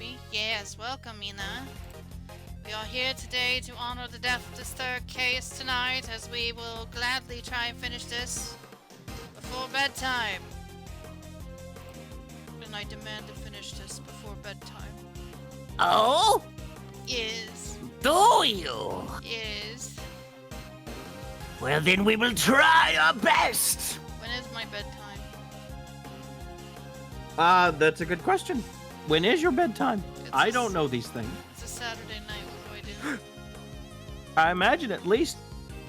Abby. Yes, welcome, Mina. We are here today to honor the death of this third case tonight, as we will gladly try and finish this before bedtime. And I demand to finish this before bedtime. Oh? Yes. Do you? Yes. Well, then we will try our best. When is my bedtime? That's a good question. When is your bedtime? I don't know these things. It's a Saturday night. What do I do? I imagine at least,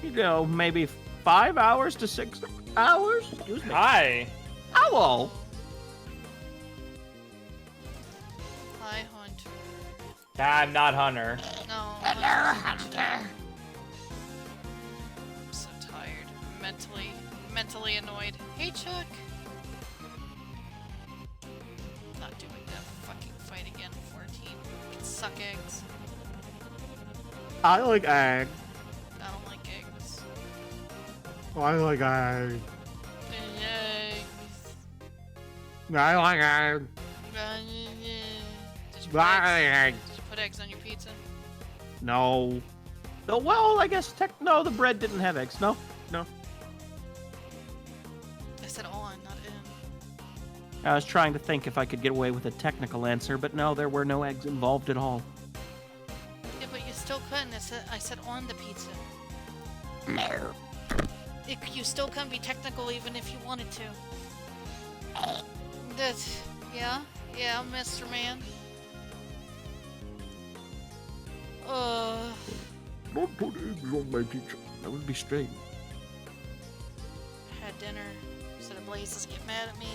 maybe 5 hours to 6 hours? Excuse me. Hi. Hello. Hi, Hunter. I'm not Hunter. No. Hello, Hunter. I'm so tired. Mentally annoyed. Hey, Chuck. Not doing that fucking fight again. 14. You can suck eggs. I like egg. I don't like eggs. I like egg. Eggs. I like egg. Did you Egg. put eggs on your pizza? No. Oh, well, I guess no, the bread didn't have eggs. No. I said on, not in. I was trying to think if I could get away with a technical answer, but no, there were no eggs involved at all. Yeah, but you still couldn't. I said on the pizza. No. You still couldn't be technical even if you wanted to. Yeah, Mr. Man. Don't put eggs on my pizza. That would be strange. Had dinner. So the Blazes get mad at me.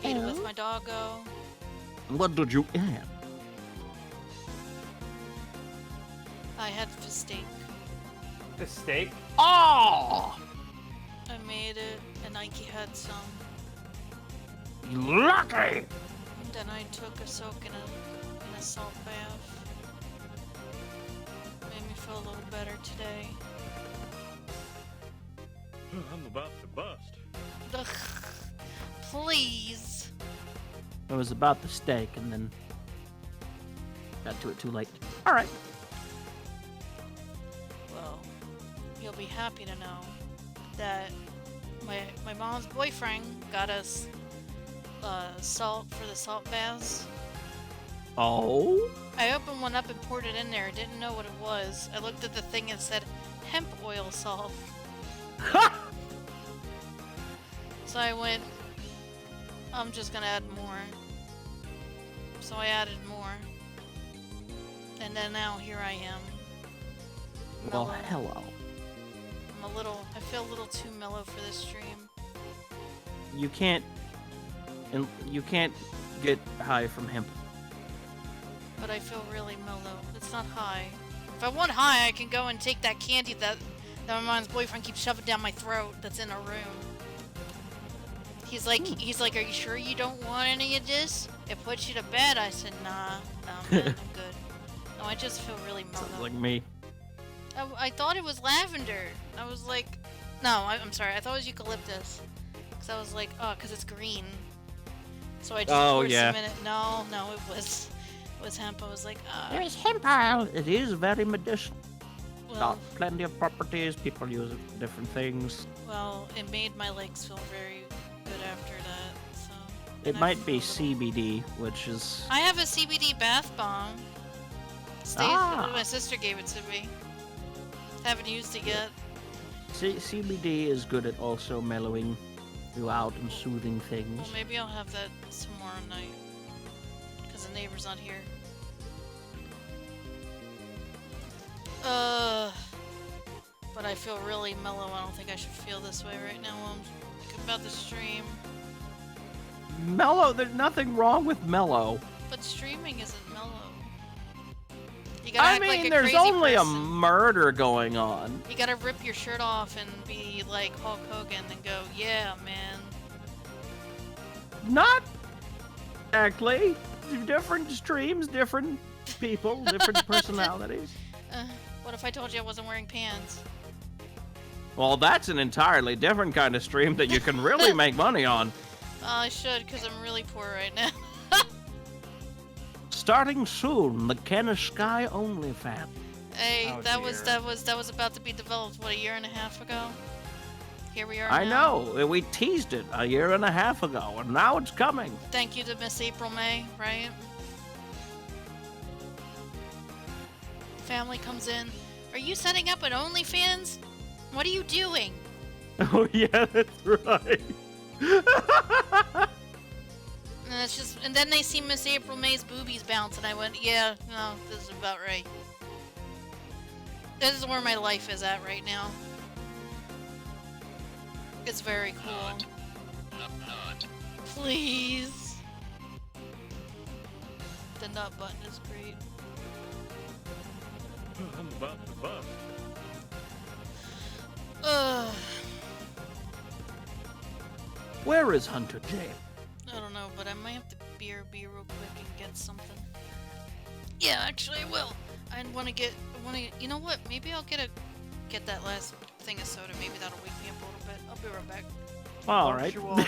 Ate it with my doggo. What did you add? I had steak. The steak? Oh! I made it, and Nike had some. Lucky! Then I took a soak in a salt bath. Made me feel a little better today. I'm about to bust. Ugh. Please. It was about the steak, and then got to it too late. All right. Well, you'll be happy to know that my mom's boyfriend got us salt for the salt baths. Oh? I opened one up and poured it in there. Didn't know what it was. I looked at the thing and said hemp oil salt. So I went, I'm just gonna add more. So I added more. And then now here I am. Well, Mellow. hello. I feel a little too mellow for this stream. You can't get high from hemp. But I feel really mellow. It's not high. If I want high, I can go and take that candy that my mom's boyfriend keeps shoving down my throat that's in a room. He's like, are you sure you don't want any of this? It puts you to bed. I said, nah, man, I'm good. No, I just feel really mellow. Sounds like me. I thought it was lavender. I was like, no, I'm sorry. I thought it was eucalyptus. Because I was like, oh, because it's green. So I just poured some in it. No, it was hemp. I was like, There's hemp oil. It is very medicinal. well, Got plenty of properties. People use it for different things. well, it made my legs feel very good after that. So It and I might be feel- CBD, which is... I have a CBD bath bomb. My sister gave it to me. Haven't used it yet. CBD is good at also mellowing you out and soothing things. Well, maybe I'll have that tomorrow night. Because the neighbor's not here. But I feel really mellow. I don't think I should feel this way right now while I'm thinking about the stream. Mellow? There's nothing wrong with mellow. But streaming isn't mellow. You gotta I act like mean, a there's crazy only person. a murder going on. You gotta rip your shirt off and be like Hulk Hogan and go, yeah, man. Not exactly. Different streams, different people, different personalities. What if I told you I wasn't wearing pants? Well, that's an entirely different kind of stream that you can really make money on. I should, because I'm really poor right now. Starting soon, the Ken Sky OnlyFans. Hey, Oh, that was dear. about to be developed, what, a year and a half ago? Here we are I now. know, we teased it a year and a half ago, and now it's coming. Thank you to Miss April May, right? Family comes in. Are you setting up an OnlyFans? What are you doing? Oh yeah, that's right. And it's just, and then they see Miss April May's boobies bounce, and I went, yeah, no, this is about right. This is where my life is at right now. It's very cool. Please. The nut button is great. I'm about to bust. Ugh. Where is Hunter James? I don't know, but I might have to BRB real quick and get something. Yeah, actually I will. I wanna get, you know what? Maybe I'll get that last thing of soda. Maybe that'll wake me up a little bit. I'll be right back. All right. Punctual.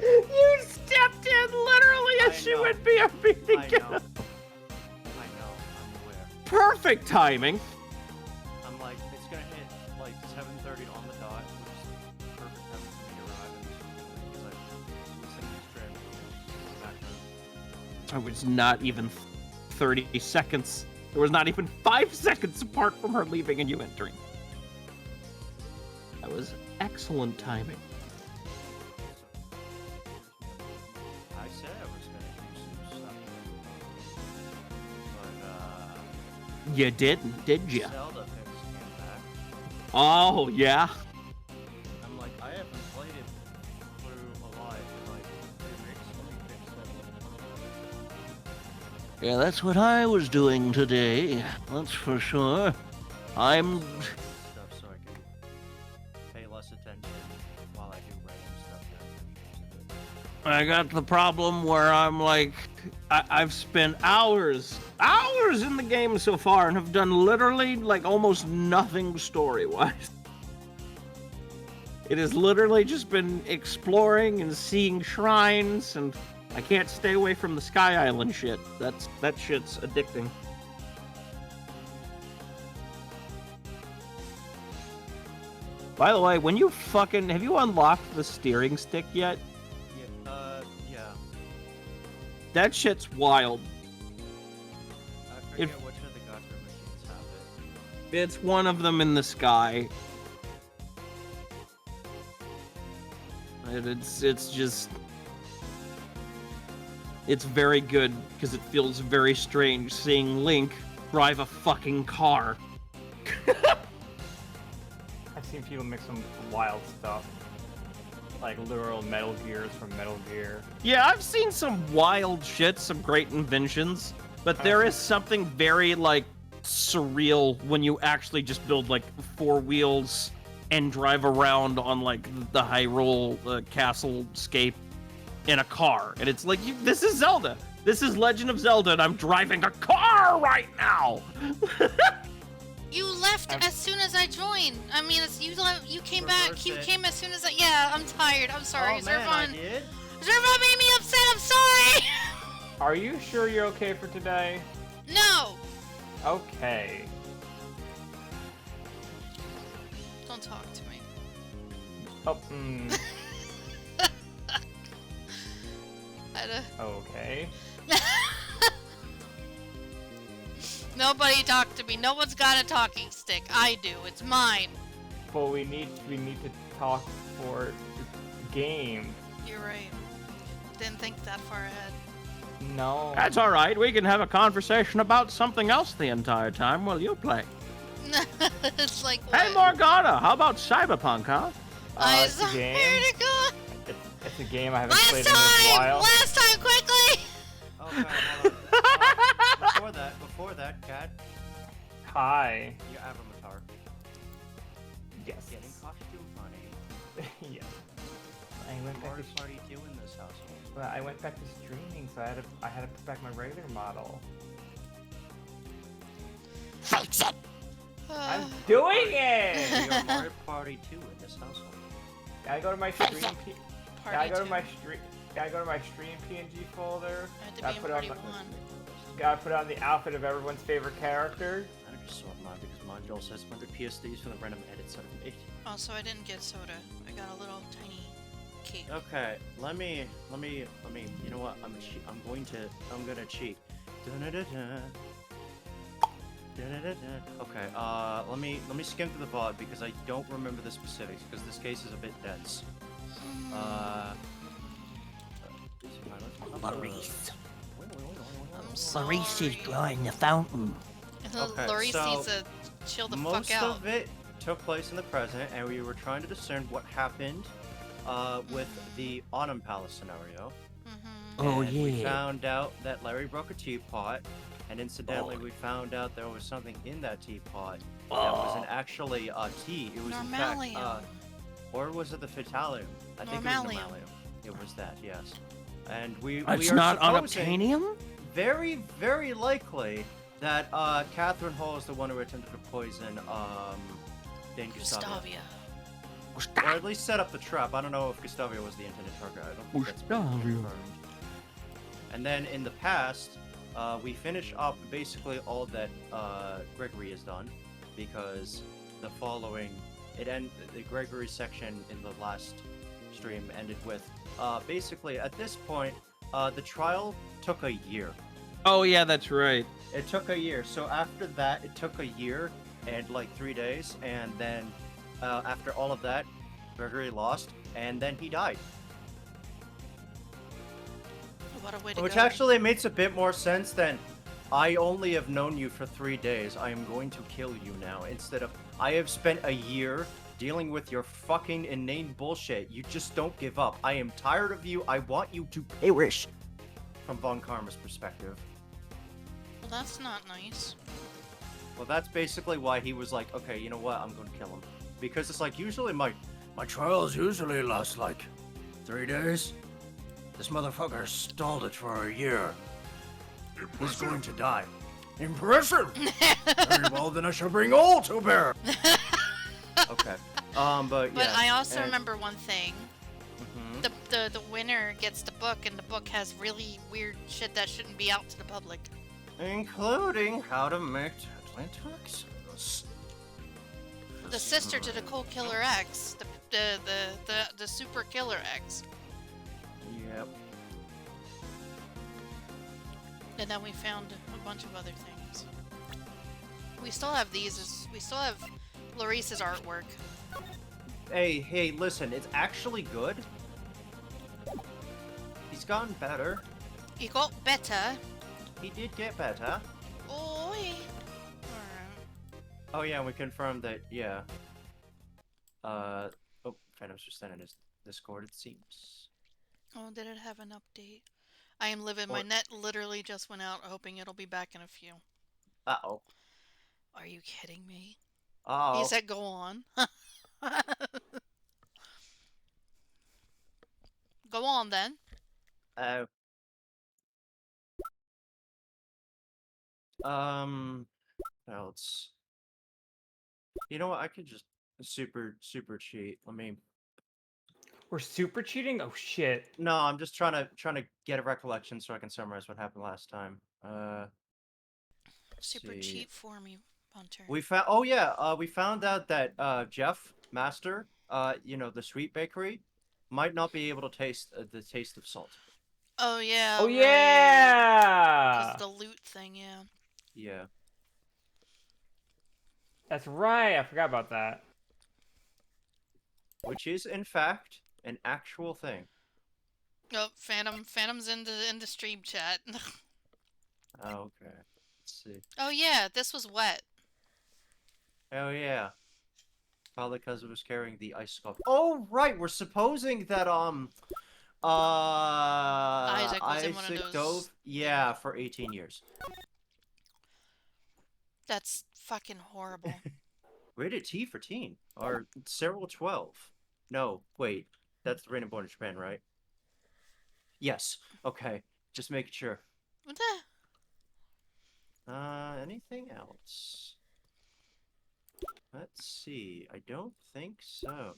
You stepped in literally as I she know. went BRB to I get know. up. I know. I'm aware. Perfect timing. I'm like, it's gonna hit like 7:30 on the dot, which is perfect time for me to arrive and because I listened to this trip. Back home. It was not even 30 seconds. There was not even 5 seconds apart from her leaving and you entering. That was excellent timing. I said I was gonna do some stuff, but You didn't, did you? Zelda things came back. Oh, yeah. I'm like, I haven't played it through alive in like 3 weeks. Let me fix that. Yeah, that's what I was doing today. That's for sure. I'm. Stuff so I can pay less attention while I do random stuff during the I got the problem where I'm like. I've spent hours in the game so far and have done literally like almost nothing story-wise. It has literally just been exploring and seeing shrines, and I can't stay away from the Sky Island shit. That shit's addicting. By the way, when you fucking have you unlocked the steering stick yet? Yeah, That shit's wild. I forget which of the Gotcha machines have it. It's one of them in the sky. And it's just it's very good because it feels very strange seeing Link drive a fucking car. I've seen people make some wild stuff. Like literal Metal Gears from Metal Gear. Yeah, I've seen some wild shit, some great inventions, but there is something very like surreal when you actually just build like 4 wheels and drive around on like the Hyrule castle scape in a car, and it's like this is Zelda. This is Legend of Zelda, and I'm driving a car right now. You left as soon as I joined. I mean, you came back. Reverse You it. came as soon as I. Yeah, I'm tired. I'm sorry. Oh man, I Zervon did? made me upset. I'm sorry. Are you sure you're okay for today? No. Okay. Don't talk to me. Oh, okay. Nobody talk to me. No one's got a talking stick. I do. It's mine. But we need to talk for the game. You're right. Didn't think that far ahead. No. That's all right. We can have a conversation about something else the entire time while you play. It's like Hey, what? Morgana, how about Cyberpunk, huh? I it's a swear game. to God. It's a game I haven't Last played in a while. Last time, quickly. Oh god, hold on. Before that, Kat, Hi. your avatar. Yes. Getting costume funny. Yes. I went back Party to party 2 in this household. well, I went back to streaming, so I had to put back my regular model. Fix it! I'm doing We it. are Mario Party 2 in this household. I go to my stream. I Party go to two. my stream. Gotta go to my stream PNG folder. I had to Gotta be in put on party the, 1. gotta put on the outfit of everyone's favorite character. I just sort mine because mine also has 100 PSDs from the random edits out of 8. Also, I didn't get soda. I got a little tiny cake. Okay, let me, you know what, I'm gonna cheat. Dun-dun-dun-dun. Dun-dun-dun-dun. Okay, let me skim through the VOD because I don't remember the specifics because this case is a bit dense. Maurice. I'm sorry. Maurice is blowing the fountain. Okay, Lorice so needs to chill the Most fuck out. of it took place in the present, and we were trying to discern what happened with the Autumn Palace scenario. Oh, And we yeah. found out that Larry broke a teapot, and incidentally, we found out there was something in that teapot that wasn't actually tea. It was in fact, Normalium. or was it the Fatalium? I think it was Normalium. Normalium. It was that, yes. And we It's are not supposing, unobtainium? very, very likely that Catherine Hall is the one who attempted to poison Dane Gustavia. Gustavia. Or at least set up the trap. I don't know if Gustavia was the intended target. I don't think that's been Gustavia. confirmed. And then in the past, we finish up basically all that Gregory has done, because the following, the Gregory section in the last stream ended with, basically at this point, the trial took a year. Oh yeah, that's right. It took a year. So after that, it took a year and like 3 days, and then after all of that, Gregory lost, and then he died. What a way to Which go. actually makes a bit more sense than I only have known you for 3 days. I am going to kill you now. Instead of I have spent a year dealing with your fucking inane bullshit. You just don't give up. I am tired of you. I want you to perish. From Von Karma's perspective. Well, that's not nice. Well, that's basically why he was like, okay, you know what? I'm going to kill him. Because it's like, usually my trials usually last like 3 days. This motherfucker stalled it for a year. He's going to die. Impressive! Very well, then I shall bring all to bear. Okay. But But yeah. I also and- remember one thing. Mhm. The winner gets the book, and the book has really weird shit that shouldn't be out to the public. Including how to make Atlantex. The sister to the Cold Killer X, the Super Killer X, Yep. and then we found a bunch of other things. We still have these. We still have Laurice's artwork. Hey, listen, it's actually good. He's gotten better. He got better. He did get better. Oi. Alright. Oh yeah, we confirmed that, yeah. Oh, Phantom's just sent in his Discord, it seems. Oh, did it have an update? I am livid. My Or- net literally just went out, hoping it'll be back in a few. Uh-oh. Are you kidding me? Oh. He said go on. Go on then. Oh. What else? You know what, I could just super cheat. Let me... We're super cheating? Oh shit. No, I'm just trying to get a recollection so I can summarize what happened last time. Super see. cheap for me, Bunter. We found. Oh yeah. We found out that Jeff Master, you know, the sweet bakery, might not be able to taste the taste of salt. Oh yeah. Oh right. yeah! 'Cause the loot thing, yeah. Yeah. That's right, I forgot about that. Which is in fact an actual thing. Oh, Phantom's in the stream chat. Oh, okay. Let's see. Oh yeah, this was wet. Oh yeah. Probably because it was carrying the ice sculpt. Oh right, we're supposing that Isaac was in one of Isaac those dove, yeah, for 18 years. That's fucking horrible. Rated T for teen. Or Serial 12. No, wait. That's the rated born in Japan, right? Yes. Okay. Just making sure. What the? Anything else? Let's see. I don't think so.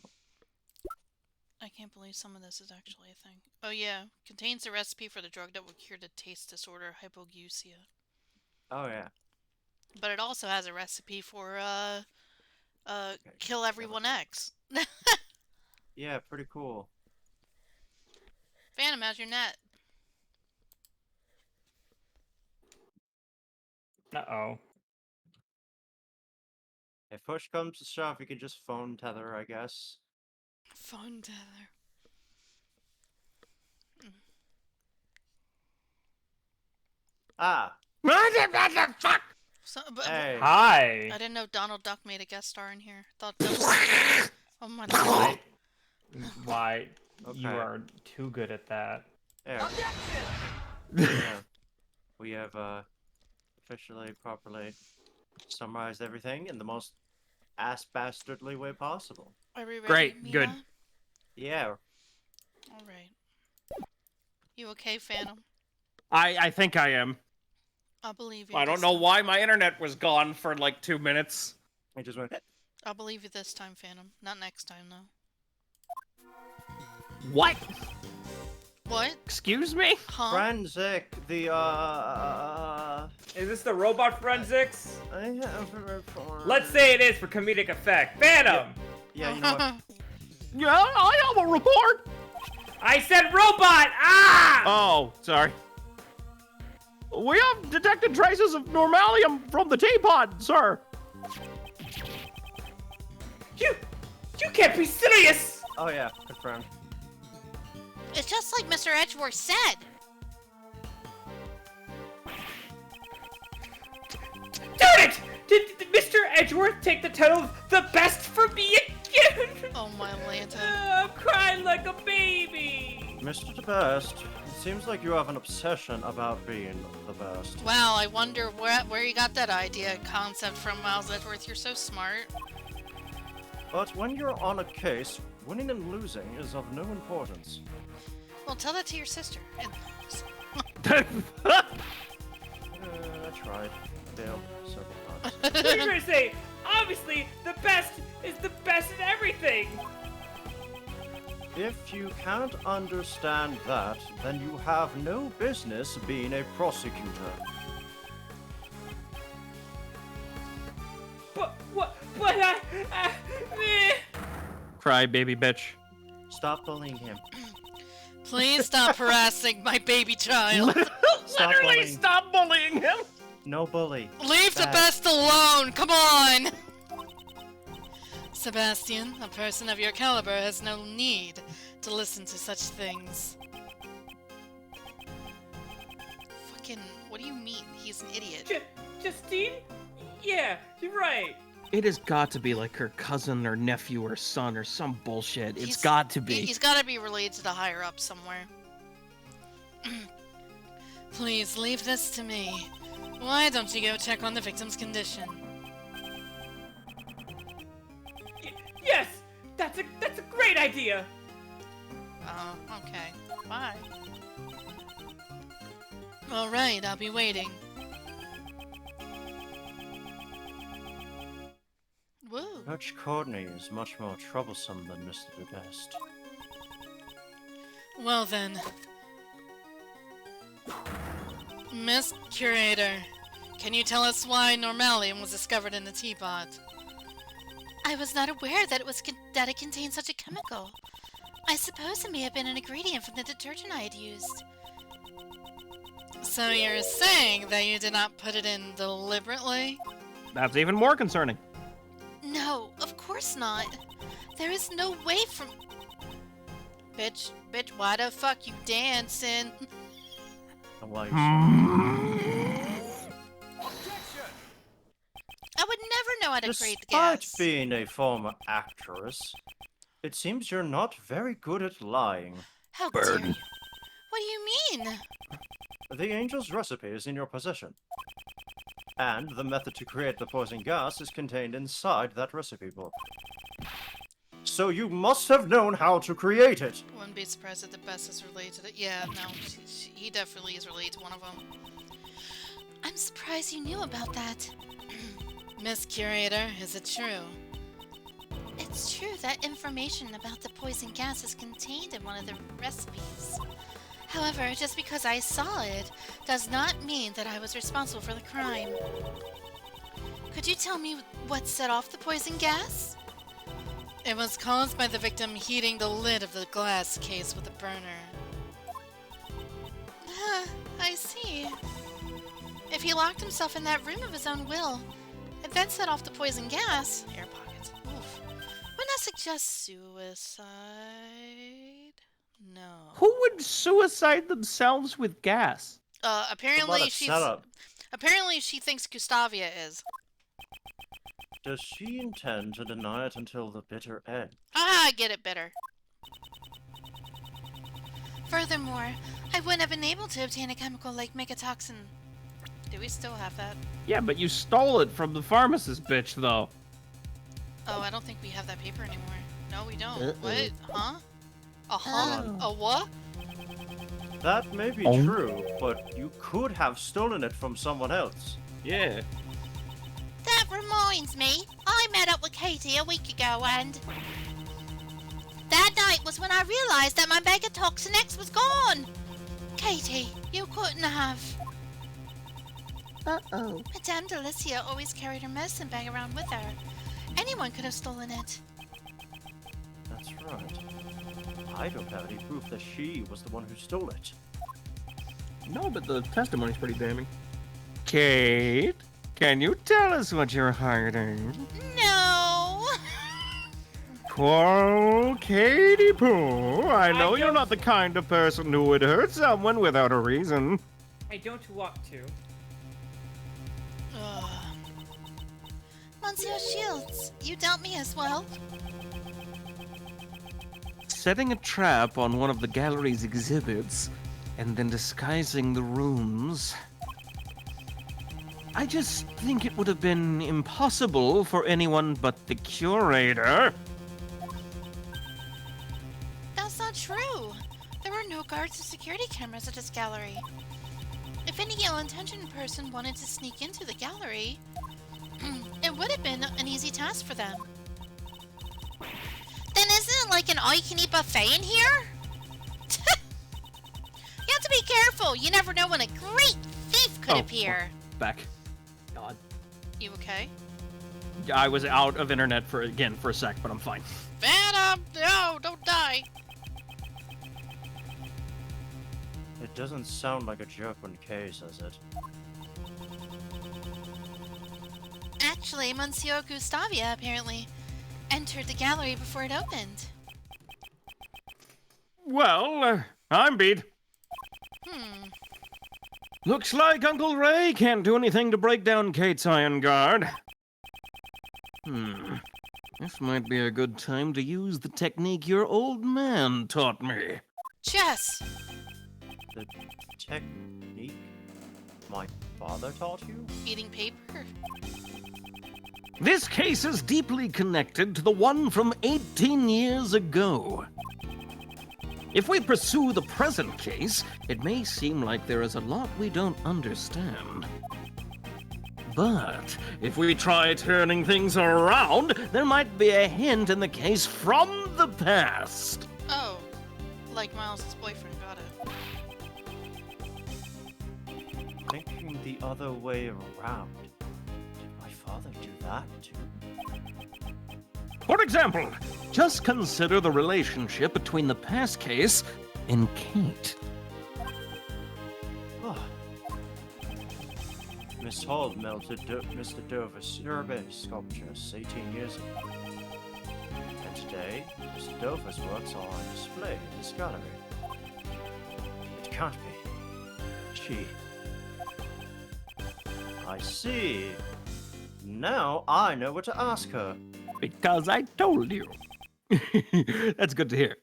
I can't believe some of this is actually a thing. Oh yeah, contains a recipe for the drug that will cure the taste disorder hypogeusia. Oh yeah. But it also has a recipe for Okay, kill everyone X. Yeah, pretty cool. Phantom, how's your net? Uh-oh. If push comes to shove, you can just phone tether, I guess. Phone tether. Ah, What the fuck? So, but, hey. Hi! I didn't know Donald Duck made a guest star in here. Thought that was... Oh my god. Why? You Okay. are too good at that. There. Yeah. We have officially, properly summarized everything in the most ass-bastardly way possible. Are we ready, Great, Mina? good. Yeah. Alright. You okay, Phantom? I think I am. I'll believe you. I don't this know time. why my internet was gone for like 2 minutes. I just went. I'll believe you this time, Phantom. Not next time, though. What? What? Excuse me? Huh? Forensic, the Is this the robot forensics? I have a report. Let's say it is for comedic effect. Phantom! Yeah, you know what? Yeah, I have a report. I said robot! Ah! Oh, sorry. We have detected traces of normalium from the teapot, sir. You can't be serious! Oh yeah, confirmed. It's just like Mr. Edgeworth said. Darn it! Did Mr. Edgeworth take the title of the best for me again? Oh my Atlanta. I'm crying like a baby! Mr. The Best, it seems like you have an obsession about being the best. Wow, I wonder where you got that idea concept from, Miles Edgeworth. You're so smart. But when you're on a case, winning and losing is of no importance. Well, tell that to your sister. And... I tried. Failed several times. What are you gonna say? Obviously, the best is the best in everything! If you can't understand that, then you have no business being a prosecutor. But Cry, baby bitch. Stop bullying him. Please stop harassing my baby child. Stop Literally, bullying. stop bullying him. No bully. Leave the Bad. best alone. Come on. Sebastian, a person of your caliber has no need to listen to such things. Fucking, what do you mean? He's an idiot. Justine? Yeah, you're right. It has got to be like her cousin or nephew or son or some bullshit. It's He's- got to be. He's got to be related to the higher up somewhere. Please leave this to me. Why don't you go check on the victim's condition? Yes, that's a great idea. Oh, okay. Bye. All right, I'll be waiting. Woo. Coach Courtney is much more troublesome than Mr. The Best. Well then. Miss Curator, can you tell us why normalium was discovered in the teapot? I was not aware that that it contained such a chemical. I suppose it may have been an ingredient from the detergent I had used. So you're saying that you did not put it in deliberately? That's even more concerning. No, of course not. There is no way from... Bitch, why the fuck you dancing? I'm like, I would never know how to create the despite gas. being a former actress, it seems you're not very good at lying. How dare you? What do you mean? The angel's recipe is in your possession. And the method to create the poison gas is contained inside that recipe book. So you must have known how to create it. Wouldn't be surprised if the best is related to the... Yeah, no, he definitely is related to one of them. I'm surprised you knew about that. Miss Curator, is it true? It's true that information about the poison gas is contained in one of the recipes. However, just because I saw it does not mean that I was responsible for the crime. Could you tell me what set off the poison gas? It was caused by the victim heating the lid of the glass case with a burner. I see. If he locked himself in that room of his own will, and then set off the poison gas, air pockets, oof, wouldn't that suggest suicide? No. Who would suicide themselves with gas? Apparently What a she's... setup. Apparently she thinks Gustavia is. Does she intend to deny it until the bitter end? Ah, I get it better. Furthermore, I wouldn't have been able to obtain a chemical like megatoxin. Do we still have that? Yeah, but you stole it from the pharmacist bitch, though. Oh, I don't think we have that paper anymore. No, we don't. Uh-oh. What? Huh? A huh? Oh. A what? That may be Oh. true, but you could have stolen it from someone else. Yeah. That reminds me, I met up with Katie a week ago and... That night was when I realized that my Megatoxin X was gone! Katie, you couldn't have. Uh-oh. Madame Delicia always carried her medicine bag around with her. Anyone could have stolen it. That's right. I don't have any proof that she was the one who stole it. No, but the testimony's pretty damning. Kate, can you tell us what you're hiding? No! Poor Katie Pooh, I know you're not the kind of person who would hurt someone without a reason. I don't want to. Ugh. Monsieur Shields, you doubt me as well? Setting a trap on one of the gallery's exhibits and then disguising the rooms. I just think it would have been impossible for anyone but the curator. That's not true. There were no guards or security cameras at this gallery. If any ill-intentioned person wanted to sneak into the gallery, it would have been an easy task for them. Then isn't it like an all-you-can-eat buffet in here? You have to be careful. You never know when a great thief could Oh, appear. Back. God. You okay? I was out of internet for a sec, but I'm fine. Phantom, no, don't die. It doesn't sound like a joke when Kay says it. Actually, Monsieur Gustavia apparently entered the gallery before it opened. Well, I'm beat. Looks like Uncle Ray can't do anything to break down Kate's iron guard. This might be a good time to use the technique your old man taught me. Chess! The technique my father taught you? Eating paper? This case is deeply connected to the one from 18 years ago. If we pursue the present case, it may seem like there is a lot we don't understand. But if we try turning things around, there might be a hint in the case from the past. Oh, like Miles' boyfriend, got it. Thinking the other way around. Did my father do that too? For example, just consider the relationship between the past case and Kate. Oh. Miss Hall melted Mr. Dover's Cerebet sculptures 18 years ago. And today, Mr. Dover's works are on display in this gallery. It can't be. She. I see. Now I know what to ask her. Because I told you. That's good to hear.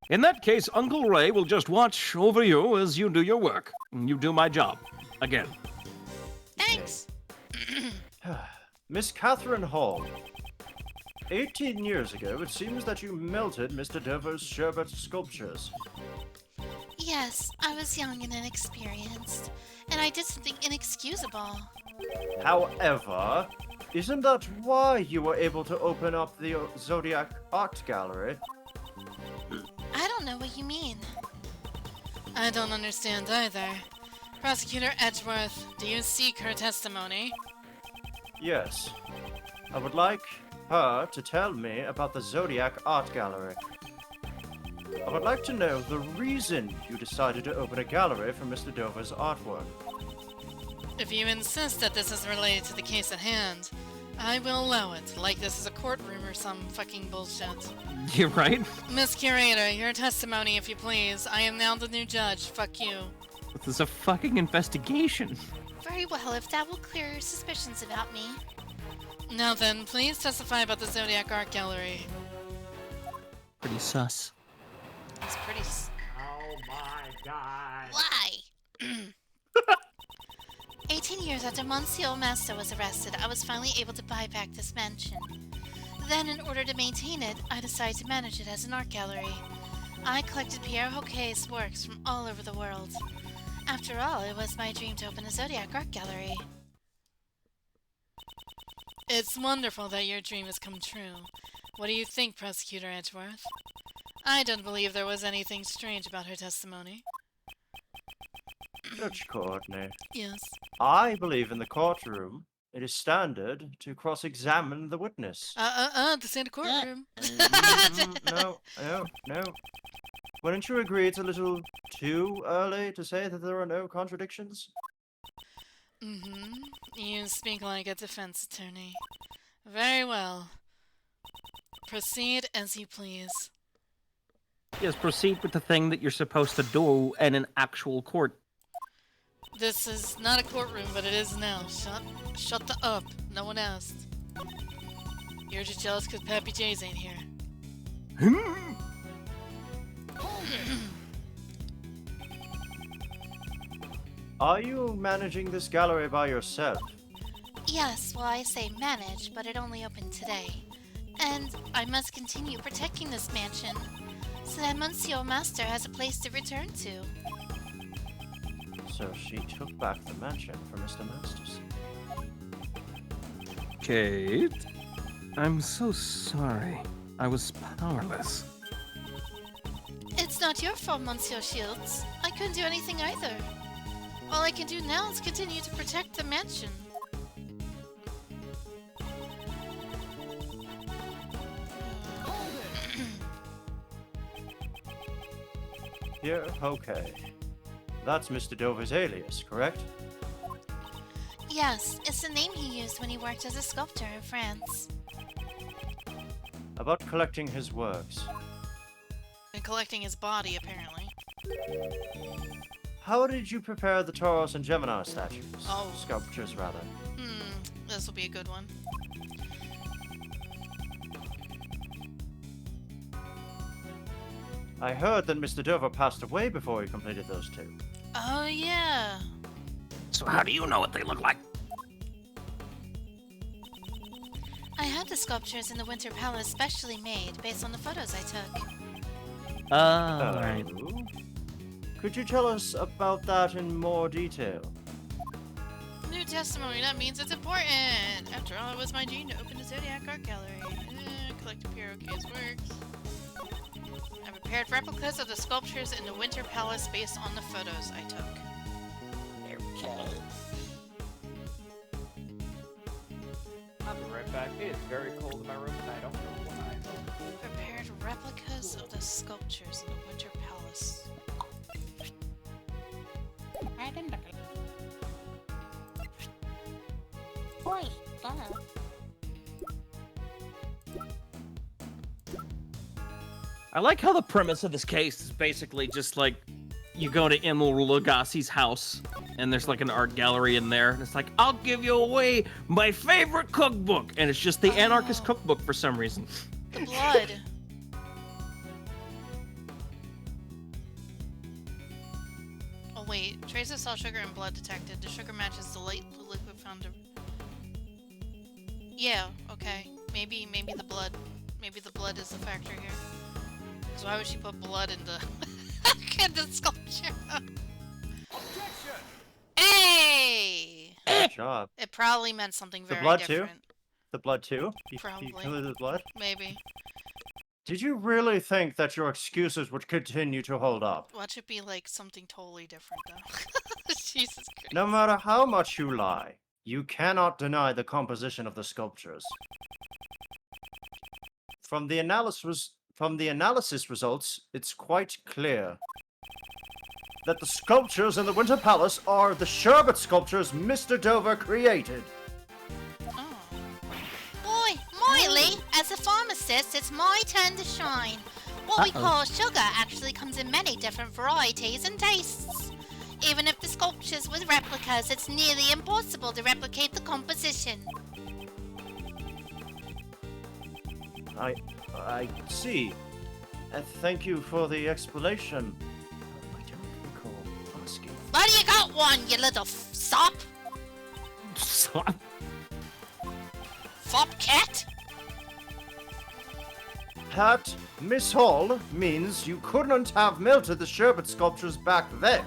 In that case, Uncle Ray will just watch over you as you do your work. And you do my job. Again. Thanks! Miss Catherine Hall. 18 years ago, it seems that you melted Mr. Dover's sherbet sculptures. Yes, I was young and inexperienced, and I did something inexcusable. However, Isn't that why you were able to open up the Zodiac Art Gallery? I don't know what you mean. I don't understand either. Prosecutor Edgeworth, do you seek her testimony? Yes. I would like her to tell me about the Zodiac Art Gallery. I would like to know the reason you decided to open a gallery for Mr. Dover's artwork. If you insist that this is related to the case at hand, I will allow it, like this is a courtroom or some fucking bullshit. You're right. Miss Curator, your testimony, if you please. I am now the new judge. Fuck you. This is a fucking investigation. Very well, if that will clear your suspicions about me. Now then, please testify about the Zodiac Art Gallery. Pretty sus. It's pretty Oh my god. Why? 18 years after Monsieur Master was arrested, I was finally able to buy back this mansion. Then, in order to maintain it, I decided to manage it as an art gallery. I collected Pierre Hoquet's works from all over the world. After all, it was my dream to open a Zodiac art gallery. It's wonderful that your dream has come true. What do you think, Prosecutor Edgeworth? I don't believe there was anything strange about her testimony. Judge Courtney, Yes. I believe in the courtroom it is standard to cross-examine the witness. This ain't a courtroom. No. Wouldn't you agree it's a little too early to say that there are no contradictions? Mm-hmm. You speak like a defense attorney. Very well. Proceed as you please. Yes, proceed with the thing that you're supposed to do in an actual court. This is not a courtroom, but it is now. Shut the up. No one asked. You're just jealous because Pappy J's ain't here. Are you managing this gallery by yourself? Yes, well, I say manage, but it only opened today. And I must continue protecting this mansion, so that Monsieur Master has a place to return to. So she took back the mansion for Mr. Masters. Kate, I'm so sorry. I was powerless. It's not your fault, Monsieur Shields. I couldn't do anything either. All I can do now is continue to protect the mansion. Here, okay. That's Mr. Dover's alias, correct? Yes, it's the name he used when he worked as a sculptor in France. About collecting his works. And collecting his body, apparently. How did you prepare the Taurus and Gemini statues? Oh. Sculptures, rather. This will be a good one. I heard that Mr. Dover passed away before he completed those two. Oh, yeah. So how do you know what they look like? I had the sculptures in the Winter Palace specially made based on the photos I took. Right. Could you tell us about that in more detail? New testimony, that means it's important! After all, it was my dream to open a Zodiac art gallery. Collected Pierre Hoquet's works. I prepared replicas of the sculptures in the Winter Palace based on the photos I took. I'll be right back. It is very cold in my room and I don't know why. Prepared replicas of the sculptures in the Winter Palace. I like how the premise of this case is basically just like you go to Emil Lugassi's house and there's like an art gallery in there and it's like, I'll give you away my favorite cookbook, and it's just the Anarchist cookbook for some reason. The blood. Oh wait, trace of salt, sugar, and blood detected. The sugar matches the liquid found. Yeah, okay. Maybe the blood. Maybe the blood is the factor here. Because why would she put blood in the sculpture? Objection! Hey! Good job. It probably meant something very blood too? different. the blood too? You Probably. included the blood? Maybe. Did you really think that your excuses would continue to hold up? Watch it be like something totally different though. Jesus Christ. No matter how much you lie, you cannot deny the composition of the sculptures. From the analysis results, it's quite clear that the sculptures in the Winter Palace are the sherbet sculptures Mr. Dover created. Oh. Boy, Miley, as a pharmacist, it's my turn to shine. What we call sugar actually comes in many different varieties and tastes. Even if the sculptures were replicas, it's nearly impossible to replicate the composition. I see. Thank you for the explanation. I don't recall asking. Well, you got one, you little sop. Fop cat? That, Miss Hall, means you couldn't have melted the sherbet sculptures back then.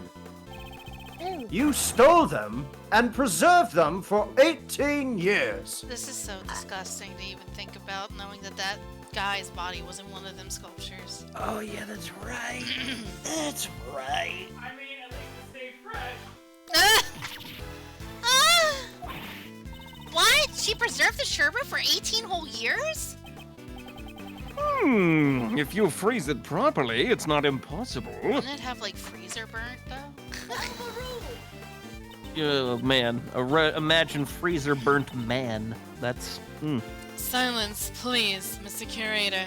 You stole them and preserved them for 18 years. This is so disgusting to even think about, knowing that that guy's body was in one of them sculptures. Oh yeah, that's right. That's right. I mean, at least it stayed fresh. What? She preserved the sherbet for 18 whole years? If you freeze it properly, it's not impossible. Wouldn't it have like freezer burnt though? Man, imagine freezer burnt man. That's. Silence, please, Mr. Curator.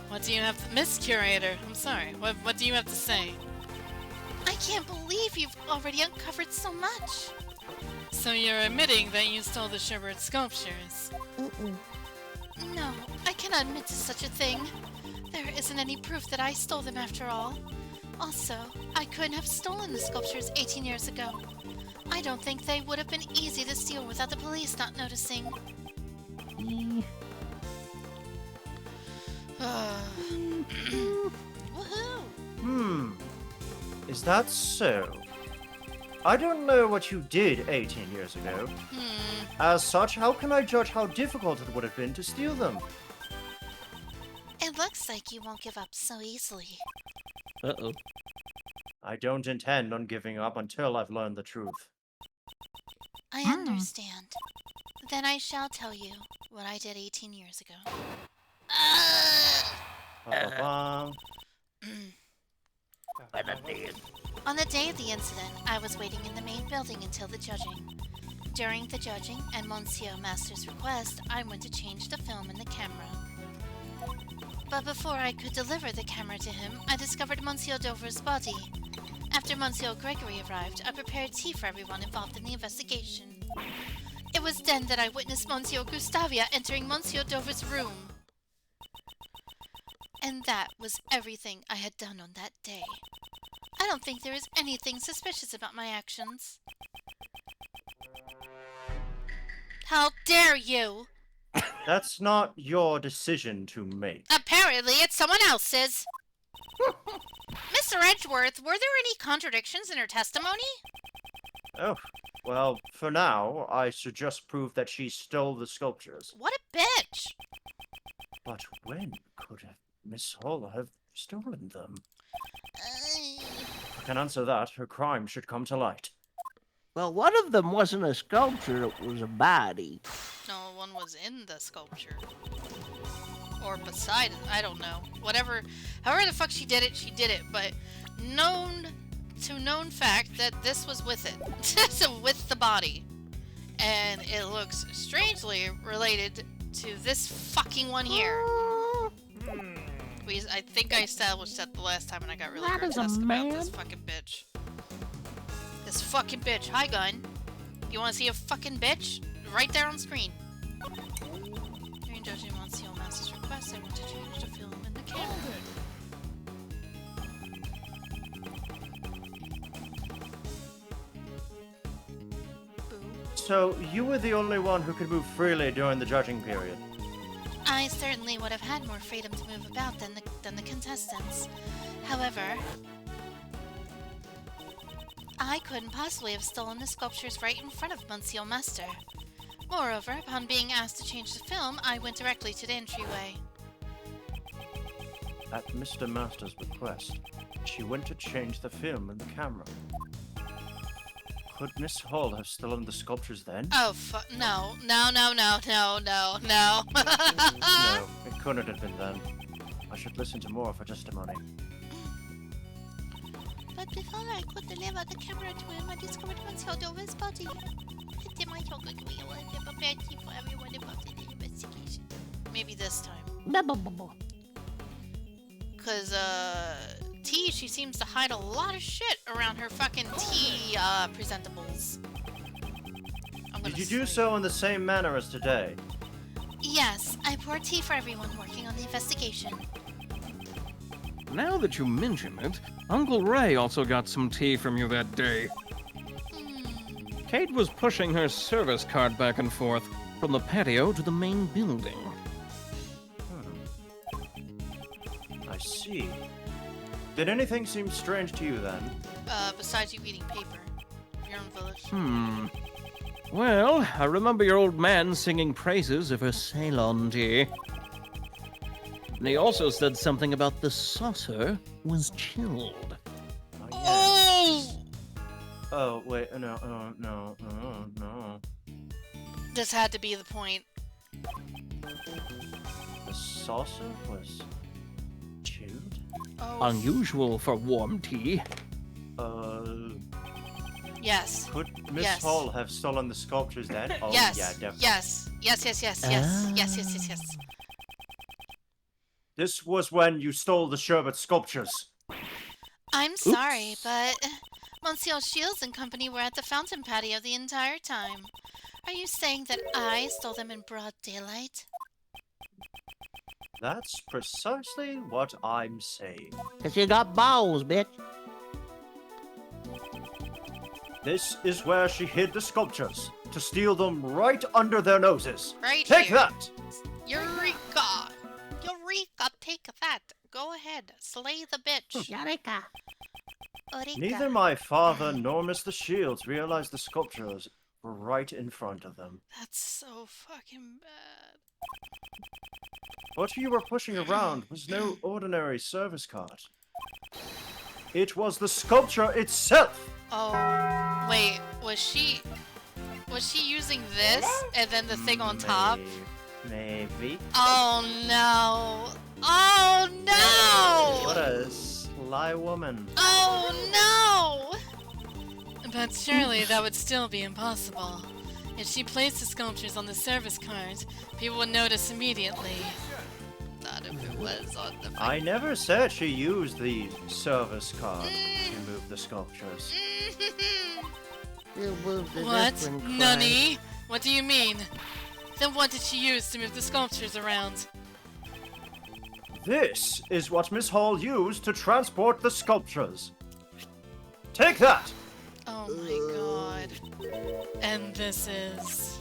What do you have to... Miss Curator, I'm sorry. What do you have to say? I can't believe you've already uncovered so much. So you're admitting that you stole the sherbet sculptures? No, I cannot admit to such a thing. There isn't any proof that I stole them after all. Also, I couldn't have stolen the sculptures 18 years ago. I don't think they would have been easy to steal without the police not noticing. Woohoo! Is that so? I don't know what you did 18 years ago. As such, how can I judge how difficult it would have been to steal them? It looks like you won't give up so easily. Uh-oh. I don't intend on giving up until I've learned the truth. I understand. Then I shall tell you what I did 18 years ago. Ba-ba-bum. On the day of the incident, I was waiting in the main building until the judging. During the judging, and Monsieur Master's request, I went to change the film in the camera. But before I could deliver the camera to him, I discovered Monsieur Dover's body. After Monsieur Gregory arrived, I prepared tea for everyone involved in the investigation. It was then that I witnessed Monsieur Gustavia entering Monsieur Dover's room. And that was everything I had done on that day. I don't think there is anything suspicious about my actions. How dare you! That's not your decision to make. Apparently, it's someone else's. Mr. Edgeworth, were there any contradictions in her testimony? Oh, well, for now, I should just prove that she stole the sculptures. What a bitch! But when could Miss Hall have stolen them? If I can answer that, her crime should come to light. Well, one of them wasn't a sculpture, it was a body. No, one was in the sculpture. Or beside it, I don't know. Whatever, however the fuck she did it, but known fact that this was with it. So with the body. And it looks strangely related to this fucking one here. I think I established that the last time and I got really grotesque about this fucking bitch. This fucking bitch. Hi, gun. You wanna see a fucking bitch? Right there on screen. During judging Monsieur Master's request, I want to change the film in the camera. So, you were the only one who could move freely during the judging period. I certainly would have had more freedom to move about than the contestants. However, I couldn't possibly have stolen the sculptures right in front of Monsieur Master. Moreover, upon being asked to change the film, I went directly to the entryway. At Mr. Master's request, she went to change the film and the camera. Could Miss Hall have stolen the sculptures then? Oh, no. No, no, no, no, no, no. No, it couldn't have been then. I should listen to more of her testimony. But before I could deliver the camera to him, I discovered Monsieur Dover's body. Did my yoga and prepared tea for everyone involved in the investigation. Maybe this time. Cause, T, she seems to hide a lot of shit around her fucking tea, presentables. Did you do so in the same manner as today? Yes, I poured tea for everyone working on the investigation. Now that you mention it, Uncle Ray also got some tea from you that day. Kate was pushing her service cart back and forth from the patio to the main building. I see. Did anything seem strange to you then? Besides you eating paper. Your own village. Well, I remember your old man singing praises of her Ceylon tea. And he also said something about the saucer was chilled. Yes. Oh, wait, no. This had to be the point. The saucer was chilled? Oh. Unusual for warm tea. Yes. Could Miss Yes. Hall have stolen the sculptures then? Oh, Yes. yeah, definitely. Yes. Yes. This was when you stole the sherbet sculptures. I'm sorry, but Monsieur Shields and company were at the fountain patio the entire time. Are you saying that I stole them in broad daylight? That's precisely what I'm saying. Cause you got balls, bitch. This is where she hid the sculptures, to steal them right under their noses. Right Take here. that! Eureka! Eureka, take that. Go ahead, slay the bitch. Eureka. Eureka. Neither my father nor Mr. Shields realized the sculptures were right in front of them. That's so fucking bad. What you were pushing around was no ordinary service cart. It was the sculpture itself! Oh, wait, was she using this and then the thing on top? Maybe. Oh no! Oh no! What a sly woman. Oh no! But surely that would still be impossible. If she placed the sculptures on the service cart, people would notice immediately. Not if it was on the. I never said she used the service cart to move the sculptures. You moved the What? different crime. Nani? What do you mean? Then what did she use to move the sculptures around? This is what Miss Hall used to transport the sculptures. Take that! Oh my god. And this is.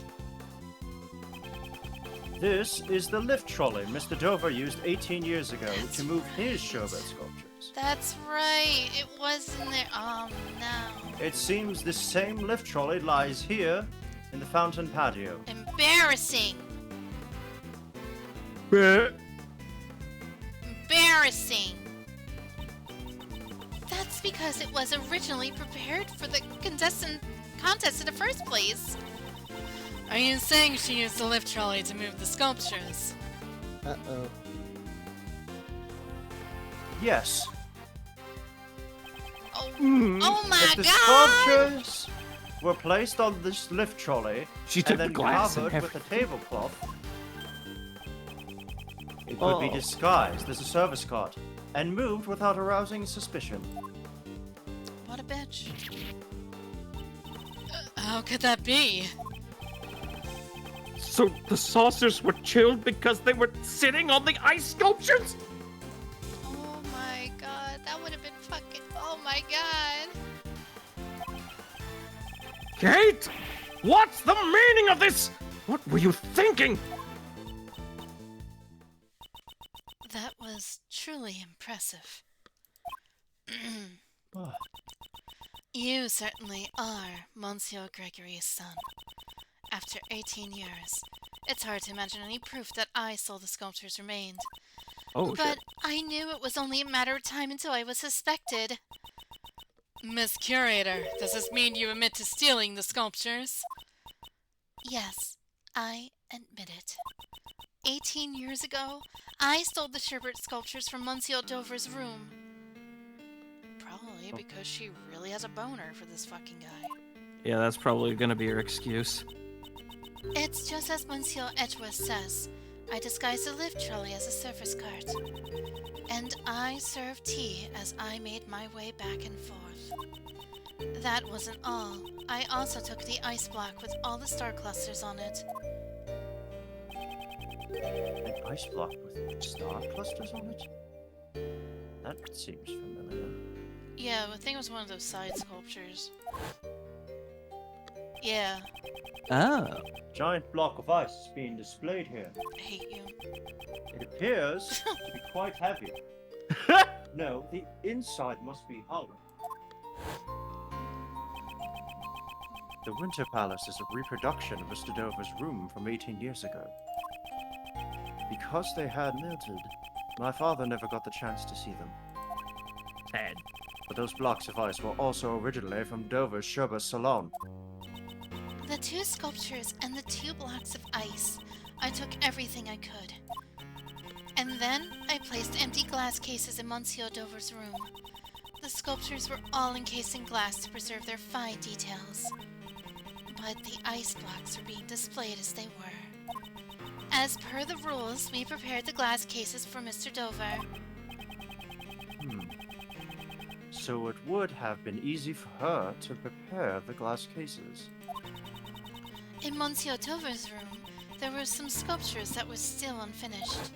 This is the lift trolley Mr. Dover used 18 years ago to move his sherbet sculptures. That's right. It was in there. Oh no. It seems this same lift trolley lies here in the fountain patio. Embarrassing. Embarrassing. That's because it was originally prepared for the contest in the first place. Are you saying she used the lift trolley to move the sculptures? Uh-oh. Yes. Oh, oh my If the god! sculptures were placed on this lift trolley She took and then the glass and covered with a tablecloth, it would be disguised as a service cart and moved without arousing suspicion. What a bitch. How could that be? So the saucers were chilled because they were sitting on the ice sculptures? Oh my god, that would have been fucking. Oh my god. Kate! What's the meaning of this? What were you thinking? That was truly impressive. You certainly are Monsieur Gregory's son. After 18 years, it's hard to imagine any proof that I stole the sculpture's remains. Oh, But shit. I knew it was only a matter of time until I was suspected. Miss Curator, does this mean you admit to stealing the sculptures? Yes, I admit it. 18 years ago, I stole the sherbet sculptures from Monsieur Dover's room. Probably because she really has a boner for this fucking guy. Yeah, that's probably gonna be your excuse. It's just as Monsieur Edgeworth says. I disguised the lift trolley as a surface cart. And I served tea as I made my way back and forth. That wasn't all. I also took the ice block with all the star clusters on it. An ice block with star clusters on it? That seems familiar. Yeah, I think it was one of those side sculptures. Yeah, Oh. Giant block of ice is being displayed here. I hate you. It appears to be quite heavy. No, the inside must be hollow. The Winter Palace is a reproduction of Mr. Dover's room from 18 years ago. Because they had melted, my father never got the chance to see them. Sad. But those blocks of ice were also originally from Dover's Sherbet Salon. The 2 sculptures and the 2 blocks of ice. I took everything I could. And then I placed empty glass cases in Monsieur Dover's room. The sculptures were all encased in glass to preserve their fine details. But the ice blocks were being displayed as they were. As per the rules, we prepared the glass cases for Mr. Dover. So it would have been easy for her to prepare the glass cases. In Monsieur Dover's room, there were some sculptures that were still unfinished.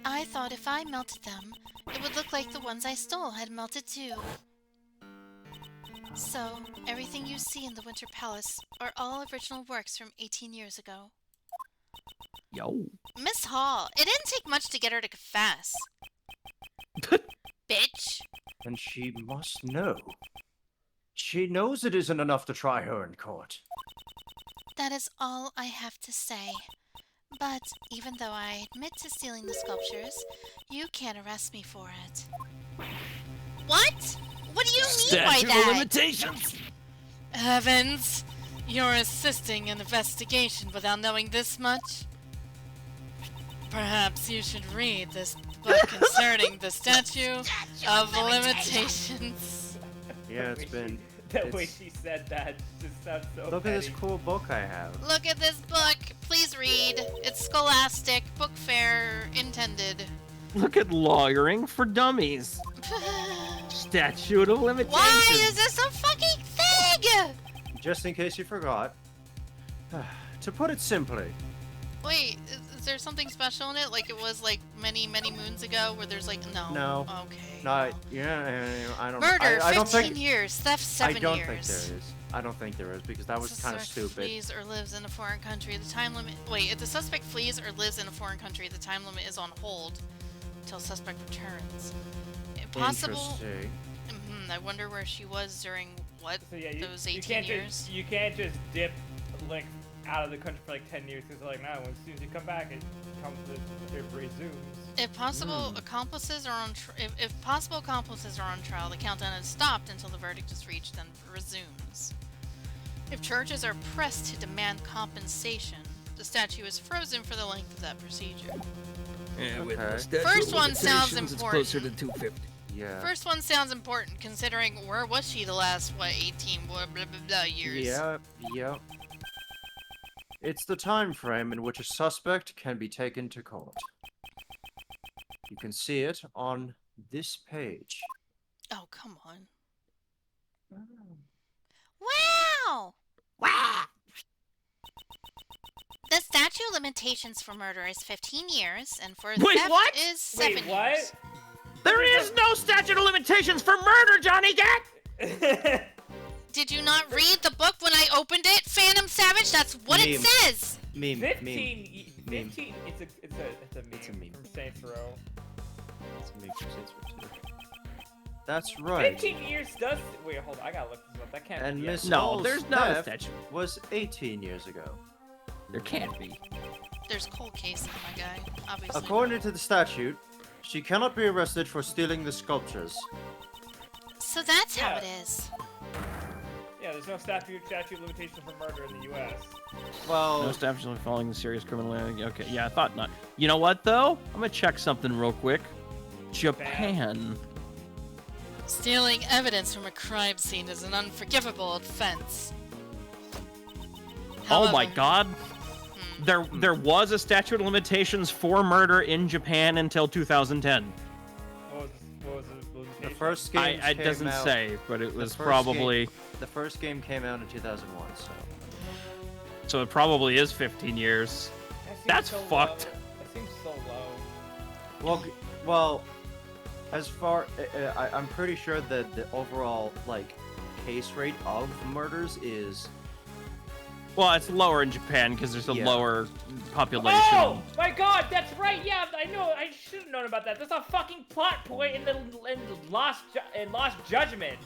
I thought if I melted them, it would look like the ones I stole had melted too. So, everything you see in the Winter Palace are all original works from 18 years ago. Yo. Miss Hall, it didn't take much to get her to confess. Bitch. And she must know. She knows it isn't enough to try her in court. That is all I have to say. But even though I admit to stealing the sculptures, you can't arrest me for it. What? What do you mean by Statute of that? limitations. Heavens, you're assisting an investigation without knowing this much? Perhaps you should read this book concerning the Statute of Limitations. Yeah, it's been. That way it's- she said that just sounds so Look at this petty. cool book I have. Look at this book. Please read. It's Scholastic, Book Fair intended. Look at lawyering for dummies. Statute of limitations. Why is this a fucking thing? Just in case you forgot. To put it simply, Wait, is there something special in it? Like it was like many, many moons ago where there's like, no. No. Okay. I don't. Murder, I don't 15 think. years. Theft, 7 I don't years. think there is. I don't think there is because that was kind of Suspect stupid. flees or lives in a foreign country. The time limit. Wait, if the suspect flees or lives in a foreign country, the time limit is on hold until suspect returns. Possible. Interesting. I wonder where she was during what So yeah, those you 18 can't years. just you can't just dip like out of the country for like 10 years because like no, as soon as you come back, it resumes. If possible accomplices are on if possible accomplices are on trial, the countdown is stopped until the verdict is reached and resumes. If charges are pressed to demand compensation, the statute is frozen for the length of that procedure. Yeah, with Okay. the statute First of one sounds limitations, important. It's closer to 250. Yeah. First one sounds important considering where was she the last 18 blah blah blah, blah years. Yep. It's the time frame in which a suspect can be taken to court. You can see it on this page. Oh, come on. Wow! Wow! The statute of limitations for murder is 15 years, and for Wait, theft what? is 7 Wait, years. what? There is no statute of limitations for murder, Johnny Gat! Did you not read the book when I opened it, Phantom Savage? That's what it Meme. says! Meme. 15. Meme. 15. It's a meme, It's a meme. from Saints Row. It's a meme from Saints Row 2. That's right. 15 years does. Wait, hold on. I gotta look this up. That can't And be. Miss No, Hall's there's not a theft statute. was 18 years ago. There can't be. There's cold case, my guy. Obviously. According to the statute, she cannot be arrested for stealing the sculptures. So that's how Yeah. it is. Yeah, there's no statute limitation for murder in the U.S. Well, No establishment following the serious criminal. Okay, yeah, I thought not. You know what though? I'm gonna check something real quick. Japan. Stealing evidence from a crime scene is an unforgivable offense. Oh my However- God. There was a statute of limitations for murder in Japan until 2010. What was the the first game It doesn't out, say, but it was first probably The first game came out in 2001, so. so it probably is 15 years. That seems That's so fucked. Low. That seems so low. Well, as far I'm pretty sure that the overall case rate of murders is Well, it's lower in Japan because there's a Yeah. lower population. Oh my God, that's right. Yeah, I know. I should have known about that. There's a fucking plot point in Lost Judgment.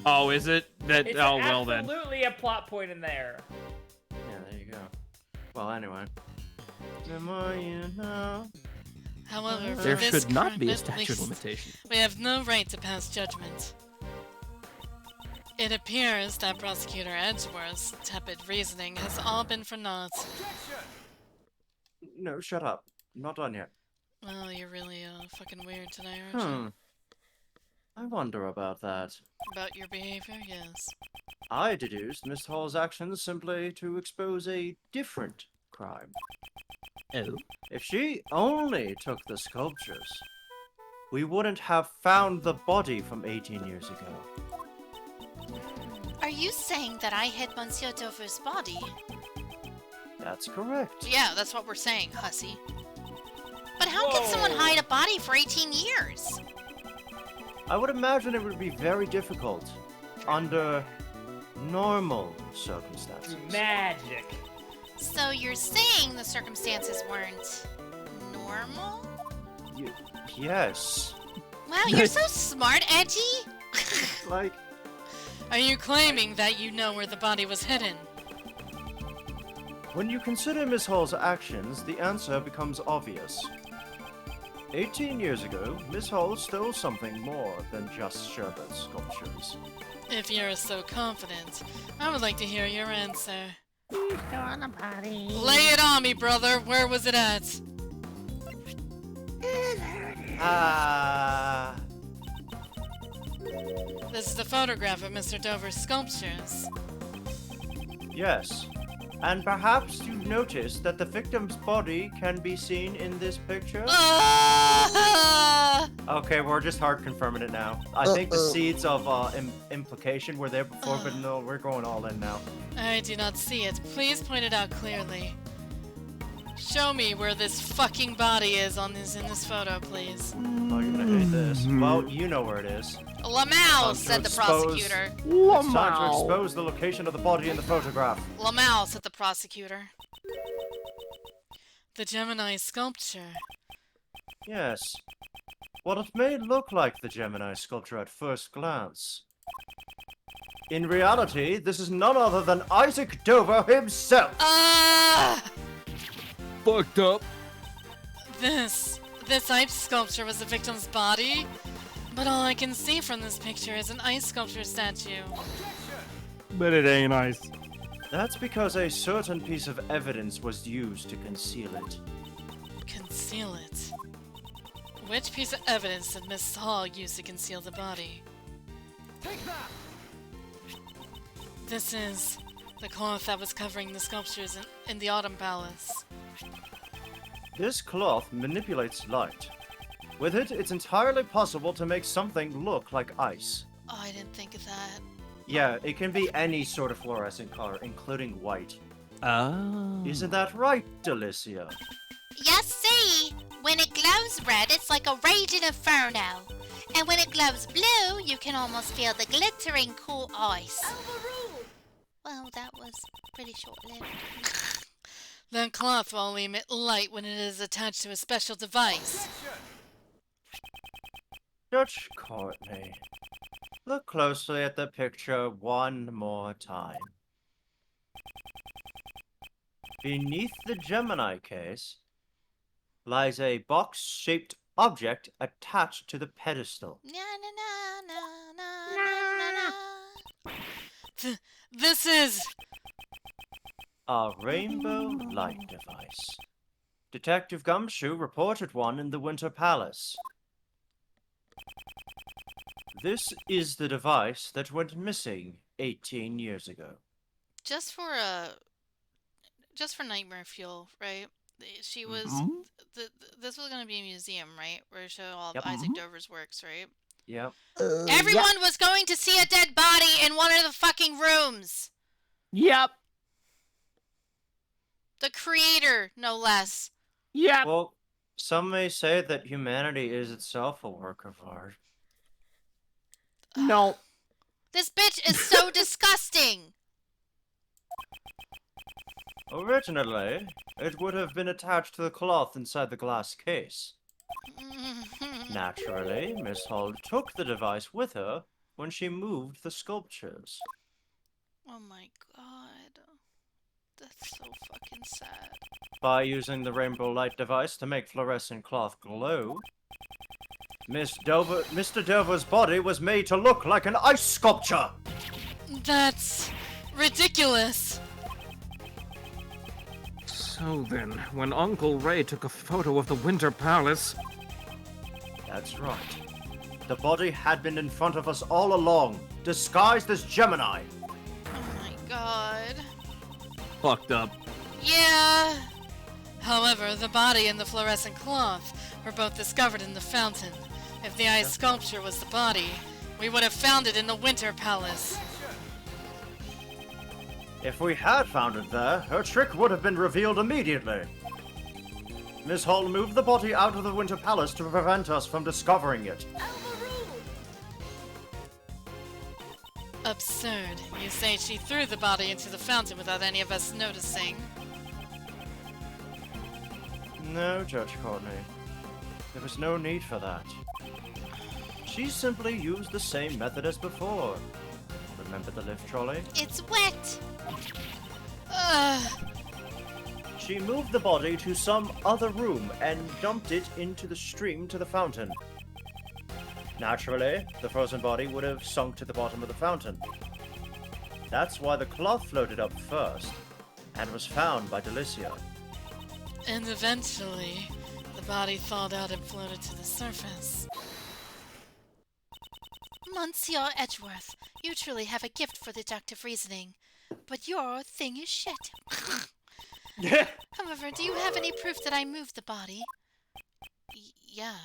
Oh, is it? That It's oh well then. absolutely a plot point in there. yeah. There you go. Well, anyway. Am I in now? However, for There this should not crime, be a at statute least, of limitation. we have no right to pass judgment. It appears that Prosecutor Edgeworth's tepid reasoning has all been for naught. No, shut up. I'm not done yet. Well, you're really fucking weird today, aren't you? I wonder about that. About your behavior, yes. I deduced Miss Hall's actions simply to expose a different crime. Oh. If she only took the sculptures, we wouldn't have found the body from 18 years ago. Are you saying that I hid Monsieur Dover's body? That's correct. Yeah, that's what we're saying, hussy. But how can someone Whoa. hide a body for 18 years? I would imagine it would be very difficult under normal circumstances. Magic. So you're saying the circumstances weren't normal? Yes. Wow, you're so smart, Edgy! Like, Are you claiming that you know where the body was hidden? when you consider Miss Hall's actions, the answer becomes obvious. 18 years ago, Miss Hall stole something more than just Sherbet sculptures. If you're so confident, I would like to hear your answer. Lay it on me, brother. Where was it at? Ah. This is a photograph of Mr. Dover's sculptures. Yes. And perhaps you've noticed that the victim's body can be seen in this picture? Ah! Okay, we're just hard confirming it now. I think the seeds of implication were there before, but no, we're going all in now. I do not see it. Please point it out clearly. Show me where this fucking body is in this photo, please. Oh, you're gonna hate this. Well, you know where it is. Lamau, to said the expose- prosecutor. It's time to expose the location of the body in the photograph. Lamau, said the prosecutor. The Gemini sculpture. Yes. Well, it may look like the Gemini sculpture at first glance. In reality, this is none other than Isaac Dover himself! Ah! Fucked up. This ice sculpture was the victim's body? But all I can see from this picture is an ice sculpture statue. But it ain't nice. That's because a certain piece of evidence was used to conceal it. Conceal it. Which piece of evidence did Miss Hall use to conceal the body? Take that! This is the cloth that was covering the sculptures in the Autumn Palace. This cloth manipulates light. With it, it's entirely possible to make something look like ice. Oh, I didn't think of that. Yeah, it can be any sort of fluorescent color, including white. Oh. Isn't that right, Delicia? Yes, see? When it glows red, it's like a raging inferno. And when it glows blue, you can almost feel the glittering cool ice. Well, that was pretty short-lived. The cloth will only emit light when it is attached to a special device. Judge Courtney, Look closely at the picture one more time. Beneath the Gemini case lies a box-shaped object attached to the pedestal. Na na na na na na na. This is... A rainbow light device. Detective Gumshoe reported one in the Winter Palace. This is the device that went missing 18 years ago. Just for nightmare fuel, right? She was... Mhm. This was gonna be a museum, right? Where it showed all of Yep. Isaac Dover's works, right? Yep. Everyone was going to see a dead body in one of the fucking rooms! Yep. The creator, no less. Yep. Well, some may say that humanity is itself a work of art. No. This bitch is so disgusting! Originally, it would have been attached to the cloth inside the glass case. Naturally, Miss Hall took the device with her when she moved the sculptures. Oh my god. That's so fucking sad. By using the rainbow light device to make fluorescent cloth glow, Mr. Dover's body was made to look like an ice sculpture! That's ridiculous. So then, when Uncle Ray took a photo of the Winter Palace, That's right. The body had been in front of us all along, disguised as Gemini. Oh my god. fucked up. Yeah. However, the body and the fluorescent cloth were both discovered in the fountain. If the ice sculpture was the body, we would have found it in the Winter Palace. If we had found it there, her trick would have been revealed immediately. Miss Hall moved the body out of the Winter Palace to prevent us from discovering it. Absurd. You say she threw the body into the fountain without any of us noticing. No, Judge Courtney. There was no need for that. She simply used the same method as before. Remember the lift trolley? It's wet. Ugh. She moved the body to some other room and dumped it into the stream to the fountain. Naturally, the frozen body would have sunk to the bottom of the fountain. That's why the cloth floated up first, and was found by Delicia. And eventually, the body thawed out and floated to the surface. Monsieur Edgeworth, you truly have a gift for deductive reasoning. But your thing is shit. However, do you have any proof that I moved the body? Yeah.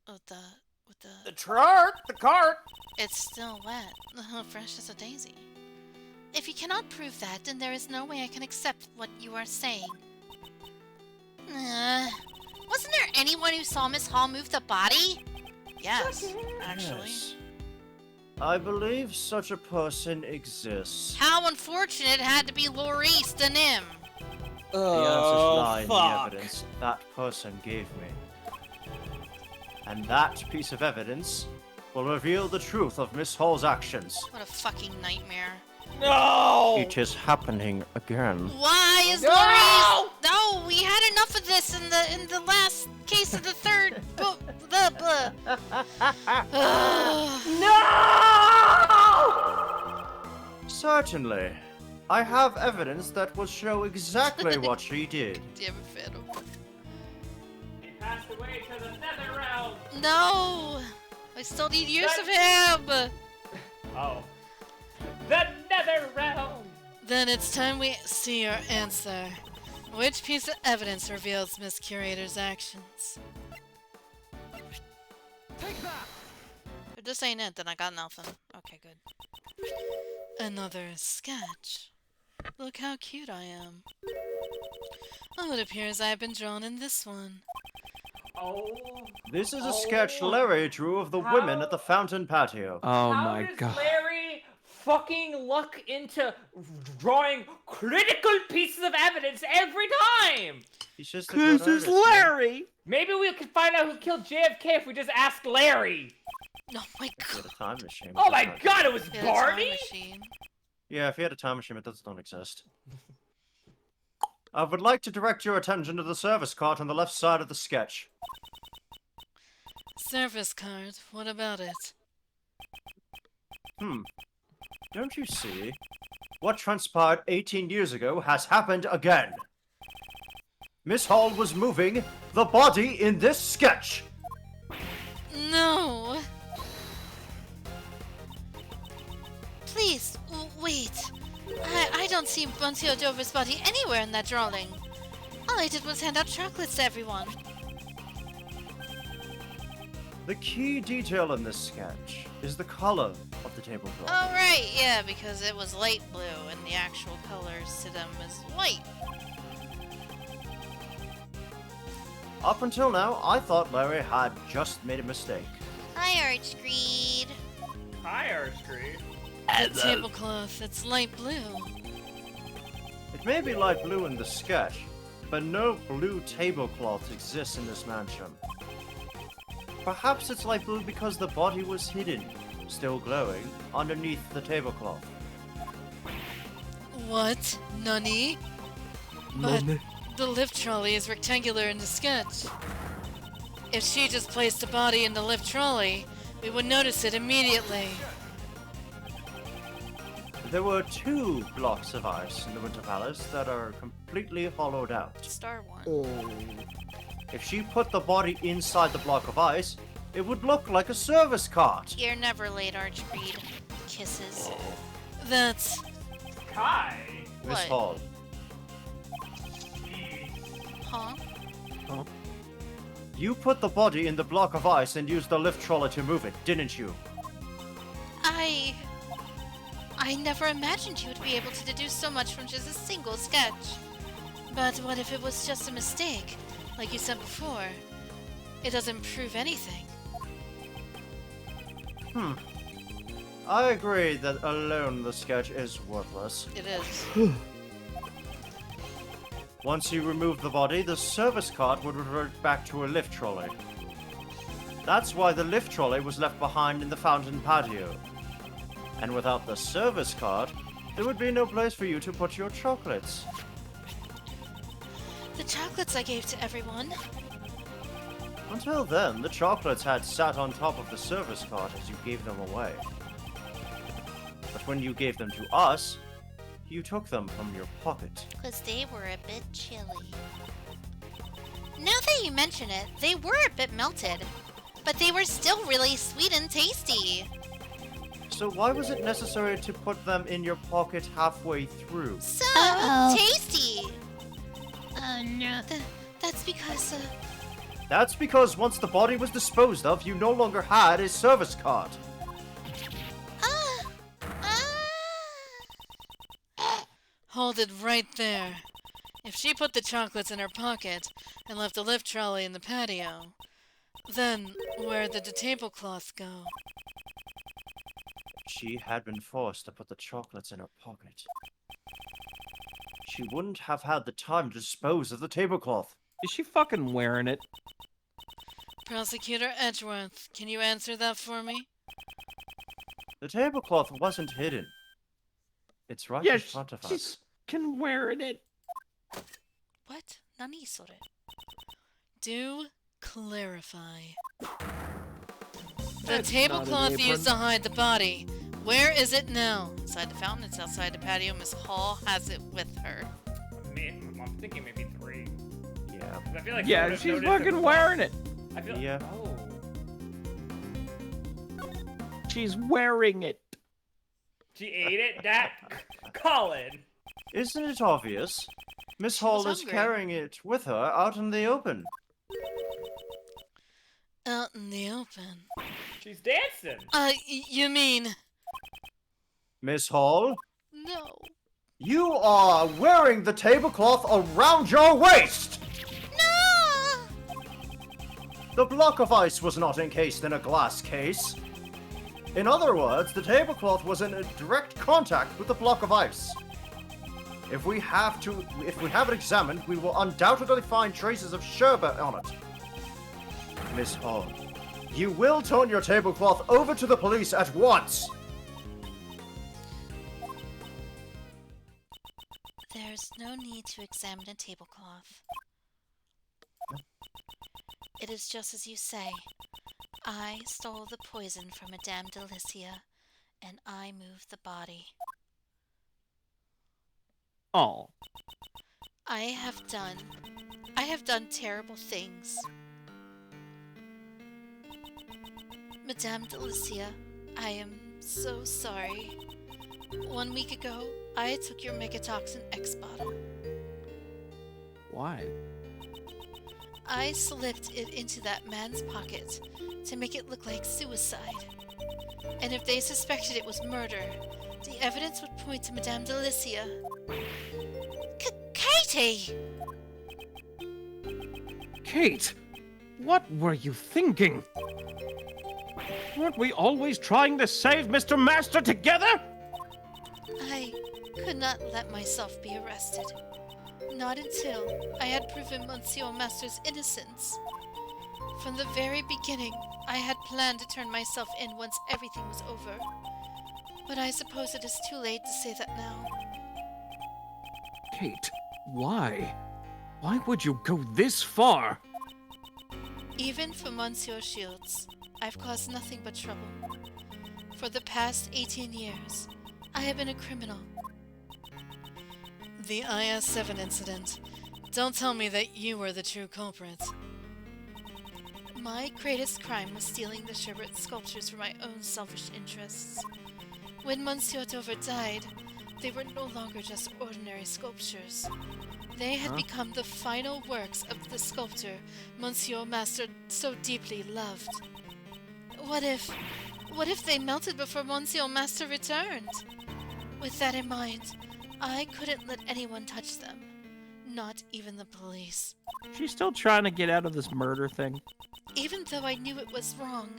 With the... The cart! It's still wet. Fresh as a daisy. If you cannot prove that, then there is no way I can accept what you are saying. Wasn't there anyone who saw Miss Hall move the body? Yes, actually. Yes. I believe such a person exists. How unfortunate it had to be Laurice Denim. The answers lie in the evidence that person gave me. And that piece of evidence will reveal the truth of Miss Hall's actions. What a fucking nightmare. No! It is happening again. Why is Laurice... No, we had enough of this in the last case of the third book. Certainly. I have evidence that will show exactly what she did. Damn it, Phantom. He passed away to the nether realm. No! I still need use of him! Oh. The nether realm. Then it's time we see your answer. Which piece of evidence reveals Miss Curator's actions? Take that! If this ain't it, then I got nothing. Okay, good. Another sketch. Look how cute I am. Oh, it appears I have been drawn in this one. Oh. This is a sketch Larry drew of the women at the fountain patio. Oh How my does god. Larry fucking luck into drawing critical pieces of evidence every time? He's just a good This is artist, man. Larry! Maybe we could find out who killed JFK if we just ask Larry. Oh my If he had god. a time machine. Oh it my doesn't- god, it was Yeah, the time Barney? machine. Yeah, if he had a time machine, it does not exist. I would like to direct your attention to the service cart on the left side of the sketch. Service card. What about it? Don't you see? What transpired 18 years ago has happened again. Miss Hall was moving the body in this sketch. No. Please, wait. I don't see Monsieur Dover's body anywhere in that drawing. All I did was hand out chocolates to everyone. The key detail in this sketch is the color of the tablecloth. Oh right, yeah, because it was light blue and the actual colors to them is white. Up until now, I thought Larry had just made a mistake. Hi, Archgreed. Hi, Archgreed. The tablecloth, it's light blue. It may be light blue in the sketch, but no blue tablecloth exists in this mansion. Perhaps it's light blue because the body was hidden, still glowing, underneath the tablecloth. What? Nunny? But the lift trolley is rectangular in the sketch. If she just placed a body in the lift trolley, we would notice it immediately. There were 2 blocks of ice in the Winter Palace that are completely hollowed out. Star one. If she put the body inside the block of ice, it would look like a service cart. You're never late, Archgreed. Kisses. That's... Kai. Miss What? Hall, Huh? you put the body in the block of ice and used the lift trolley to move it, didn't you? I never imagined you would be able to deduce so much from just a single sketch. But what if it was just a mistake? Like you said before. It doesn't prove anything. I agree that alone the sketch is worthless. It is. Once you remove the body, the service cart would revert back to a lift trolley. That's why the lift trolley was left behind in the fountain patio. And without the service cart, there would be no place for you to put your chocolates. The chocolates I gave to everyone. Until then, the chocolates had sat on top of the service cart as you gave them away. But when you gave them to us, you took them from your pocket. Because they were a bit chilly. Now that you mention it, they were a bit melted. But they were still really sweet and tasty. So why was it necessary to put them in your pocket halfway through? So tasty! Oh no. That's because, That's because once the body was disposed of, you no longer had a service cart. Hold it right there. If she put the chocolates in her pocket and left the lift trolley in the patio, then where did the tablecloth go? She had been forced to put the chocolates in her pocket. She wouldn't have had the time to dispose of the tablecloth. Is she fucking wearing it? Prosecutor Edgeworth, can you answer that for me? The tablecloth wasn't hidden. It's right Yeah, in front of us. she's can wearing it. What? Nani sore? Do clarify. The That's tablecloth not an used to apron. hide the body. Where is it now? Inside the fountain, it's outside the patio. Miss Hall has it with her. I'm thinking maybe 3. Yeah. 'Cause I feel like Yeah, someone she's noticed fucking it. wearing it. I feel. Yeah. Oh. She's wearing it. She ate it. That Colin. Isn't it obvious? Miss She was Hall is hungry. carrying it with her out in the open. Out in the open. She's dancing. You mean... Miss Hall, No. you are wearing the tablecloth around your waist! no! The block of ice was not encased in a glass case. In other words, the tablecloth was in a direct contact with the block of ice. If we have it examined, we will undoubtedly find traces of sherbet on it. Miss Hall, You will turn your tablecloth over to the police at once! There's no need to examine a tablecloth. It is just as you say. I stole the poison from Madame Delicia, and I moved the body. Oh. I have done terrible things. Madame Delicia, I am so sorry. 1 week ago, I took your Megatoxin X bottle. Why? I slipped it into that man's pocket to make it look like suicide. And if they suspected it was murder, the evidence would point to Madame Delicia. Katie! Kate, what were you thinking? Weren't we always trying to save Mr. Master together? I could not let myself be arrested. Not until I had proven Monsieur Master's innocence. From the very beginning, I had planned to turn myself in once everything was over. But I suppose it is too late to say that now. Kate, why? Why would you go this far? Even for Monsieur Shields, I've caused nothing but trouble. For the past 18 years, I have been a criminal. The IS-7 incident. Don't tell me that you were the true culprit. My greatest crime was stealing the Sherbet sculptures for my own selfish interests. When Monsieur Dover died, they were no longer just ordinary sculptures. They had become the final works of the sculptor Monsieur Master so deeply loved. What if they melted before Monsieur Master returned? With that in mind, I couldn't let anyone touch them. Not even the police. She's still trying to get out of this murder thing. Even though I knew it was wrong,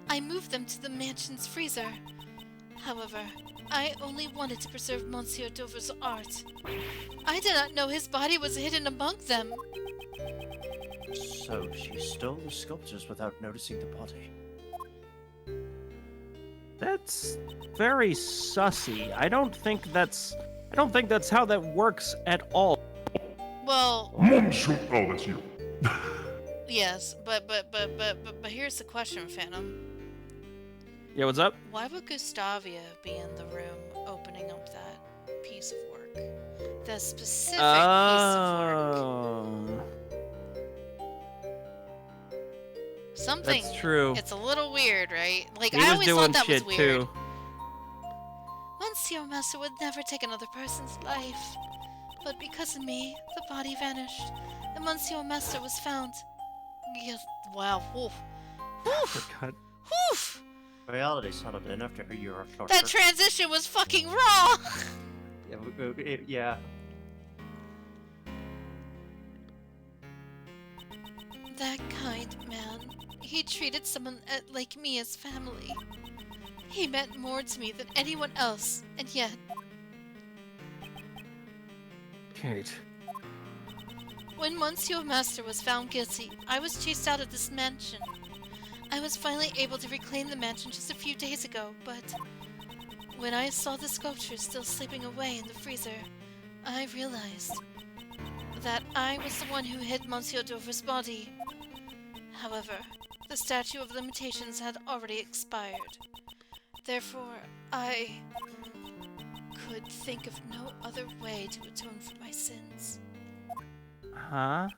I moved them to the mansion's freezer. However, I only wanted to preserve Monsieur Dover's art. I did not know his body was hidden among them. So she stole the sculptures without noticing the body. That's very sussy. I don't think that's how that works at all. Well, Monsieur. Oh, that's you. yes, but here's the question, Phantom. Yeah, what's up? Why would Gustavia be in the room opening up that piece of work? The specific piece of work. Oh. Something. That's true. It's a little weird, right? Like, He I was always doing thought that shit was weird. too. Monsieur Master would never take another person's life. But because of me, the body vanished, and Monsieur Master was found. Yes, wow. Woof. I Woof. forgot. Woof. Reality settled in after a year of torture. That transition was fucking raw. Yeah. That kind man. He treated someone like me as family. He meant more to me than anyone else, and yet... Kate. When Monsieur Master was found guilty, I was chased out of this mansion. I was finally able to reclaim the mansion just a few days ago, but... when I saw the sculpture still sleeping away in the freezer, I realized that I was the one who hid Monsieur Dover's body. However, the statute of limitations had already expired. Therefore, I could think of no other way to atone for my sins. Huh?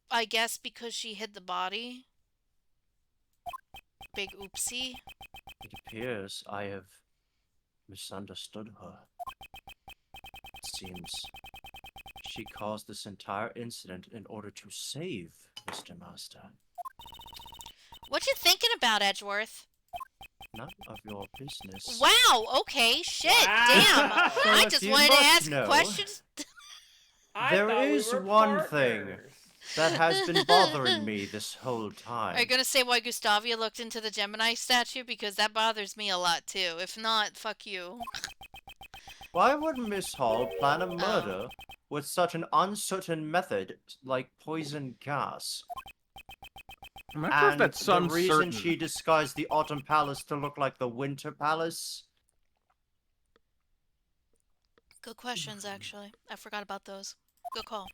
I guess because she hid the body. Big oopsie. It appears I have misunderstood her. It seems she caused this entire incident in order to save Mr. Master. What you thinking about, Edgeworth? None of your business. Wow, okay, shit, Wow. damn. So I if just you wanted to must ask know- questions. I There thought we is were one thing. partners. That has been bothering me this whole Are you time. gonna say why Gustavia looked into the Gemini statue? Because that bothers me a lot too. If not, fuck you. Why would Miss Hall plan a murder with such an uncertain method like poison gas? I'm not sure if And that's the uncertain. reason she disguised the Autumn Palace to look like the Winter Palace Good questions, actually. I forgot about those. Good call.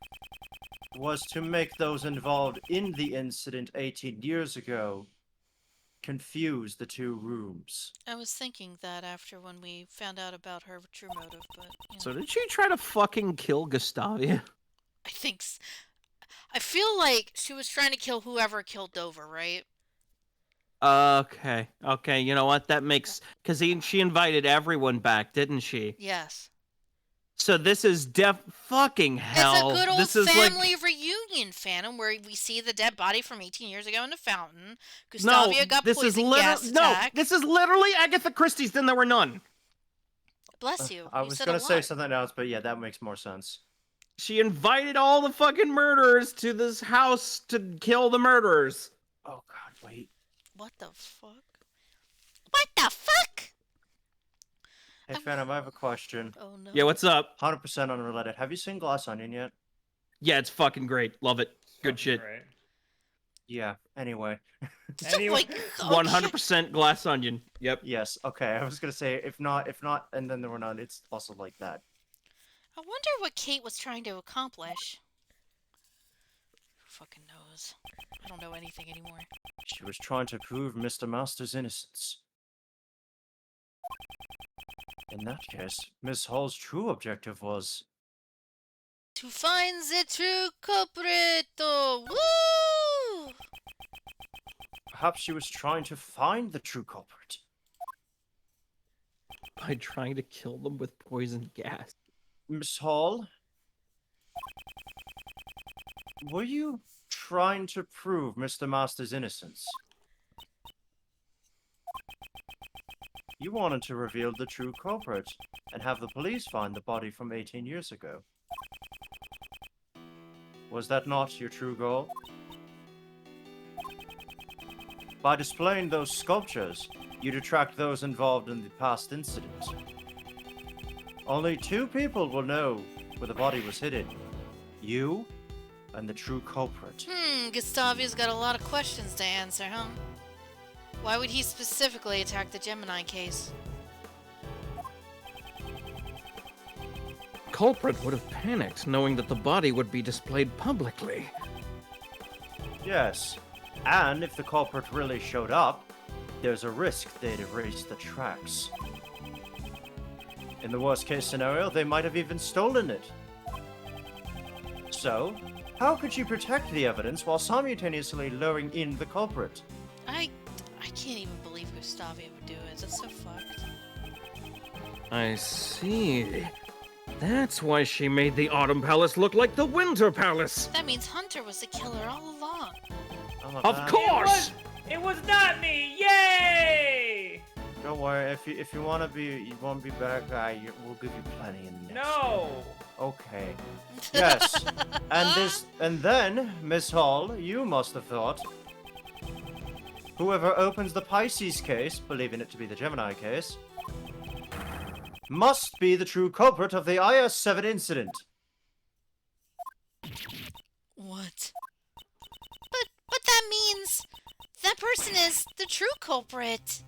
was to make those involved in the incident 18 years ago confuse the two rooms. I was thinking that after when we found out about her true motive, but So did she try to fucking kill Gustavia? I think I feel like she was trying to kill whoever killed Dover, right? Okay. Okay, you know what? That makes... Because she invited everyone back, didn't she? Yes. So this is fucking hell. It's a good old this is family like... reunion, Phantom, where we see the dead body from 18 years ago in the fountain. No, Gustavia got this is poison gas attack. No, this is literally Agatha Christie's Then There Were None. Bless you. I You was said gonna a say lot. something else, but yeah, that makes more sense. She invited all the fucking murderers to this house to kill the murderers. Oh god, wait. What the fuck? What the fuck? Hey Phantom, I have a question. Oh no. Yeah, what's up? 100% unrelated. Have you seen Glass Onion yet? Yeah, it's fucking great. Love it. Good shit. Right. Yeah, anyway. Anyway, Oh my God. 100% Glass Onion. Yep. Yes, okay, I was gonna say, if not, and then there were none, it's also like that. I wonder what Kate was trying to accomplish. Who fucking knows? I don't know anything anymore. She was trying to prove Mr. Master's innocence. In that case, Miss Hall's true objective was... To find the true culprit! Woo! Perhaps she was trying to find the true culprit. By trying to kill them with poison gas. Miss Hall? Were you trying to prove Mr. Master's innocence? You wanted to reveal the true culprit and have the police find the body from 18 years ago. Was that not your true goal? By displaying those sculptures, you'd attract those involved in the past incident. Only two people will know where the body was hidden. You and the true culprit. Gustavia's got a lot of questions to answer, huh? Why would he specifically attack the Gemini case? Culprit would have panicked, knowing that the body would be displayed publicly. Yes, and if the culprit really showed up, there's a risk they'd erase the tracks. In the worst case scenario, they might have even stolen it. So, how could she protect the evidence while simultaneously luring in the culprit? I can't even believe Gustavia would do it. That's so fucked. I see. That's why she made the Autumn Palace look like the Winter Palace. That means Hunter was the killer all along. Oh my Of God. course! it was not me! Yay! Don't worry, if you want to be back, we'll give you plenty in the next. No! Okay. Yes. and then, Miss Hall, you must have thought. Whoever opens the Pisces case, believing it to be the Gemini case, must be the true culprit of the IS-7 incident. What? But that means that person is the true culprit.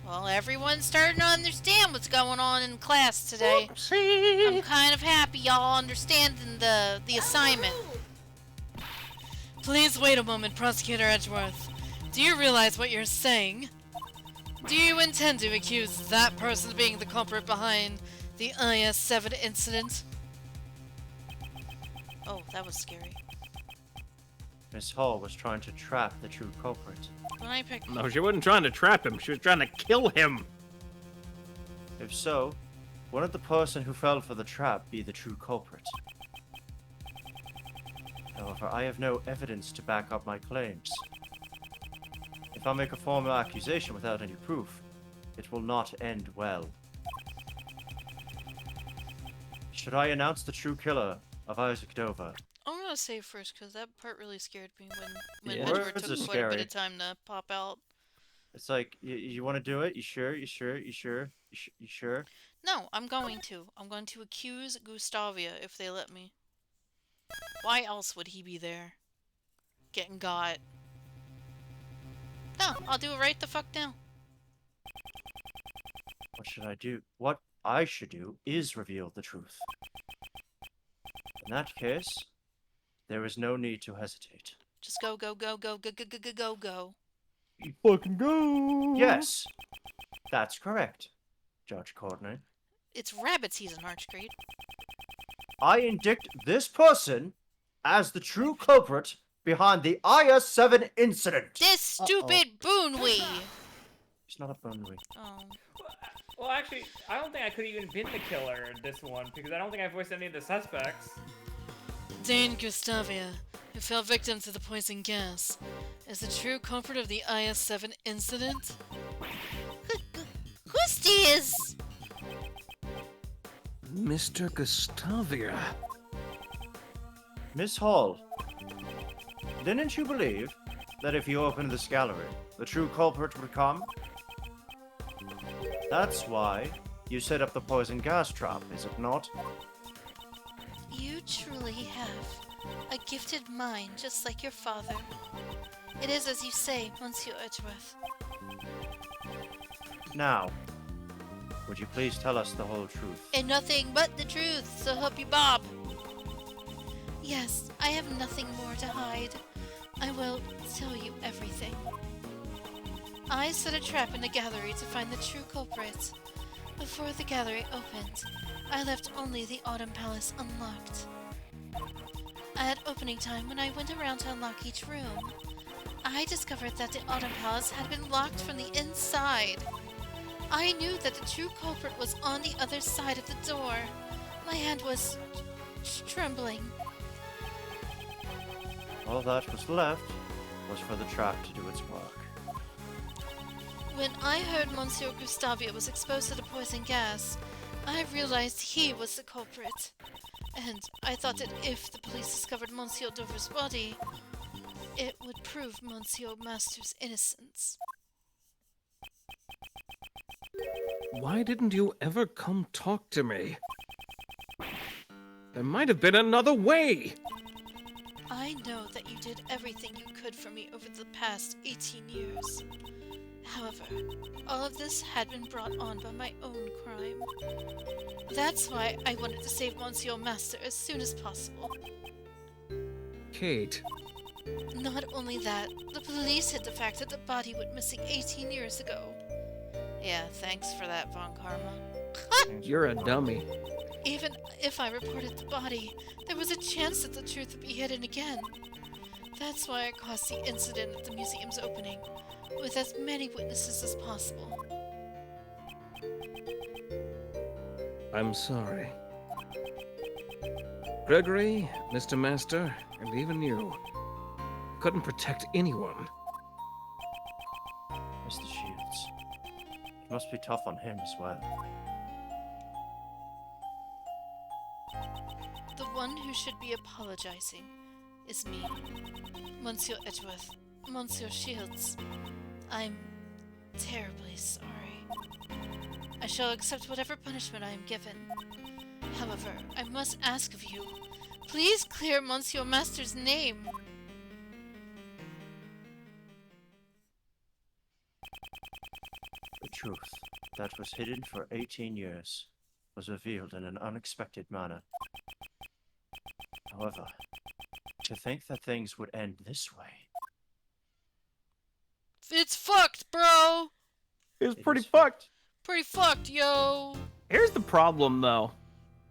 Well, everyone's starting to understand what's going on in class today. I'm kind of happy y'all understanding the assignment. Please wait a moment, Prosecutor Edgeworth. Do you realize what you're saying? Do you intend to accuse that person of being the culprit behind the IS-7 incident? Oh, that was scary. Miss Hall was trying to trap the true culprit. When I picked... No, she wasn't trying to trap him. She was trying to kill him. If so, wouldn't the person who fell for the trap be the true culprit? However, I have no evidence to back up my claims. If I make a formal accusation without any proof, it will not end well. Should I announce the true killer of Isaac Dover? I'm gonna say first, because that part really scared me when Yeah. Edward Words took are quite a bit scary. of time to pop out. It's like, you want to do it? You sure? You sure? You sure? You sure? No, I'm going to. I'm going to accuse Gustavia if they let me. Why else would he be there? Getting got. No, I'll do it right the fuck now. What should I do? What I should do is reveal the truth. In that case, there is no need to hesitate. Just go, go, go, go, go, go, go, go, go, go. Fucking go! Yes, that's correct, Judge Courtney. It's rabbit season, Archgreed. I indict this person as the true culprit behind the IS-7 incident. This stupid Boonwee! He's not a Bunry. Oh. Well, actually, I don't think I could even been the killer in this one because I don't think I voiced any of the suspects. Dane Gustavia, who fell victim to the poison gas, is the true culprit of the IS-7 incident? Gusties! Mr. Gustavia. Miss Hall, didn't you believe that if you opened this gallery, the true culprit would come? That's why you set up the poison gas trap, is it not? You truly have a gifted mind just like your father. It is as you say, Monsieur Edgeworth. Now, would you please tell us the whole truth? And nothing but the truth, so help you Bob. Yes, I have nothing more to hide. I will tell you everything. I set a trap in the gallery to find the true culprit. Before the gallery opened, I left only the Autumn Palace unlocked. At opening time, when I went around to unlock each room, I discovered that the Autumn Palace had been locked from the inside. I knew that the true culprit was on the other side of the door. My hand was trembling. All that was left was for the trap to do its work. When I heard Monsieur Gustavia was exposed to the poison gas, I realized he was the culprit. And I thought that if the police discovered Monsieur Dover's body, it would prove Monsieur Master's innocence. Why didn't you ever come talk to me? There might have been another way! I know that you did everything you could for me over the past 18 years. However, all of this had been brought on by my own crime. That's why I wanted to save Monsieur Master as soon as possible. Kate. Not only that, the police hid the fact that the body went missing 18 years ago. Yeah, thanks for that, Von Karma. You're a dummy. Even if I reported the body, there was a chance that the truth would be hidden again. That's why I caused the incident at the museum's opening, with as many witnesses as possible. I'm sorry. Gregory, Mr. Master, and even you couldn't protect anyone. Mr. Shields. It must be tough on him as well. The one who should be apologizing is me, Monsieur Edgeworth, Monsieur Shields. I'm terribly sorry. I shall accept whatever punishment I am given. However, I must ask of you, please clear Monsieur Master's name. The truth that was hidden for 18 years was revealed in an unexpected manner. However, to think that things would end this way. It's fucked, bro! It's It pretty is fucked. Pretty fucked, yo! Here's the problem, though.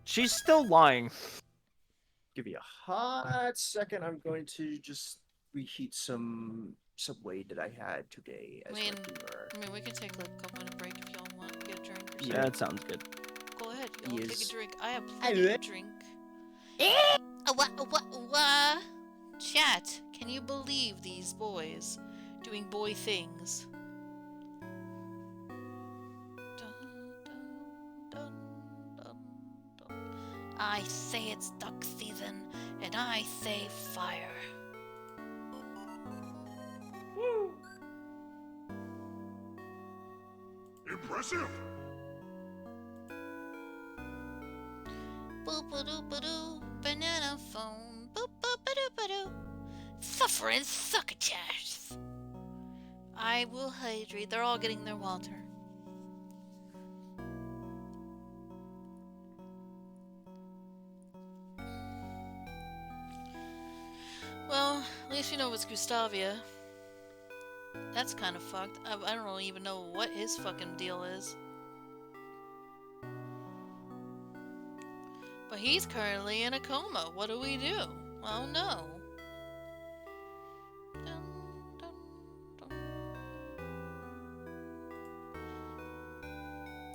She's still lying. Give me a hot second. I'm going to just reheat some Subway that I had today as I mean, dinner. we can take like a couple minute break if y'all want to get a drink or Yeah, something. that sounds good. Go ahead, y'all take Yes. a drink. I have plenty to drink. What? Chat, can you believe these boys doing boy things? I say it's duck season, and I say fire. Woo! Impressive. Boop-a-doop-a-doo. Banana phone. Boop-a-ba-doop-a-doo. Suffering succotash. I will hydrate. They're all getting their water. Well, at least we know it's Gustavia. That's kind of fucked. I don't even know what his fucking deal is. But he's currently in a coma. What do we do? Oh no. Dun, dun, dun.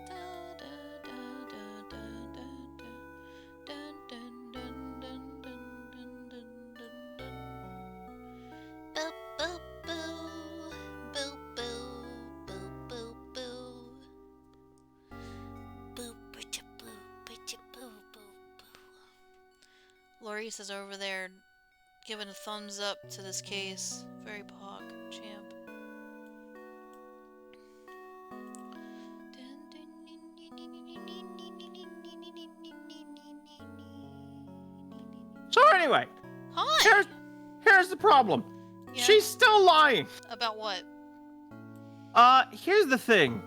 Da, da, da, da, da, da, da. Dun, dun, dun, dun, dun, dun, dun, dun, dun. Boop, boop, boo. Boop, boo. Boop, boop, boo. Boop, ba-cha, boo, ba-cha, boo, boo, boo. Loris is over there giving a thumbs up to this case. Very pog, champ. So anyway, Hi! here's the problem. Yeah. She's still lying. About what? Here's the thing.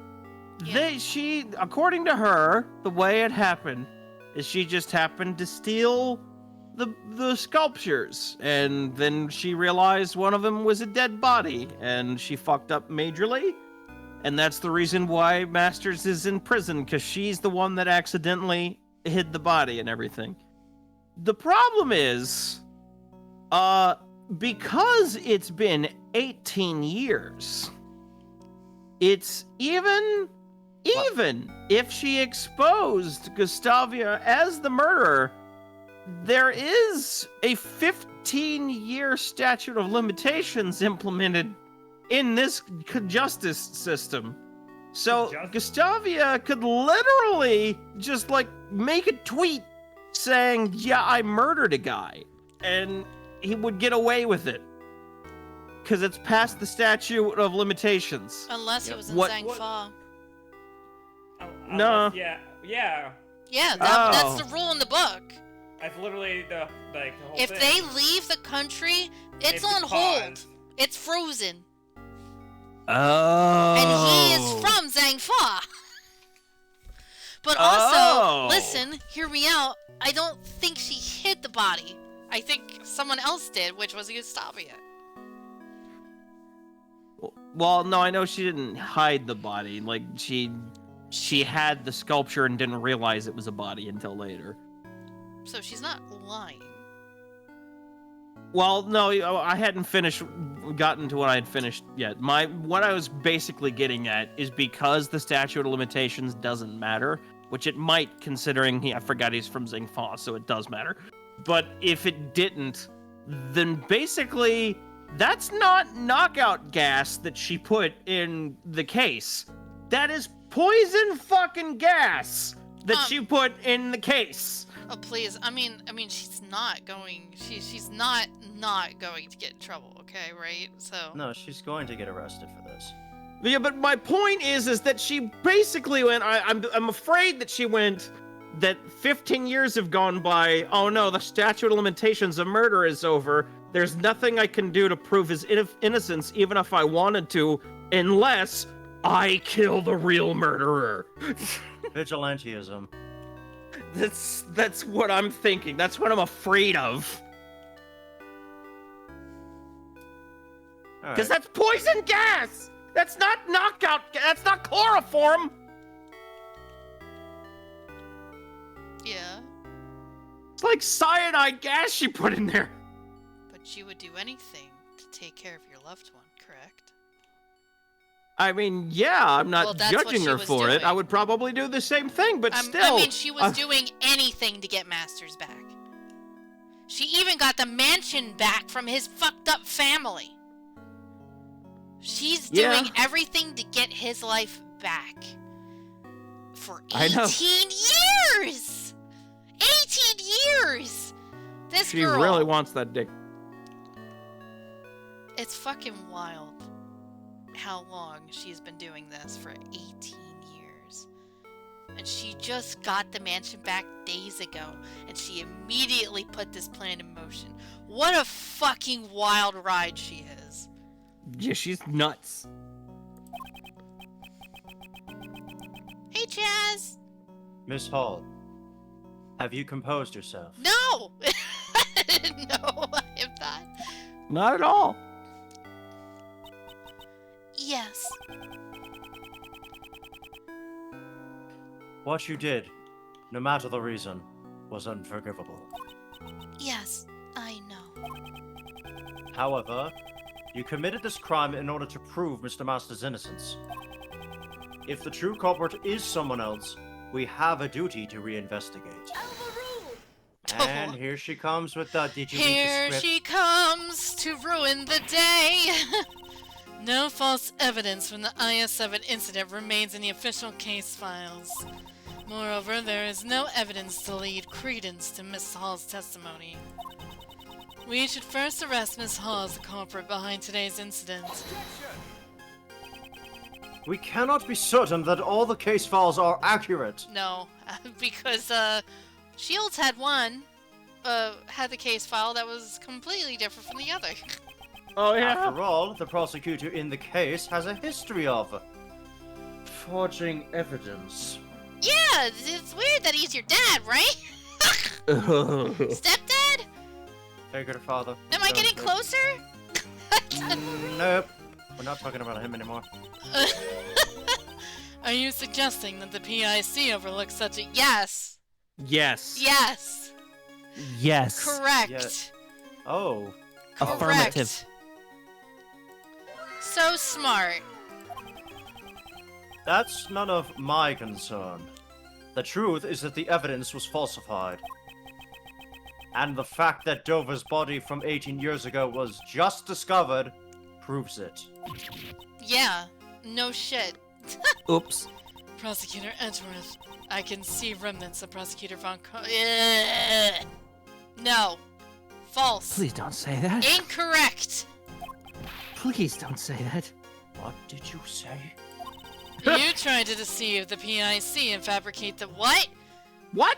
Yeah. She, according to her, the way it happened is she just happened to steal the sculptures, and then she realized one of them was a dead body, and she fucked up majorly, and that's the reason why Masters is in prison, because she's the one that accidentally hid the body and everything. The problem is, because it's been 18 years, it's even if she exposed Gustavia as the murderer, there is a 15-year statute of limitations implemented in this justice system. So Gustavia could literally just like make a tweet saying, yeah, I murdered a guy, and he would get away with it. Because it's past the statute of limitations. Unless he was in What- Zhang-Fa. No. Yeah. Yeah, Oh. that's the rule in the book. That's literally the whole If thing. they leave the country, it's on hold. paused. It's frozen. Oh. And he is from Zhang-Fa. But also, Oh. listen, hear me out. I don't think she hid the body. I think someone else did, which was Gustavia. Well, no, I know she didn't hide the body. Like, she had the sculpture and didn't realize it was a body until later. So she's not lying. Well, no, I hadn't gotten to what I had finished yet. What I was basically getting at is because the statute of limitations doesn't matter, which it might, considering I forgot he's from Zhang-Fa, so it does matter. But if it didn't, then basically that's not knockout gas that she put in the case. That is poison fucking gas that she put in the case. Oh please! I mean, she's not going. She's not going to get in trouble. Okay, right? So. No, she's going to get arrested for this. Yeah, but my point is that she basically went. I'm afraid that she went. That 15 years have gone by. Oh no, the statute of limitations of murder is over. There's nothing I can do to prove his innocence, even if I wanted to, unless I kill the real murderer. Vigilantism. That's what I'm thinking. That's what I'm afraid of. Because that's poison gas! That's not knockout that's not chloroform! Yeah, It's like cyanide gas she put in there. but you would do anything to take care of your loved one, correct? I mean, yeah, I'm not Well, that's what judging she her was for it. doing. I would probably do the same thing, but still. I mean, she was doing anything to get Masters back. She even got the mansion back from his fucked up family. She's doing Yeah. everything to get his life back. For I know. 18 years! 18 years! This She girl. really wants that dick. It's fucking wild how long she's been doing this for 18 years. And she just got the mansion back days ago, and she immediately put this plan in motion. What a fucking wild ride she is. Yeah, she's nuts. Hey, Chaz! Miss Hall, have you composed yourself? No! No, I am not. Not at all. Yes. What you did, no matter the reason, was unforgivable. Yes, I know. However, you committed this crime in order to prove Mr. Master's innocence. If the true culprit is someone else, we have a duty to reinvestigate. And here she comes with the did you read Here the script? she comes to ruin the day! No false evidence from the IS-7 incident remains in the official case files. Moreover, there is no evidence to lead credence to Miss Hall's testimony. We should first arrest Miss Hall as the culprit behind today's incident. We cannot be certain that all the case files are accurate. No, because, Shields had had the case file that was completely different from the other. Oh yeah. After all, the prosecutor in the case has a history of forging evidence. Yeah, it's weird that he's your dad, right? Stepdad? Figure, father. Am I getting closer? Nope. We're not talking about him anymore. Are you suggesting that the PIC overlooks such a— Yes! Yes. Yes! Yes. Correct! Yes. Oh. Affirmative. Correct. So smart. That's none of my concern. The truth is that the evidence was falsified. And the fact that Dover's body from 18 years ago was just discovered proves it. Yeah, no shit. Oops. Prosecutor Edgeworth, I can see remnants of Prosecutor Von No. False. Please don't say that. Incorrect. Please don't say that. What did you say? You tried to deceive the PIC and fabricate the— What? What?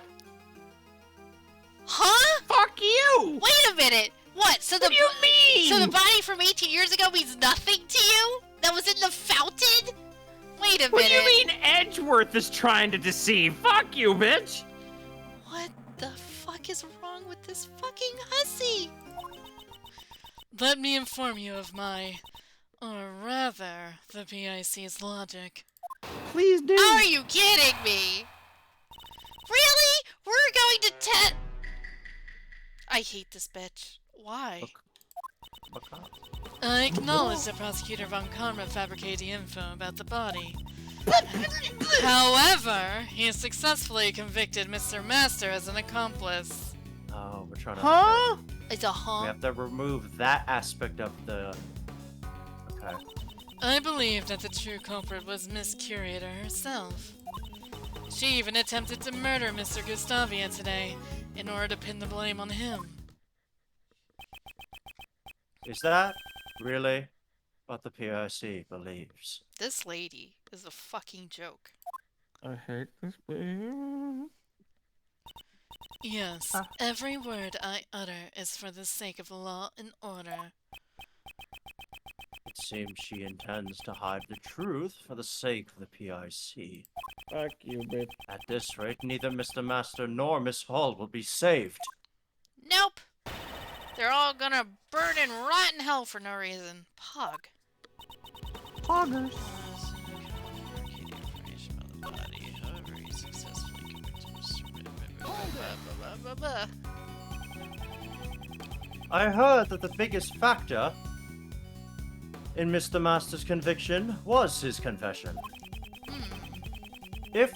Huh? Fuck you! Wait a minute. What? So the— What do you mean? So the body from 18 years ago means nothing to you? That was in the fountain? Wait a What do minute. you mean Edgeworth is trying to deceive? Fuck you, bitch! What the fuck is wrong with this fucking hussy? Let me inform you of my, or rather, the PIC's logic. Please do. Are you kidding me? Really? We're going to I hate this bitch. Why? I acknowledge that Prosecutor Von Karma fabricated the info about the body. However, he has successfully convicted Mr. Master as an accomplice. Oh, we're trying to... Huh? It's a We huh? have to remove that aspect of the... Okay. I believe that the true culprit was Miss Curator herself. She even attempted to murder Mr. Gustavia today in order to pin the blame on him. Is that really what the PIC believes? This lady is a fucking joke. I hate this bitch. Yes, every word I utter is for the sake of law and order. It seems she intends to hide the truth for the sake of the PIC. Fuck you, bitch. At this rate, neither Mr. Master nor Miss Hall will be saved. Nope! They're all gonna burn and rot in hell for no reason. Pog. Poggers. I heard that the biggest factor in Mr. Master's conviction was his confession. If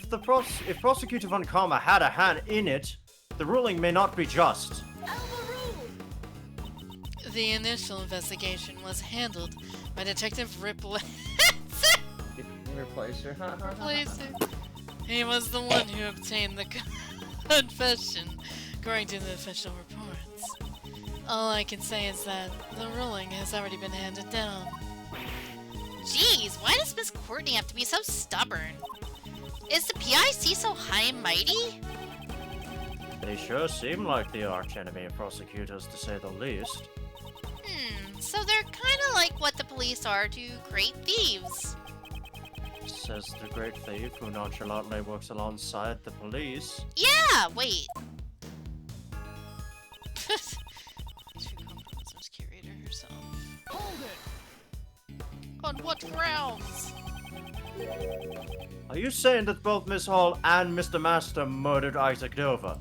Prosecutor Von Karma had a hand in it, the ruling may not be just. The initial investigation was handled by Detective Ripley. Replace her. Replacer. He was the one who obtained the confession, according to the official reports. All I can say is that the ruling has already been handed down. Jeez, why does Miss Courtney have to be so stubborn? Is the PIC so high and mighty? They sure seem like the archenemy of prosecutors, to say the least. So they're kind of like what the police are to great thieves. Says the great thief who nonchalantly works alongside the police. Yeah, wait. She compromises curator herself. Hold it! On what grounds? Are you saying that both Miss Hall and Mr. Master murdered Isaac Dover?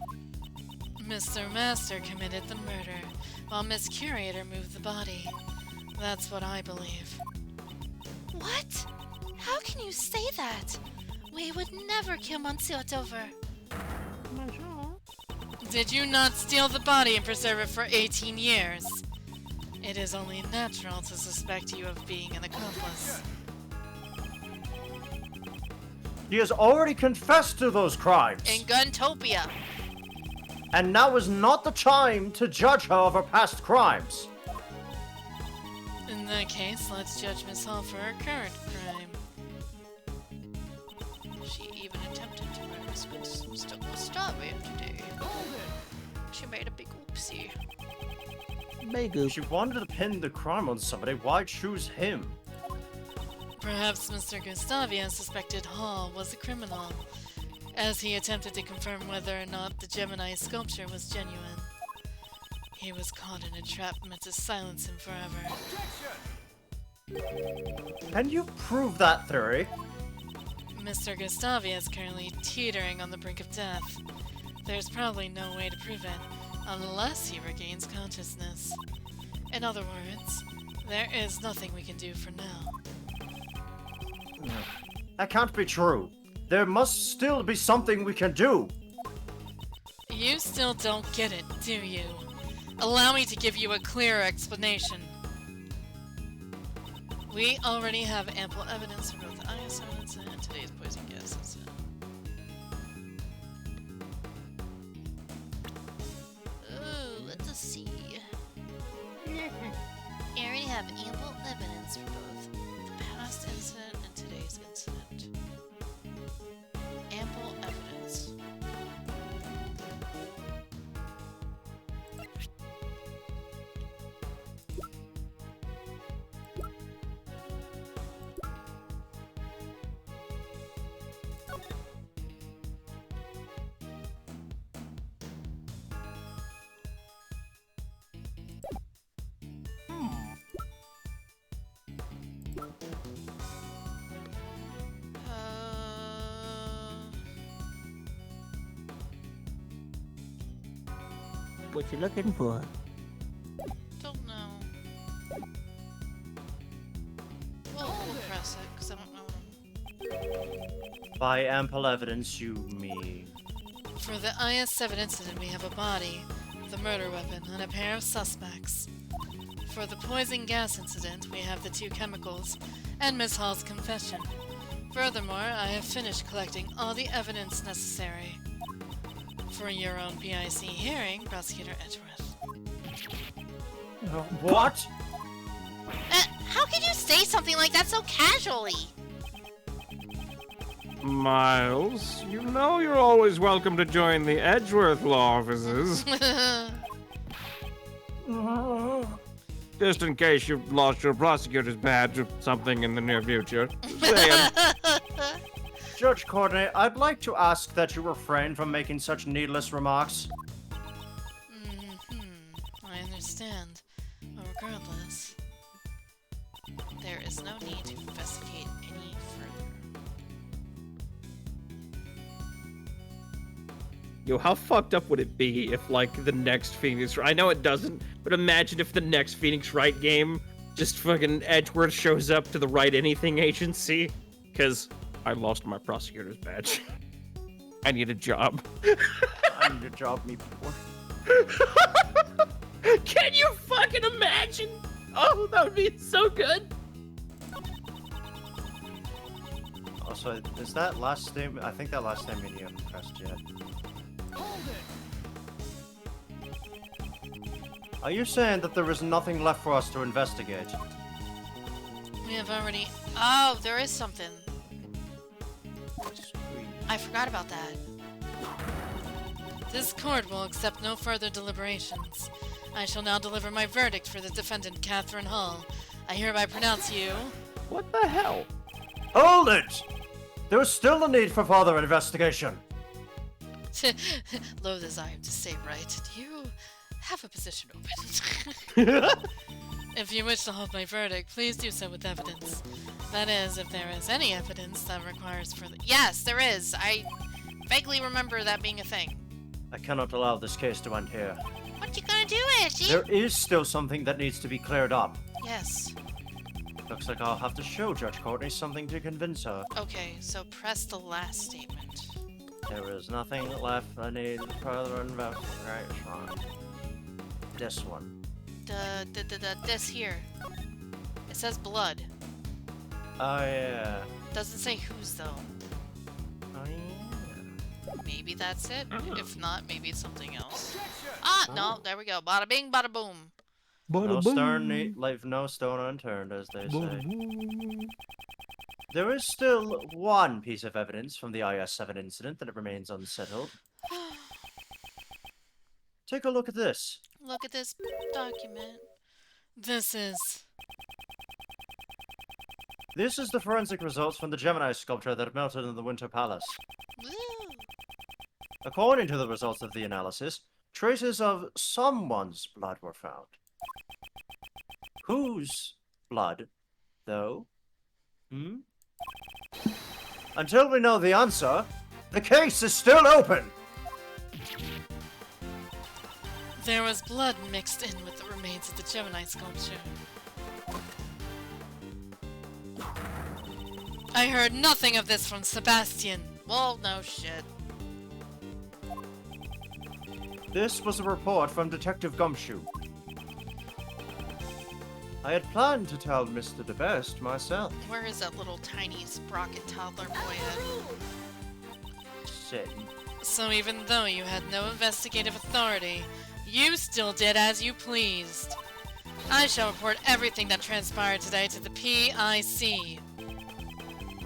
Mr. Master committed the murder, while Miss Curator moved the body. That's what I believe. What? How can you say that? We would never kill Monsieur Dover. Did you not steal the body and preserve it for 18 years? It is only natural to suspect you of being an accomplice. He has already confessed to those crimes. In Guntopia! And now is not the time to judge her of her past crimes. In that case, let's judge Miss Hall for her current crime. She even attempted to murder Gustavia today. She made a big oopsie. If she wanted to pin the crime on somebody, why choose him? Perhaps Mr. Gustavia suspected Hall was the criminal, as he attempted to confirm whether or not the Gemini sculpture was genuine. He was caught in a trap meant to silence him forever. Can you prove that theory? Mr. Gustavia is currently teetering on the brink of death. There's probably no way to prove it, unless he regains consciousness. In other words, there is nothing we can do for now. That can't be true. There must still be something we can do. You still don't get it, do you? Allow me to give you a clearer explanation. We already have ample evidence for both the IS evidence and today's poison gas incident. Ooh, let's see. I already have ample evidence for both the past incident and today's incident. Ample evidence. What you looking for? Don't know. We'll press it, because I don't know. By ample evidence, you mean... For the IS-7 incident, we have a body, the murder weapon, and a pair of suspects. For the poison gas incident, we have the 2 chemicals, and Miss Hall's confession. Furthermore, I have finished collecting all the evidence necessary. For your own PIC hearing, Prosecutor Edgeworth. What? How can you say something like that so casually? Miles, you know you're always welcome to join the Edgeworth law offices. Just in case you've lost your prosecutor's badge or something in the near future. Just saying. Judge Courtney, I'd like to ask that you refrain from making such needless remarks. I understand. But regardless, there is no need to investigate any further. Yo, how fucked up would it be if, like, the next Phoenix... I know it doesn't, but imagine if the next Phoenix Wright game just fucking Edgeworth shows up to the Write Anything agency. Because I lost my prosecutor's badge. I need a job. I need a job, me poor. Can you fucking imagine? Oh, that would be so good. Also, is that last statement? I think that last statement you haven't pressed yet. Are you saying that there is nothing left for us to investigate? We have already... Oh, there is something. Sweet. I forgot about that. This court will accept no further deliberations. I shall now deliver my verdict for the defendant, Catherine Hull. I hereby pronounce you... What the hell? Hold it! There's still a need for further investigation. Loath as I am to say, right, you have a position open. If you wish to hold my verdict, please do so with evidence. That is, if there is any evidence that requires further... Yes, there is! I vaguely remember that being a thing. I cannot allow this case to end here. What you gonna do, Ashy? There is still something that needs to be cleared up. Yes. Looks like I'll have to show Judge Courtney something to convince her. Okay, so press the last statement. There is nothing left I need further investigation. This one. This here. It says blood. Oh yeah. Doesn't say whose, though. Oh yeah. Maybe that's it. If not, maybe it's something else. Ah, no, there we go. Bada bing, bada boom. No stone leave no stone unturned, as they say. There is still one piece of evidence from the IS-7 incident that remains unsettled. Take a look at this. Look at this document. This is... This is the forensic results from the Gemini sculpture that melted in the Winter Palace. Woo. According to the results of the analysis, traces of someone's blood were found. Whose blood, though? Until we know the answer, the case is still open! There was blood mixed in with the remains of the Gemini sculpture. I heard nothing of this from Sebastian. Well, no shit. This was a report from Detective Gumshoe. I had planned to tell Mr. DeBest myself. Where is that little tiny sprocket toddler boy at? Sitting. So even though you had no investigative authority, you still did as you pleased. I shall report everything that transpired today to the PIC.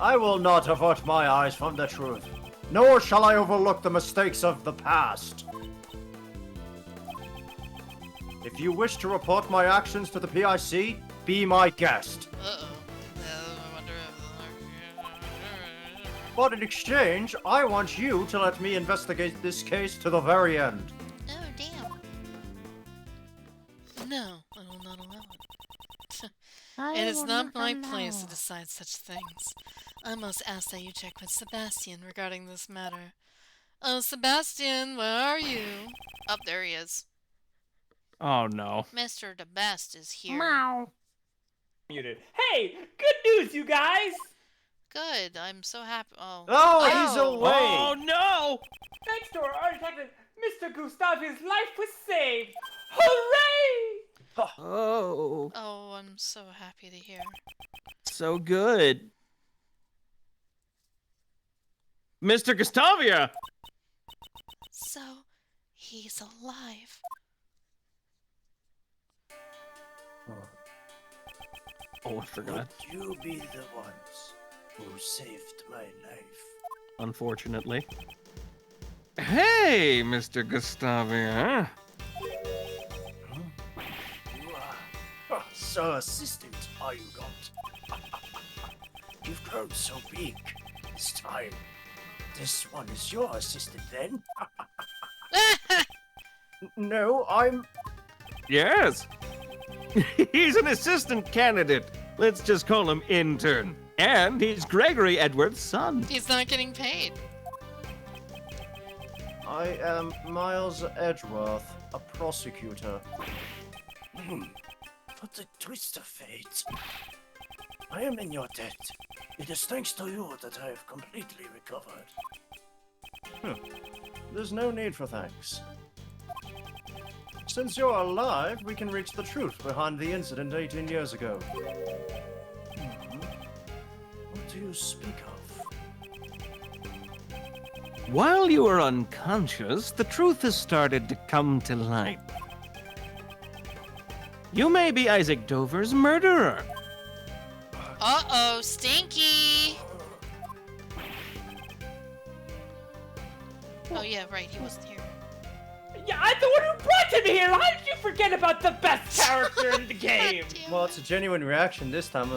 I will not avert my eyes from the truth, nor shall I overlook the mistakes of the past. If you wish to report my actions to the PIC, be my guest. Uh-oh. I wonder if... But in exchange, I want you to let me investigate this case to the very end. Oh, damn. No, I will not allow it. I It is will not my allow place to it. decide such things. I must ask that you check with Sebastian regarding this matter. Oh, Sebastian, where are you? Oh, there he is. Oh no. Mr. DeBest is here. Meow. Muted. Hey, good news, you guys! Good, I'm so happy. Oh. Oh, he's Oh. away! Oh no! Thanks to our detective, Mr. Gustav, his life was saved! Hooray! Oh, Oh, I'm so happy to hear. so good. Mr. Gustavia! So, he's alive. Oh, I forgot. Would you be the ones who saved my life? Unfortunately. Hey, Mr. Gustavia. You are so assistant, are you not? You've grown so big this time. This one is your assistant then? No, I'm... Yes. He's an assistant candidate. Let's just call him intern. And he's Gregory Edwards' son. He's not getting paid. I am Miles Edgeworth, a prosecutor. What a twist of fate. I am in your debt. It is thanks to you that I have completely recovered. There's no need for thanks. Since you're alive, we can reach the truth behind the incident 18 years ago. What do you speak of? While you were unconscious, the truth has started to come to light. You may be Isaac Dover's murderer. Uh-oh, Stinky! Oh yeah, right. He wasn't here. Yeah, I'm the one who brought him here! How did you forget about the best character in the game? Well, it's a genuine reaction this time,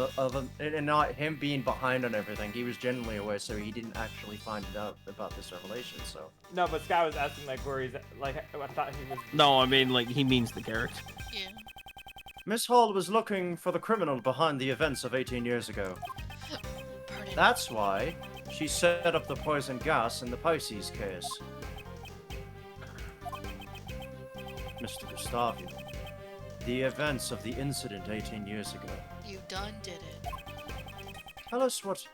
and not him being behind on everything. He was genuinely aware, so he didn't actually find out about this revelation. So. No, but Sky was asking like where he's like. I thought he was. No, I mean like he means the character. Yeah. Miss Hall was looking for the criminal behind the events of 18 years ago. Pardon. That's why she set up the poison gas in the Pisces case. Mr. Gustavio, the events of the incident 18 years ago. You done did it. Tell us what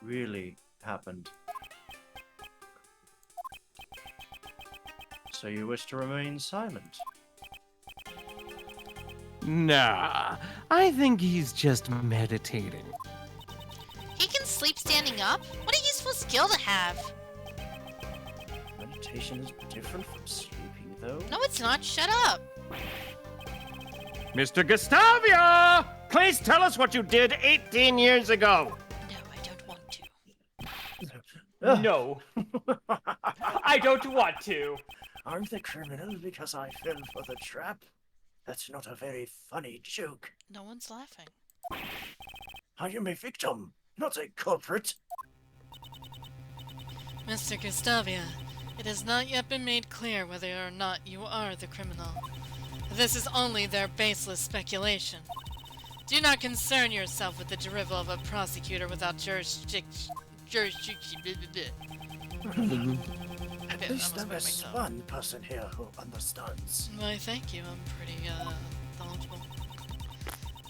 really happened. So you wish to remain silent? Nah, I think he's just meditating. He can sleep standing up? What a useful skill to have! Meditation is different from sleeping, though. No, it's not. Shut up! Mr. Gustavia! Please tell us what you did 18 years ago! No, I don't want to. Ugh. No. I don't want to. I'm the criminal because I fell for the trap. That's not a very funny joke. No one's laughing. I am a victim, not a culprit. Mr. Gustavia, it has not yet been made clear whether or not you are the criminal. This is only their baseless speculation. Do not concern yourself with the drivel of a prosecutor without jurisdiction. At least there is one person here who understands. Why, thank you. I'm pretty, knowledgeable.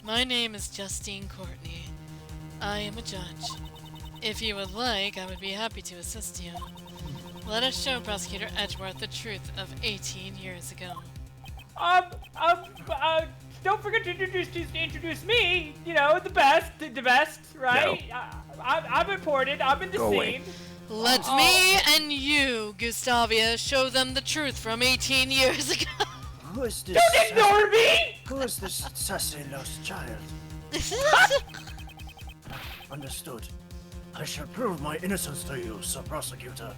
My name is Justine Courtney. I am a judge. If you would like, I would be happy to assist you. Let us show Prosecutor Edgeworth the truth of 18 years ago. Don't forget to introduce me. You know, the best, right? No. I'm important. I'm in the Go scene. away. Let me and you, Gustavia, show them the truth from 18 years ago. Who is this? Don't ignore me! Who is this sassy lost child? Understood. I shall prove my innocence to you, Sir Prosecutor.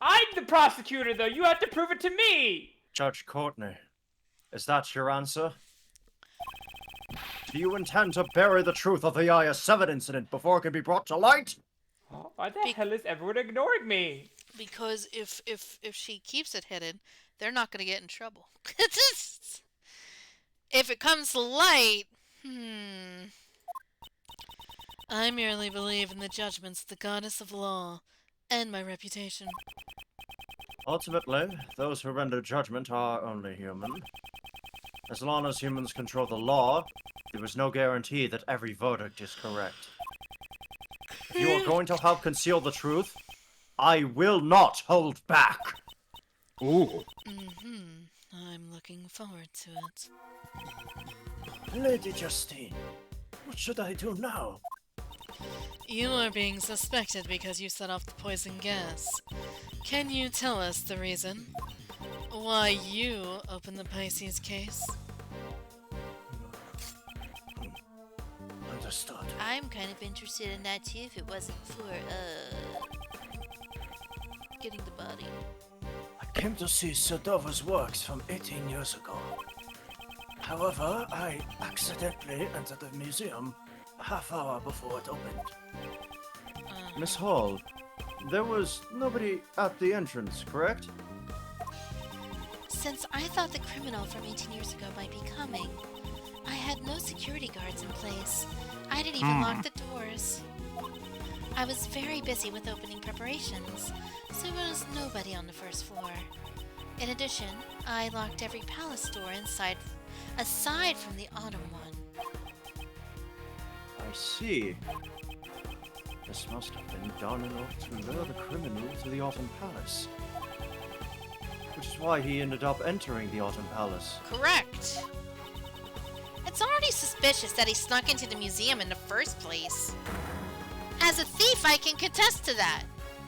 I'm the prosecutor, though. You have to prove it to me. Judge Courtney, is that your answer? Do you intend to bury the truth of the IS-7 incident before it can be brought to light? Why the hell is everyone ignoring me? Because if she keeps it hidden, they're not gonna get in trouble. If it comes to light, I merely believe in the judgments of the goddess of law and my reputation. Ultimately, those who render judgment are only human. As long as humans control the law, there is no guarantee that every verdict is correct. If you are going to help conceal the truth, I will not hold back. Ooh. I'm looking forward to it. Lady Justine, what should I do now? You are being suspected because you set off the poison gas. Can you tell us the reason? Why you opened the Pisces case? Understood. I'm kind of interested in that too if it wasn't for, getting the body. I came to see Sir Dover's works from 18 years ago. However, I accidentally entered the museum a half hour before it opened. Miss Hall, there was nobody at the entrance, correct? Since I thought the criminal from 18 years ago might be coming, I had no security guards in place. I didn't even lock the doors. I was very busy with opening preparations, so there was nobody on the first floor. In addition, I locked every palace door aside from the autumn one. I see. This must have been done in order to lure the criminal to the Autumn Palace. Which is why he ended up entering the Autumn Palace. Correct. It's already suspicious that he snuck into the museum in the first place. As a thief, I can contest to that.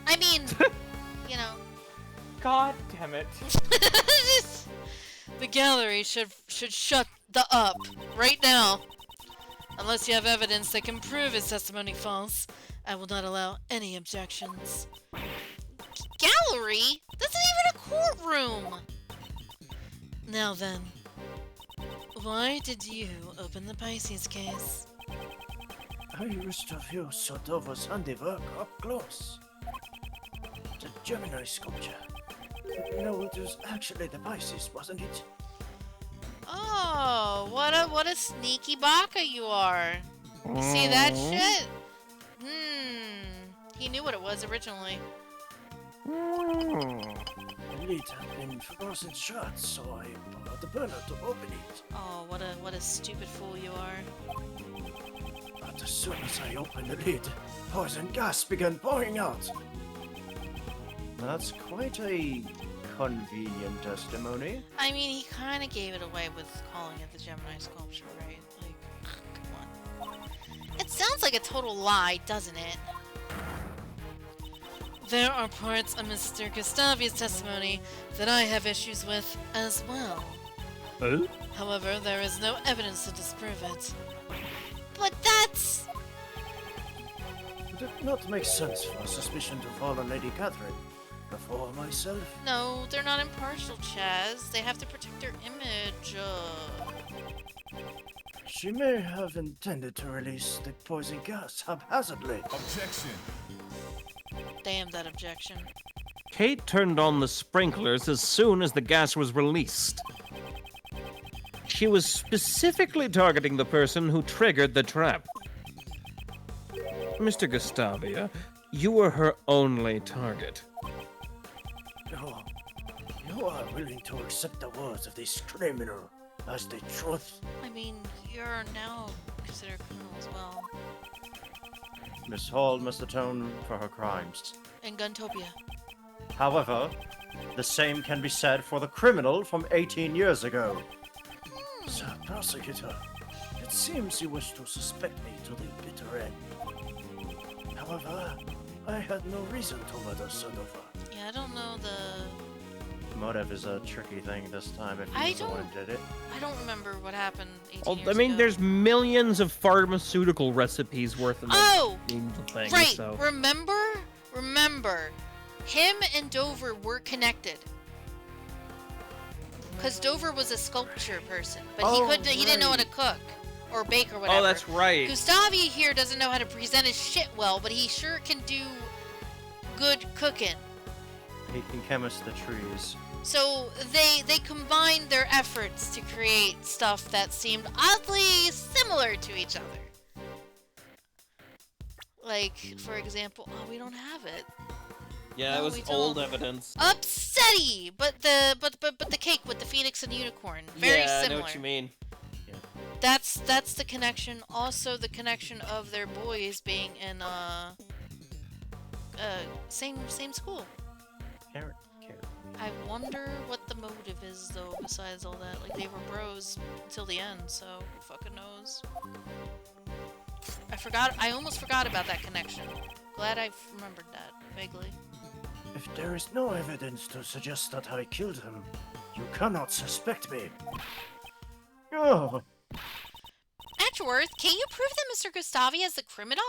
I mean, you know. God damn it. The gallery should shut the up right now. Unless you have evidence that can prove his testimony false, I will not allow any objections. gallery! This isn't even a courtroom! Now then, why did you open the Pisces case? I used to view Sotova's handiwork up close. The Gemini sculpture. No, it was actually the Pisces, wasn't it? Oh, what a sneaky baka you are. You see that shit? He knew what it was originally. The lid had been frozen shut, so I brought the burner to open it. Oh, what a stupid fool you are. But as soon as I opened the lid, poison gas began pouring out. That's quite a convenient testimony. I mean, he kind of gave it away with calling it the Gemini sculpture, right? Like, come on. It sounds like a total lie, doesn't it? There are parts of Mr. Gustavia's testimony that I have issues with as well. Oh? However, there is no evidence to disprove it. But that's... It did not make sense for suspicion to fall on Lady Catherine before myself. No, they're not impartial, Chaz. They have to protect their image. She may have intended to release the poison gas haphazardly. Objection. Damn that objection. Kate turned on the sprinklers as soon as the gas was released. She was specifically targeting the person who triggered the trap. Mr. Gustavia, you were her only target. Oh, you are willing to accept the words of this criminal as the truth? I mean, you're now considered a criminal as well. Miss Hall must atone for her crimes. In Guntopia. However, the same can be said for the criminal from 18 years ago. Sir Prosecutor, it seems you wish to suspect me to the bitter end. However, I had no reason to murder Sodova. Yeah, I don't know the... Motive is a tricky thing this time if I he's the one don't- who did it. I don't remember what happened 18 Oh, years I mean, ago. there's millions of pharmaceutical recipes worth of Oh! things, Right! so... Remember! Him and Dover were connected. Because Dover was a sculpture person, but Oh, he didn't know how to cook or bake or whatever. Oh, that's right. Gustavia here doesn't know how to present his shit well, but he sure can do good cooking. He can chemist the trees. So they combined their efforts to create stuff that seemed oddly similar to each other. Like, for example, oh, we don't have it. Yeah, No, it was we don't. old evidence. Upsetty, but the cake with the phoenix and unicorn, very yeah, similar. I know what you mean. That's the connection. Also, the connection of their boys being in same school. Karen. I wonder what the motive is though. Besides all that, like they were bros till the end, so who fucking knows? I almost forgot about that connection. Glad I remembered that vaguely. If there is no evidence to suggest that I killed him, you cannot suspect me. Oh, Edgeworth, can you prove that Mr. Gustavi is the criminal?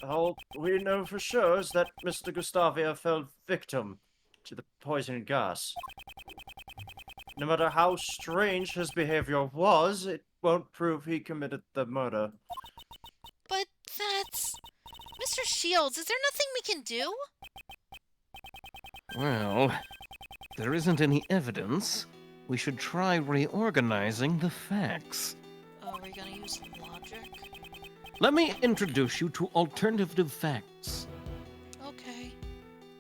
all we know for sure is that Mr. Gustavia fell victim to the poison gas. No matter how strange his behavior was, it won't prove he committed the murder. But that's... Mr. Shields, is there nothing we can do? Well, there isn't any evidence. We should try reorganizing the facts. Oh, are we gonna use logic? Let me introduce you to alternative facts. Okay.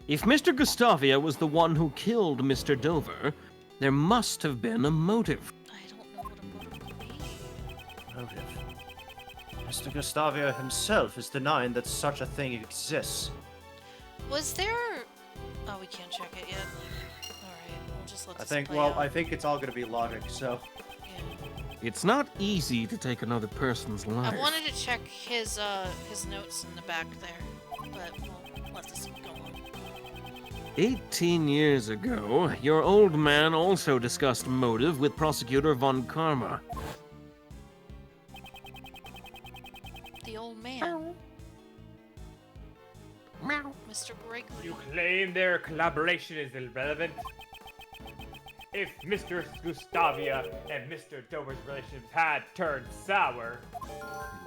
If Mr. Gustavia was the one who killed Mr. Dover, there must have been a motive. I don't know what a motive could be. Motive. Mr. Gustavia himself is denying that such a thing exists. Was there... Oh, we can't check it yet. Alright, we'll just let I this think, play well, out. I think it's all gonna be logic, so... Yeah. It's not easy to take another person's life. I wanted to check his notes in the back there, but we'll let this go on. 18 years ago, your old man also discussed motive with Prosecutor von Karma. The old man. Mr. Gregory. You claim their collaboration is irrelevant? If Mr. Gustavia and Mr. Dover's relations had turned sour,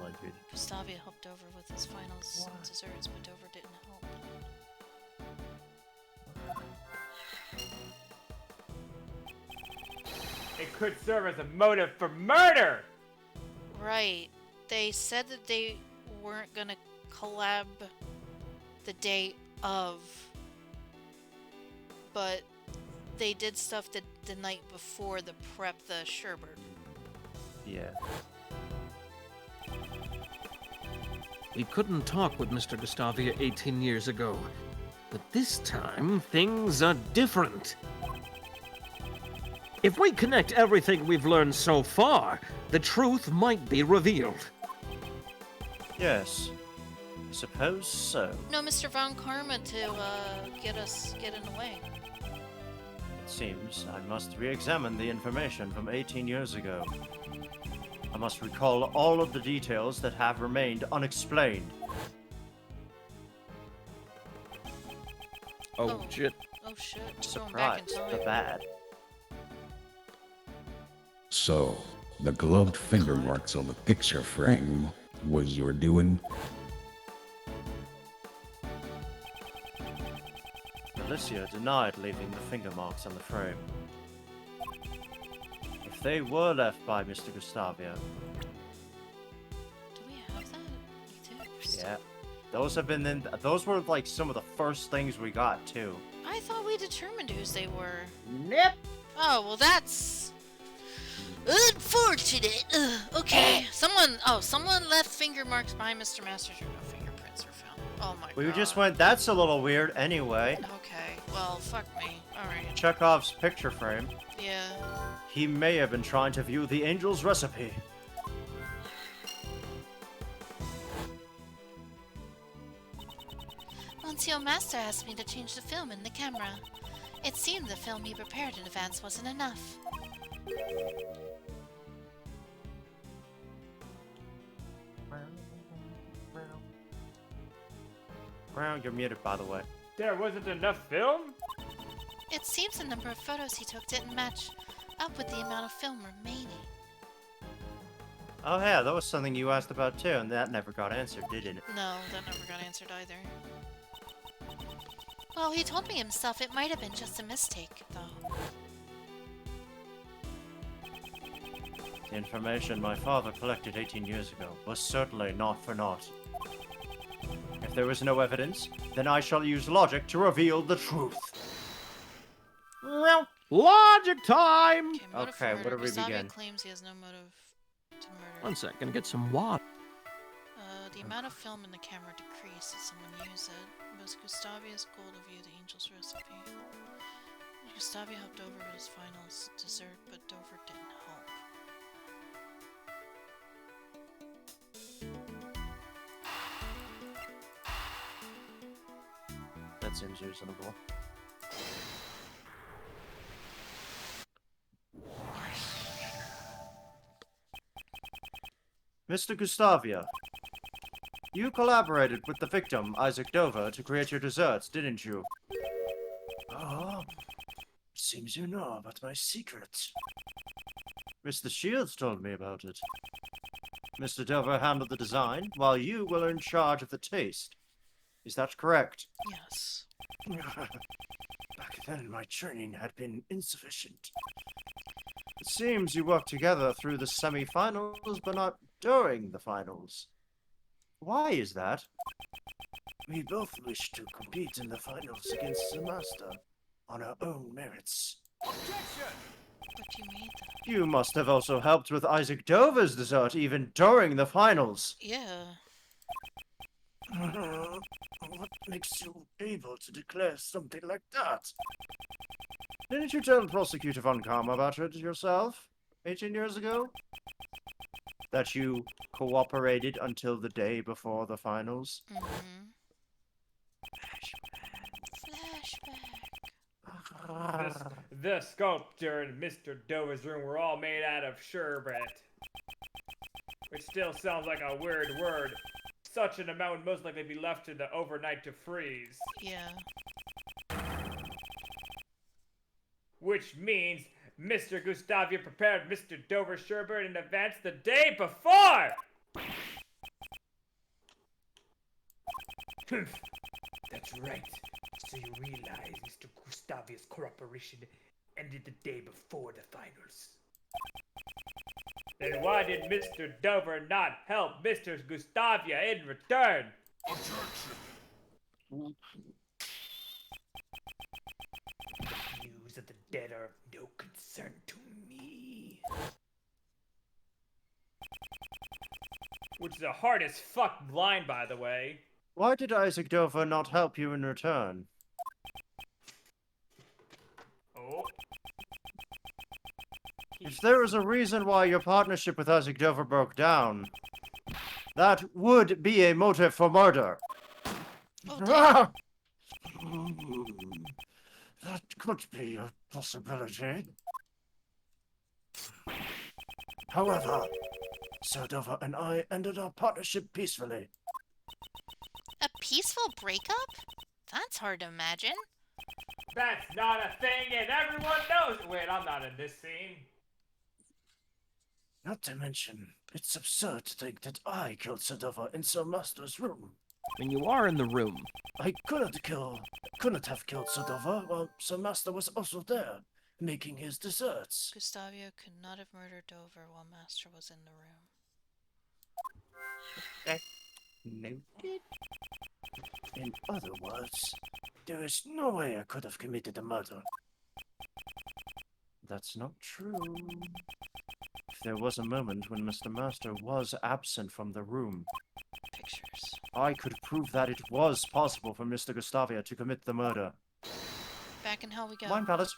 Like it. Gustavia helped Dover with his finals desserts, but Dover didn't help. it could serve as a motive for murder! Right. They said that they weren't gonna collab the day of, but they did stuff the night before the prep, the sherbet. Yeah. We couldn't talk with Mr. Gustavia 18 years ago, but this time things are different. If we connect everything we've learned so far, the truth might be revealed. Yes. Suppose so. No, Mr. Von Karma to get in the way. It seems I must re-examine the information from 18 years ago. I must recall all of the details that have remained unexplained. Oh, shit. Oh shit! Going back in Surprise, time. the bad. So, the gloved finger marks on the picture frame was your doing? Alicia denied leaving the finger marks on the frame. If they were left by Mr. Gustavia, Do we have that? We do. yeah, those were like some of the first things we got too. I thought we determined whose they were. Nip. Oh well, that's unfortunate. Okay, someone left finger marks behind Mr. Masters. Or no fingerprints were found. Oh my god. We just went. That's a little weird. Anyway, Okay, well, fuck me. All right. Chekhov's picture frame. Yeah. He may have been trying to view the angel's recipe. Monsieur Master asked me to change the film in the camera. It seemed the film he prepared in advance wasn't enough. Well, you're muted, by the way. There wasn't enough film? It seems the number of photos he took didn't match up with the amount of film remaining. Oh yeah, that was something you asked about too, and that never got answered, did it? No, that never got answered either. Well, he told me himself it might have been just a mistake, though. The information my father collected 18 years ago was certainly not for naught. If there is no evidence, then I shall use logic to reveal the truth. Well, Logic time! Okay, motive for Okay, murder. where do we Gustavia begin? claims he has no motive to murder. One sec, gonna get some water. The amount of film in the camera decreased as someone used it. It was Gustavia's goal to view the angel's recipe. Gustavia helped Dover with his final dessert, but Dover didn't help. that seems reasonable. Mr. Gustavia, you collaborated with the victim, Isaac Dover, to create your desserts, didn't you? Oh, seems you know about my secret. Mr. Shields told me about it. Mr. Dover handled the design, while you were in charge of the taste. Is that correct? Yes. Back then, my training had been insufficient. It seems you worked together through the semi-finals, but not during the finals. Why is that? We both wish to compete in the finals against the Master on our own merits. What do you mean? You must have also helped with Isaac Dover's dessert even during the finals. Yeah. What makes you able to declare something like that? Didn't you tell Prosecutor Von Karma about it yourself 18 years ago? That you cooperated until the day before the finals? Mm-hmm. Flashback. The sculpture in Mr. Dover's room were all made out of sherbet. Which still sounds like a weird word. such an amount would most likely be left in the overnight to freeze. Yeah. Which means Mr. Gustavia prepared Mr. Dover sherbet in advance the day before! That's right. So you realize Mr. Gustavia's cooperation ended the day before the finals. Then why did Mr. Dover not help Mr. Gustavia in return? The views of the dead are of no concern to me. Which is a hard as fuck line, by the way. Why did Isaac Dover not help you in return? Oh. If there was a reason why your partnership with Isaac Dover broke down, that would be a motive for murder. Oh, damn. That could be a possibility. However, Sir Dover and I ended our partnership peacefully. A peaceful breakup? That's hard to imagine. That's not a thing, and everyone knows it. Wait, I'm not in this scene. Not to mention, it's absurd to think that I killed Sir Dover in Sir Master's room. When you are in the room, I couldn't have killed Sir Dover while Sir Master was also there, making his desserts. Gustavia could not have murdered Dover while Master was in the room. Noted. In other words, there is no way I could have committed a murder. That's not true. If there was a moment when Mr. Master was absent from the room, Pictures. I could prove that it was possible for Mr. Gustavia to commit the murder. Back in hell we go. Mind Palace.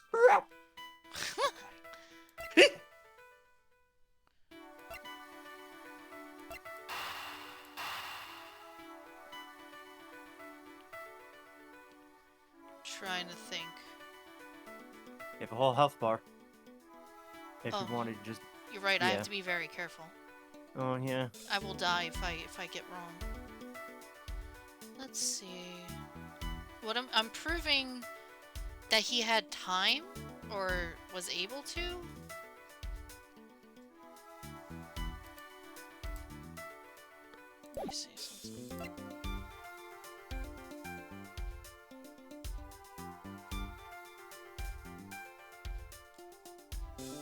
Trying to think. You have a whole health bar. If Oh. you wanted to just... You're right, I Yeah. have to be very careful. Oh, yeah. I will die if I get wrong. Let's see. What I'm proving that he had time or was able to. Let me see something.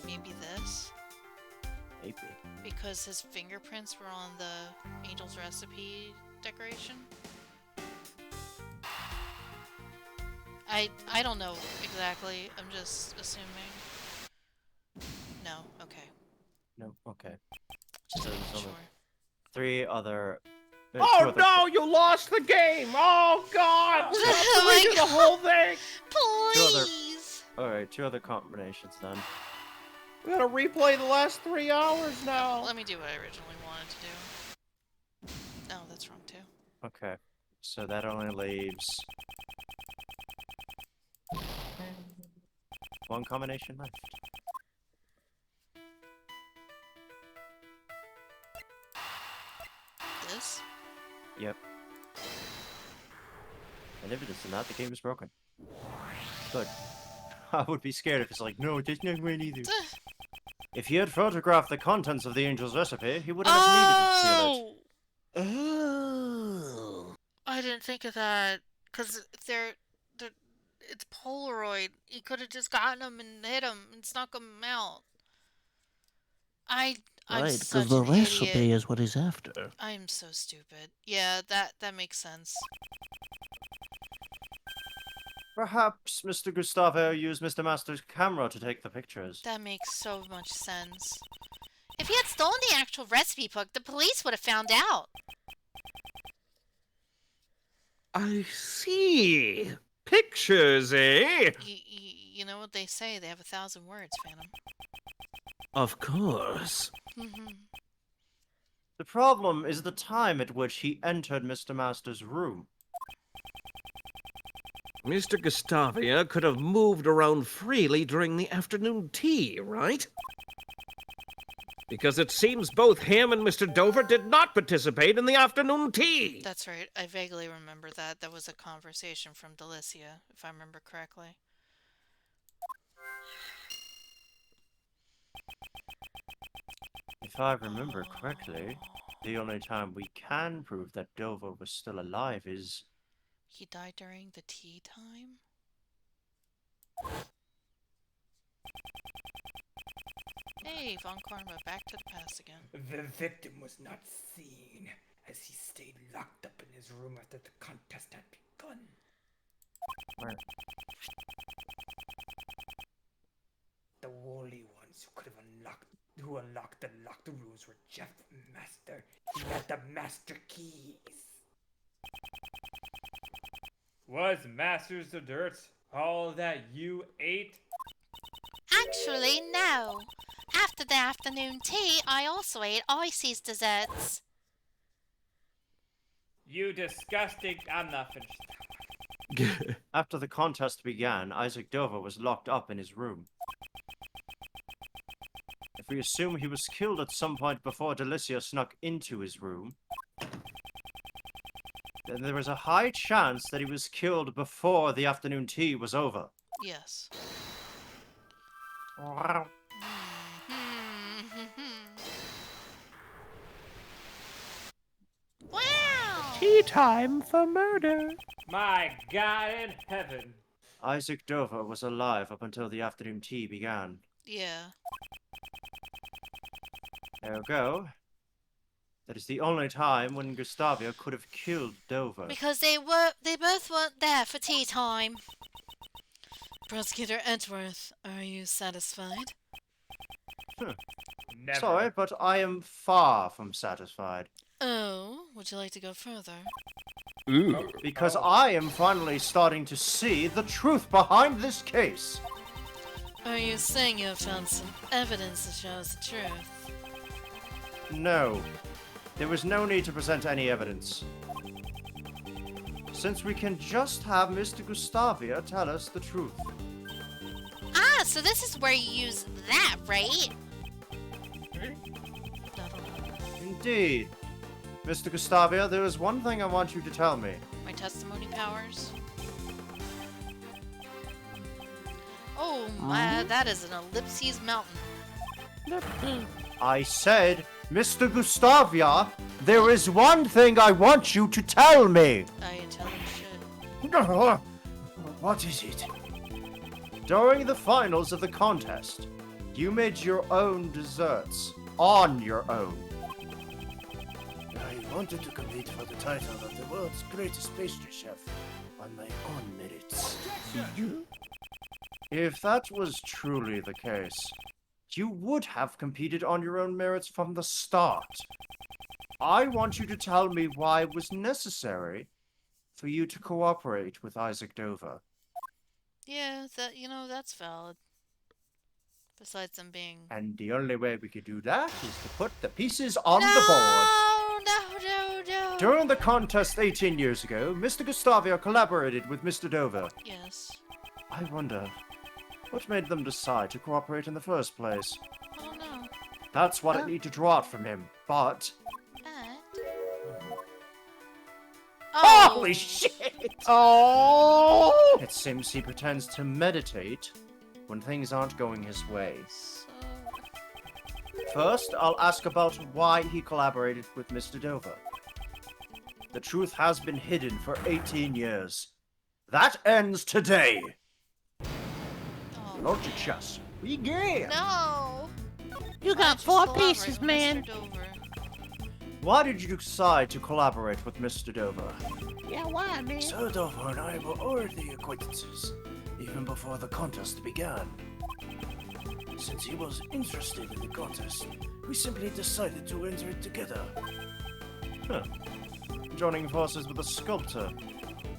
Maybe this? Maybe. Because his fingerprints were on the Angel's Recipe decoration? I don't know exactly. I'm just assuming. No, okay. No, okay. Just So making there's sure. only 3 other... two oh other- no, you lost the game! Oh god! We're gonna Oh my redo the whole thing! other- Please! Alright, 2 other combinations then. We gotta replay the last 3 hours now. Let me do what I originally wanted to do. No, that's wrong too. Okay. So that only leaves... 1 combination left. This? Yep. And if it is not, the game is broken. Good. I would be scared if it's like, no, there's no way either. If he had photographed the contents of the Angel's Recipe, he wouldn't have needed to seal it. Oh. I didn't think of that. Because it's Polaroid. He could have just gotten them and hit them and snuck them out. I'm Right, such because the an recipe idiot. is what he's after. I am so stupid. Yeah, that makes sense. Perhaps Mr. Gustavo used Mr. Master's camera to take the pictures. That makes so much sense. If he had stolen the actual recipe book, the police would have found out. I see. Pictures, eh? You know what they say? They have 1,000 words, Phantom. Of course. The problem is the time at which he entered Mr. Master's room. Mr. Gustavia could have moved around freely during the afternoon tea, right? Because it seems both him and Mr. Dover did not participate in the afternoon tea. That's right. I vaguely remember that. That was a conversation from Delicia, if I remember correctly. If I remember correctly, the only time we can prove that Dover was still alive is... He died during the tea time? Hey, Von Karma, back to the past again. The victim was not seen, as he stayed locked up in his room after the contest had begun. The only ones who could have unlocked the locked rooms were Jeff Master. He had the master keys. Was Masters of Dirt all that you ate? Actually, no. After the afternoon tea, I also ate Icy's desserts. You disgusting... I'm not finished. After the contest began, Isaac Dover was locked up in his room. If we assume he was killed at some point before Delicia snuck into his room, then there is a high chance that he was killed before the afternoon tea was over. Yes. Wow! Tea time for murder. My God in heaven. Isaac Dover was alive up until the afternoon tea began. Yeah. Ergo, that is the only time when Gustavia could have killed Dover. Because they both weren't there for tea time. Prosecutor Edgeworth, are you satisfied? Never. Sorry, but I am far from satisfied. Oh, would you like to go further? Ooh. Because I am finally starting to see the truth behind this case. Are you saying you have found some evidence that shows the truth? No. There was no need to present any evidence. Since we can just have Mr. Gustavia tell us the truth. Ah, so this is where you use that, right? Indeed. Mr. Gustavia, there is one thing I want you to tell me. My testimony powers? Oh my, that is an ellipses mountain. I said, Mr. Gustavia, there is one thing I want you to tell me. I tell him shit. What is it? During the finals of the contest, you made your own desserts. On your own. I wanted to compete for the title of the world's greatest pastry chef on my own merits. If that was truly the case, you would have competed on your own merits from the start. I want you to tell me why it was necessary for you to cooperate with Isaac Dover. Yeah, that's valid. Besides them being... And the only way we could do that is to put the pieces on the board. No. During the contest 18 years ago, Mr. Gustavia collaborated with Mr. Dover. Yes. I wonder, what made them decide to cooperate in the first place? Oh no. That's what I need to draw out from him, but... Oh. Holy shit! Oh! It seems he pretends to meditate when things aren't going his way. First, I'll ask about why he collaborated with Mr. Dover. The truth has been hidden for 18 years. That ends today! Oh, Load your chest. Begin! no. You Why'd got four collaborate pieces, with man. Mr. Dover? Why did you decide to collaborate with Mr. Dover? Yeah, why, man? Sir Dover and I were already acquaintances, even before the contest began. Since he was interested in the contest, we simply decided to enter it together. Huh. Joining forces with a sculptor.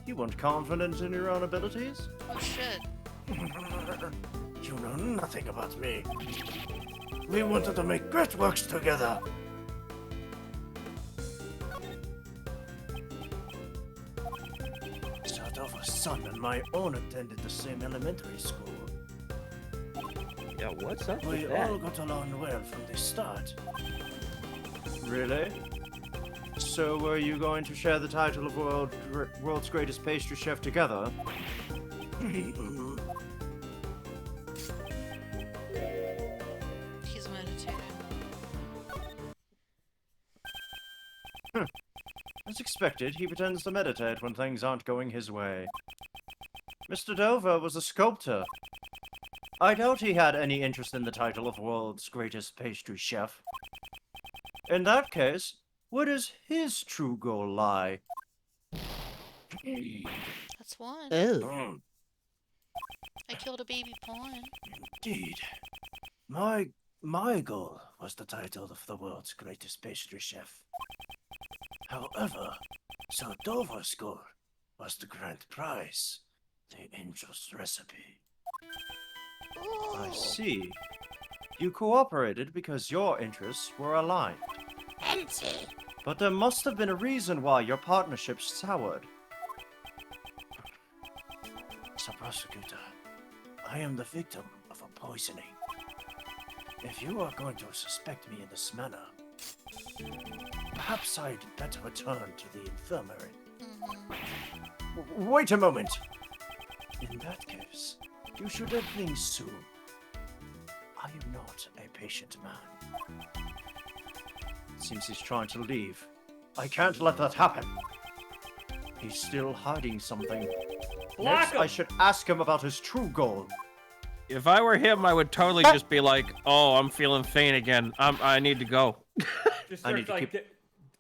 You weren't confident in your own abilities? Oh shit. You know nothing about me. We wanted to make great works together. Sir Dover's son and my own attended the same elementary school. Yeah, what's up We with that? all got along well from the start. Really? So were you going to share the title of world's greatest pastry chef together? He's meditating. As expected, he pretends to meditate when things aren't going his way. Mr. Dover was a sculptor. I doubt he had any interest in the title of world's greatest pastry chef. In that case, where does his true goal lie? That's one. Mm, I killed a baby pawn. indeed. My goal was the title of the world's greatest pastry chef. However, Sir Dover's goal was the grand prize, the angel's recipe. I see. You cooperated because your interests were aligned. But there must have been a reason why your partnership soured. Sir Prosecutor, I am the victim of a poisoning. If you are going to suspect me in this manner, perhaps I'd better return to the infirmary. Wait a moment! In that case, you should end things soon. I am not a patient man. Seems he's trying to leave. I can't let that happen. He's still hiding something. Block Next, him! I should ask him about his true goal. If I were him, I would totally just be like, "Oh, I'm feeling faint again. I need to go." Just I need starts to like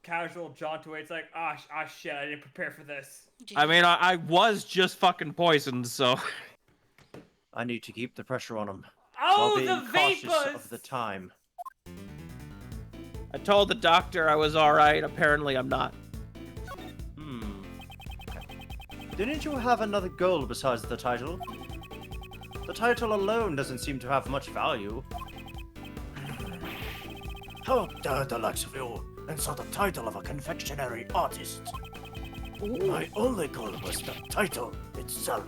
casual jaunt away. It's like, ah, shit, I didn't prepare for this. I mean, I was just fucking poisoned, so. I need to keep the pressure on him. Oh, while being the cautious vapors! of the time. I told the doctor I was alright. Apparently, I'm not. Didn't you have another goal besides the title? The title alone doesn't seem to have much value. How dare the likes of you insult the title of a confectionery artist? My only goal was the title itself.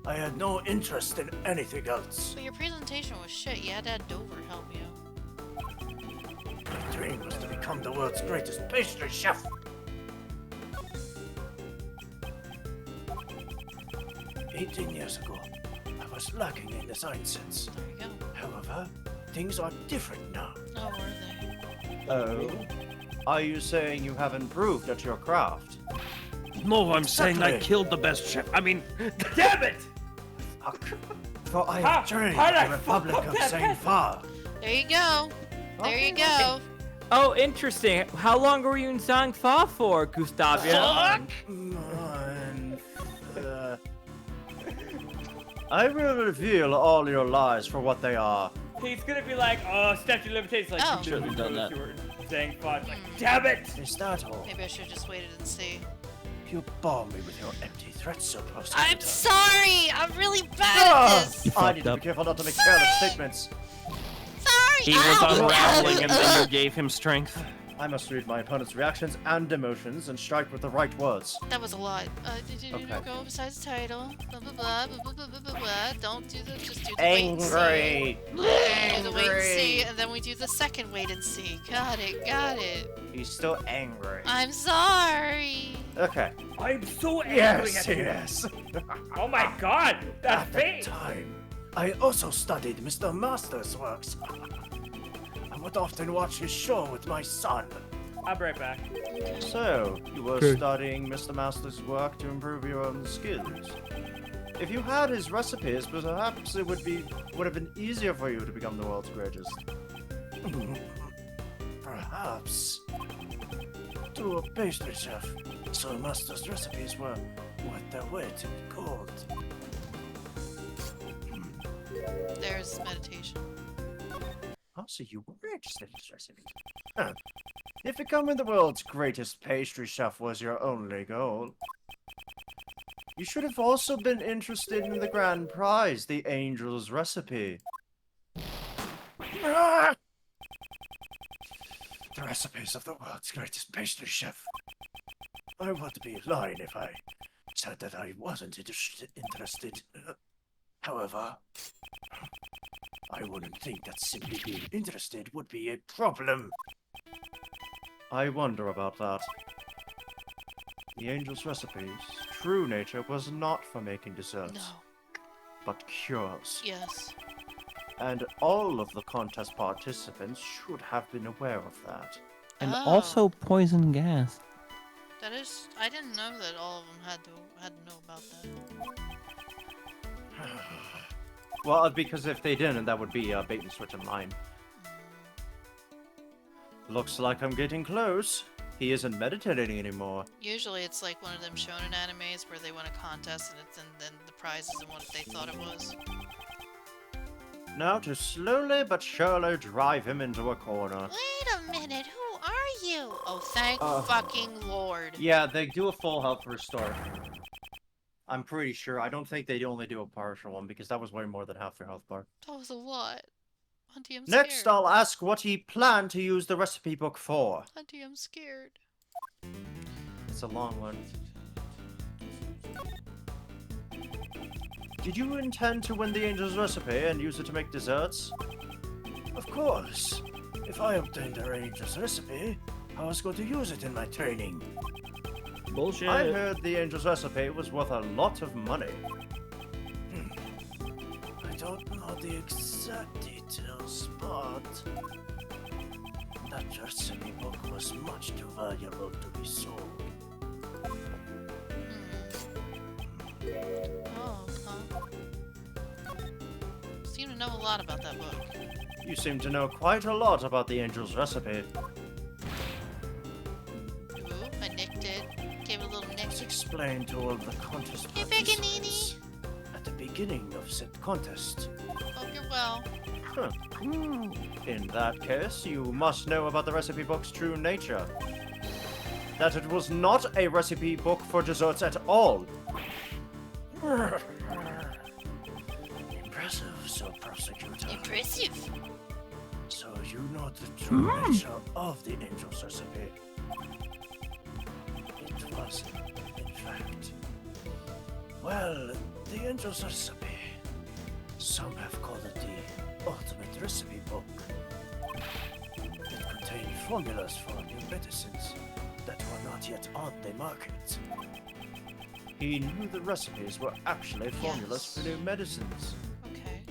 I had no interest in anything else. But your presentation was shit. You had to have Dover help you. My dream was to become the world's greatest pastry chef. 18 years ago, I was lacking in design sense. There you go. However, things are different now. Oh, were they? Oh? Are you saying you have improved at your craft? No, I'm saying I Exactly. killed the best chef. I mean, Damn it! Fuck. For I How- have trained how did I the Republic fuck of that Saint peasant? Far. There you go. There you go. Oh, interesting. How long were you in Zangfa for, Gustavia? And, I will reveal all your lies for what they are. He's gonna be like, oh, statute of limitations. Like, Oh. you Shouldn't have done that. You were saying fun. Like, damn it! is that all? Maybe I should have just waited and see. You bore me with your empty threats, Sir Prosecutor. I'm sorry. I'm really bad at this. I need to be careful not to make careless statements. Sorry. he was Ow. unraveling and then you gave him strength. I must read my opponent's reactions and emotions and strike with the right words. That was a lot. Did you Okay. go besides the title? Blah blah blah blah blah blah blah blah blah. Don't do the just do the wait and see. Angry! Do the wait and see, and then we do the second wait and see. Got it. Got it. He's still angry. I'm sorry. Okay. I'm so angry Yes, at you. yes. Oh my god, that At the face! time, I also studied Mr. Master's works. I would often watch his show with my son. I'll be right back. So, you were studying Mr. Master's work to improve your own skills. If you had his recipes, perhaps it would have been easier for you to become the world's greatest. Perhaps. To a pastry chef, Sir Master's recipes were worth their weight in gold. There's meditation. Oh, so you were interested in his recipes. Huh. If becoming the world's greatest pastry chef was your only goal, you should have also been interested in the grand prize, the angel's recipe. Ah! The recipes of the world's greatest pastry chef. I would be lying if I said that I wasn't interested. However, I wouldn't think that simply being interested would be a problem. I wonder about that. The angel's recipe's true nature was not for making desserts, No. but cures. Yes. And all of the contest participants should have been aware of that. And Oh. also poison gas. That is. I didn't know that all of them had to know about that. Well, because if they didn't, that would be bait and switch in line. Looks like I'm getting close. He isn't meditating anymore. Usually it's like one of them shonen animes where they win a contest and then the prize isn't what they thought it was. Now to slowly but surely drive him into a corner. Wait a minute, who are you? Oh, thank fucking Lord. Yeah, they do a full health restore. I'm pretty sure. I don't think they only do a partial one because that was way more than half their health bar. That was a lot. Auntie, I'm Next, scared. I'll ask what he planned to use the recipe book for. Auntie, I'm scared. It's a long one. Did you intend to win the angel's recipe and use it to make desserts? Of course. If I obtained the angel's recipe, I was going to use it in my training. Bullshit. I heard the angel's recipe was worth a lot of money. I don't know the exact details, but that recipe book was much too valuable to be sold. Oh, huh. Seem to know a lot about that book. You seem to know quite a lot about the angel's recipe. Ooh, I nicked it. Gave it a little nick. As explained to all the contest Hey, participants at the beginning of said contest. Hope you're well. Huh. In that case, you must know about the recipe book's true nature. That it was not a recipe book for desserts at all. Impressive, Sir Prosecutor. Impressive. So you know the true nature of the angel's recipe. It was, in fact, well, the angel's recipe. Some have called it the ultimate recipe book. It contained formulas for new medicines that were not yet on the market. He knew the recipes were actually formulas Yes. for new medicines. Okay.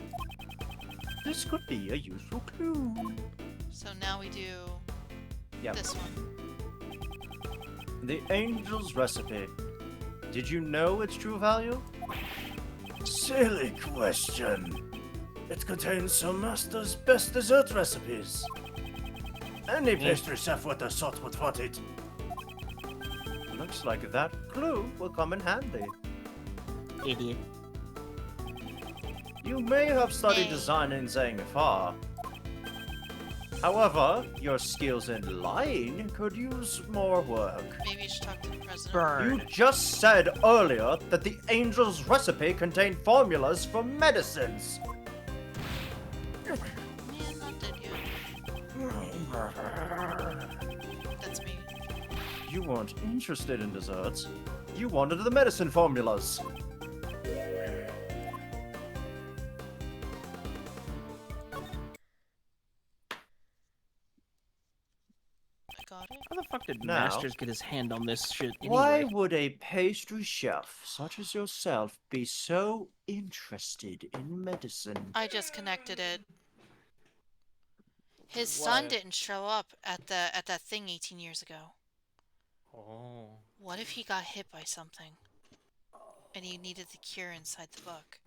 This could be a useful clue. So now we do Yep. this one. The angel's recipe. Did you know its true value? Silly question. It contains some master's best dessert recipes. Any pastry chef with a salt would want it. Looks like that clue will come in handy. Idiot. You may have studied Yay. design in Zangafar. However, your skills in lying could use more work. Maybe you should talk to the president. You just said earlier that the angel's recipe contained formulas for medicines. Man, not dead yet. That's me. You weren't interested in desserts. You wanted the medicine formulas. I got it. How the fuck did Now- Masters get his hand on this shit Why anyway? would a pastry chef such as yourself be so interested in medicine? I just connected it. His son What? didn't show up at that thing 18 years ago. Oh. What if he got hit by something? And he needed the cure inside the book.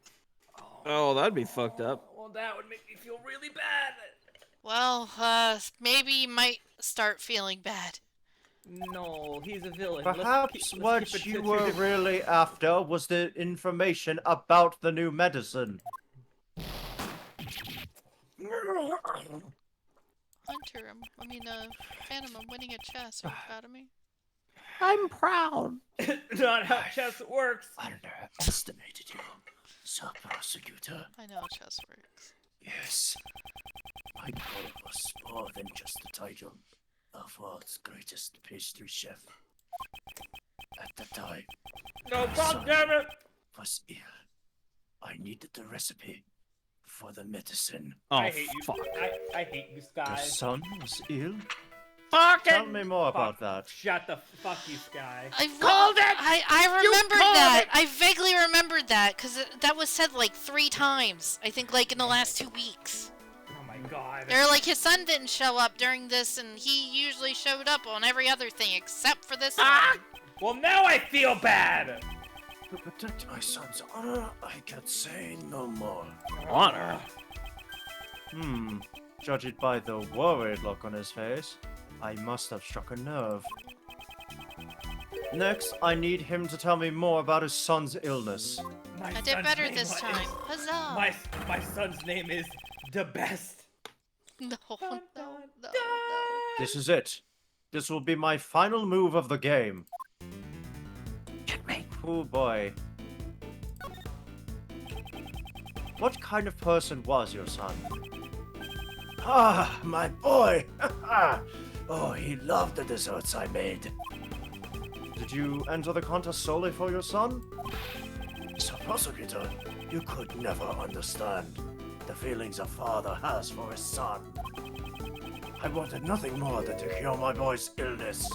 Oh, that'd be fucked up. Well, that would make me feel really bad. Well, maybe he might start feeling bad. No, he's a villain. Perhaps let's what keep it you to were different- really after was the information about the new medicine. Hunter, Phantom, I'm winning at chess. Are you proud of me? I'm proud. Not how chess works. Underestimated you, Sir Prosecutor. I know how chess works. Yes. My goal was more than just the title of world's greatest pastry chef. At the time, No, my god son damn it! was ill. I needed the recipe for the medicine. Oh, I hate you. fuck. I hate you, The Sky. son was ill? Fucking Tell me more about that. Shut the fuck you, Sky. Called it. I remembered called that. it! I vaguely remembered that because that was said like 3 times. I think like in the last 2 weeks. Oh my god. They're like his son didn't show up during this, and he usually showed up on every other thing except for this one. Well, now I feel bad. To protect my son's honor, I can say no more. honor. Judging by the worried look on his face, I must have struck a nerve. Next, I need him to tell me more about his son's illness. My I did son's better name this is- time. Huzzah! My son's name is the best. No, no, no, no. This is it. This will be my final move of the game. Checkmate. Oh boy. What kind of person was your son? Ah, my boy! Oh, he loved the desserts I made. Did you enter the contest solely for your son? So, prosecutor, you could never understand the feelings a father has for his son. I wanted nothing more than to cure my boy's illness.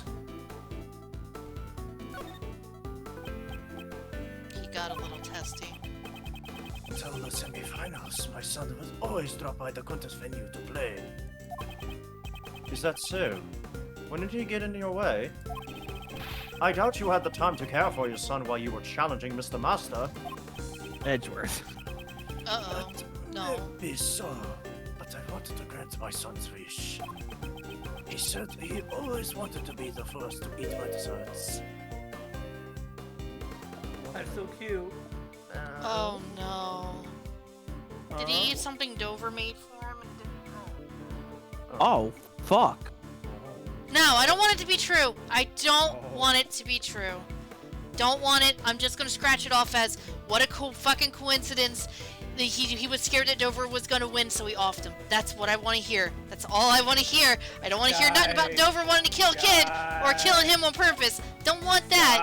He got a little testy. Until the semifinals, my son would always drop by the contest venue to play. Is that so? When did he get in your way? I doubt you had the time to care for your son while you were challenging Mr. Master. Edgeworth. Uh-oh. No. Maybe so, but I wanted to grant my son's wish. He said he always wanted to be the first to eat my desserts. That's so cute. Oh no. Did he eat something Dover made for him? And didn't... Oh, fuck. No, I don't want it to be true. I don't want it to be true. Don't want it. I'm just gonna scratch it off as what a cool fucking coincidence. He was scared that Dover was gonna win, so he offed him. That's what I want to hear. That's all I want to hear. I don't want to hear nothing about Dover wanting to kill a kid or killing him on purpose. Don't want that.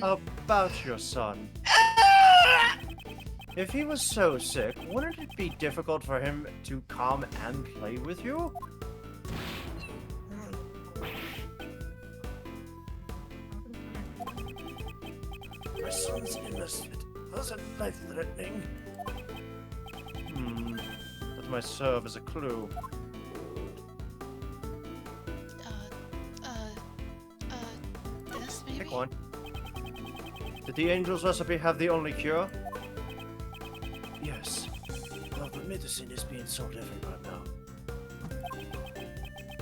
About your son. If he was so sick, wouldn't it be difficult for him to come and play with you? My son's illness, it wasn't life-threatening. That might serve as a clue. This maybe? Pick one. Did the angel's recipe have the only cure? Yes. Well, the medicine is being sold everywhere now.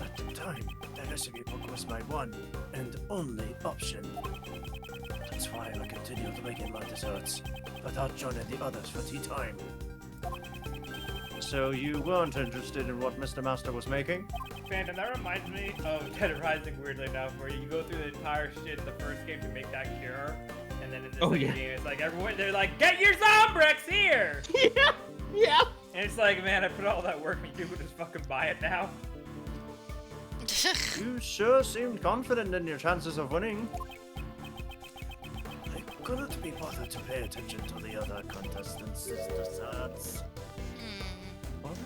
At the time, the recipe book was my one and only option. That's why I continued making my desserts, without joining the others for tea time. So you weren't interested in what Mr. Master was making? Phantom, that reminds me of Dead Rising, weirdly enough, where you go through the entire shit in the first game to make that cure, and then in the second game, it's like everyone, they're like, get your Zombrex here! Yeah. And it's like, man, I put all that work and you would just fucking buy it now. You sure seemed confident in your chances of winning. I couldn't be bothered to pay attention to the other contestants' desserts. But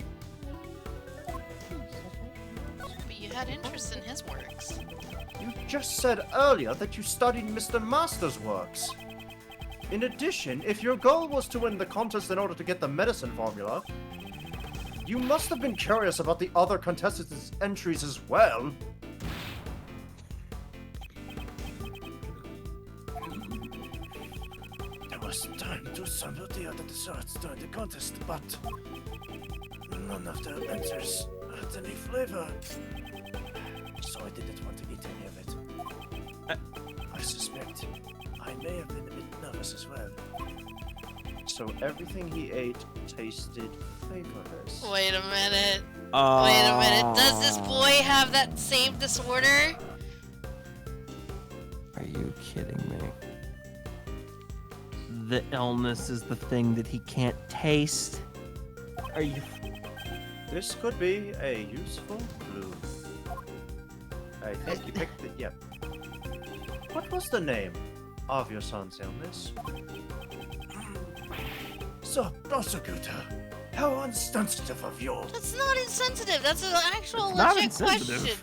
you had interest in his works. You just said earlier that you studied Mr. Master's works. In addition, if your goal was to win the contest in order to get the medicine formula, you must have been curious about the other contestants' entries as well. There was time to sample the other desserts during the contest, but none of the answers had any flavor. So I didn't want to eat any of it. I suspect I may have been a bit nervous as well. So everything he ate tasted flavorless. Wait a minute. Wait a minute. Does this boy have that same disorder? Are you kidding me? The illness is the thing that he can't taste. Are you? This could be a useful clue. I think you picked it. Yep. What was the name? of your son's illness? So, prosecutor, how insensitive of you. That's not insensitive. That's an actual It's not legit insensitive. question.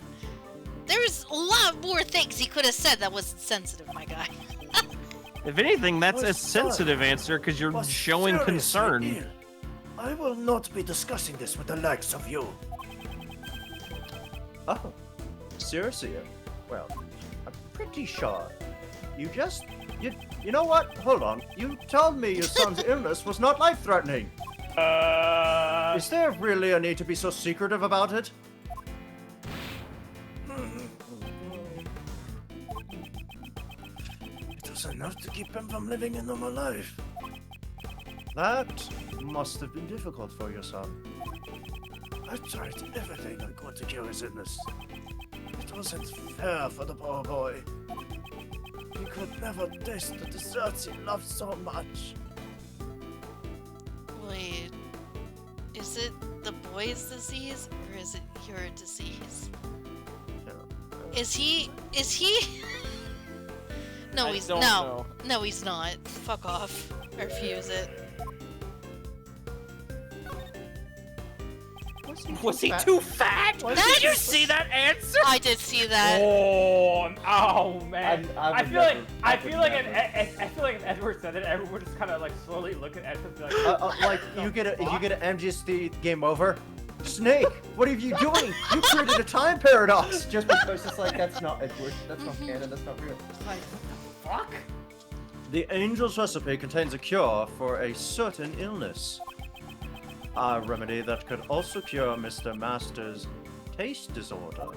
There's a lot more things he could have said that was sensitive, my guy. If anything, that's My a sensitive son answer because you're was showing seriously concern. ill. I will not be discussing this with the likes of you. Oh, seriously? Well, I'm pretty sure. You know what? Hold on. You told me your son's illness was not life-threatening. Is there really a need to be so secretive about it? It was enough to keep him from living a normal life. That must have been difficult for your son. I tried everything I could to cure his illness. It wasn't fair for the poor boy. He could never taste the desserts he loved so much. Wait, is it the boy's disease or is it your disease? Is he? No, I he's don't no, know. no, he's not. Fuck off. I refuse it. Was he too fat? Did you see that answer? I did see that. Oh man! I feel like if Edward said it, everyone would just kind of like slowly look at Edward and be like, Like you get a MGSD game over. Snake, what are you doing? You created a time paradox. Just because it's like that's not Edward, that's not canon, that's not real. like, fuck? The Angel's recipe contains a cure for a certain illness. A remedy that could also cure Mr. Master's taste disorder.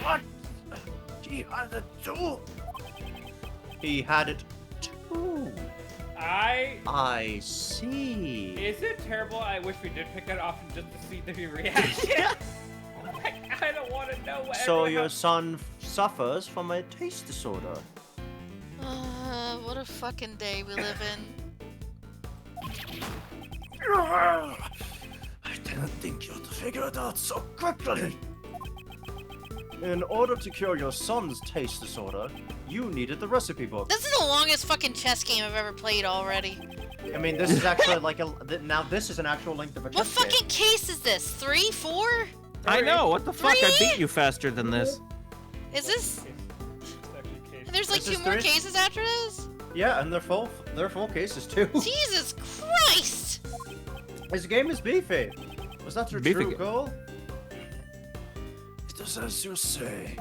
What? He had it too? He had it too. I see. Is it terrible? I wish we did pick that off just to see the reaction. I don't want to know what. So everyone your has- son suffers from a taste disorder. What a fucking day we live in. I didn't think you'd figure it out so quickly. In order to cure your son's taste disorder, you needed the recipe book. This is the longest fucking chess game I've ever played already. I mean, this is actually like now this is an actual length of a What chess game. fucking case is this? 3, 4? I know, what the fuck? I Three? beat you faster than this. Is this? And there's like This is 2 more 3? cases after this? Yeah, and they're full cases too. Jesus Christ! This game is beefy. Was that your Beefy true game. goal? It is as you say.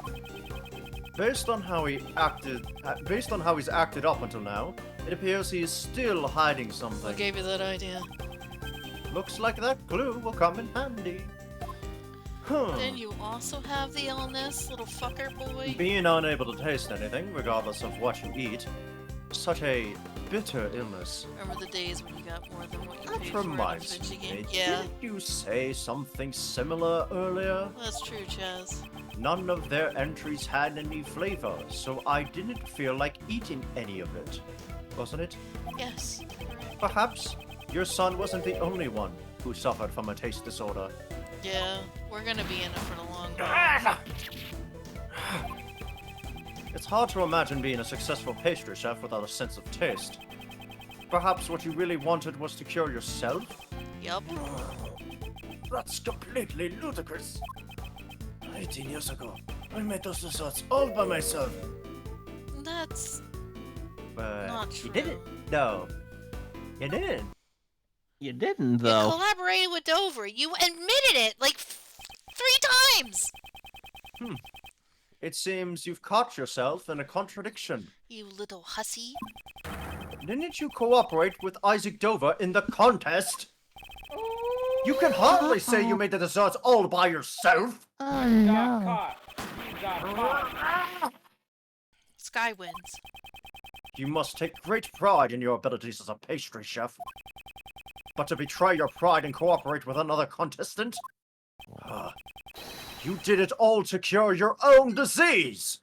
Based on how he's acted up until now, it appears he is still hiding Who something. gave you that idea? Looks like that clue will come in handy. Huh. Then you also have the illness, little fucker boy. Being unable to taste anything, regardless of what you eat, such a bitter illness. Remember the days when you got more than what you That paid for in a reminds Vinci me, game? Yeah, didn't you say something similar earlier? that's true, Chaz. None of their entries had any flavor, so I didn't feel like eating any of it. Wasn't it? Yes. Perhaps your son wasn't the only one who suffered from a taste disorder. Yeah, we're gonna be in it for the long haul. It's hard to imagine being a successful pastry chef without a sense of taste. Perhaps what you really wanted was to cure yourself? Yup. That's completely ludicrous. 18 years ago, I made those desserts all by myself. That's But Not you didn't. No. You didn't. You didn't, you though. collaborated with Dover. You admitted it like 3 times. It seems you've caught yourself in a contradiction. You little hussy. Didn't you cooperate with Isaac Dover in the contest? You can hardly say you made the desserts all by yourself. Oh Got no. caught. He got caught. Sky wins. You must take great pride in your abilities as a pastry chef. But to betray your pride and cooperate with another contestant? You did it all to cure your own disease!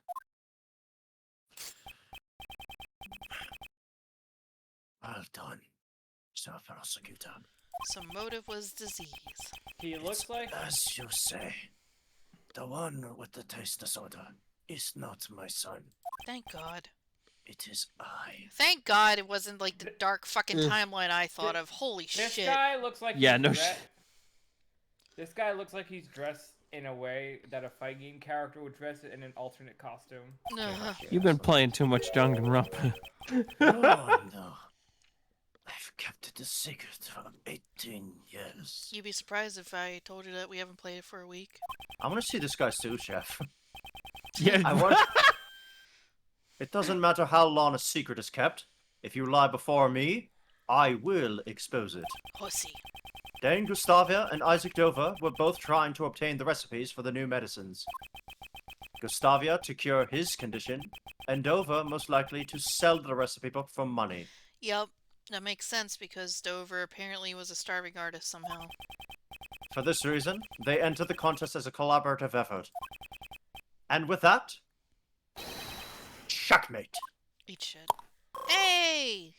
Well done, Sir Prosecutor. So motive was disease. He looks like As you say, the one with the taste disorder is not my son. Thank God. It is I. Thank God it wasn't like the dark fucking timeline I thought of. Holy This shit. guy looks like Yeah, he's no dre- This guy looks like he's dressed in a way that a fight game character would dress in an alternate costume. You've been playing too much Danganronpa. No, no. I've kept it a secret for 18 years. You'd be surprised if I told you that we haven't played it for a week. I want to see this guy suit, Chef. Yeah. I want. It doesn't matter how long a secret is kept. If you lie before me, I will expose it. Pussy. Dane Gustavia and Isaac Dover were both trying to obtain the recipes for the new medicines. Gustavia to cure his condition, and Dover most likely to sell the recipe book for money. Yep, that makes sense because Dover apparently was a starving artist somehow. For this reason, they entered the contest as a collaborative effort. And with that, checkmate. Eat shit. Hey!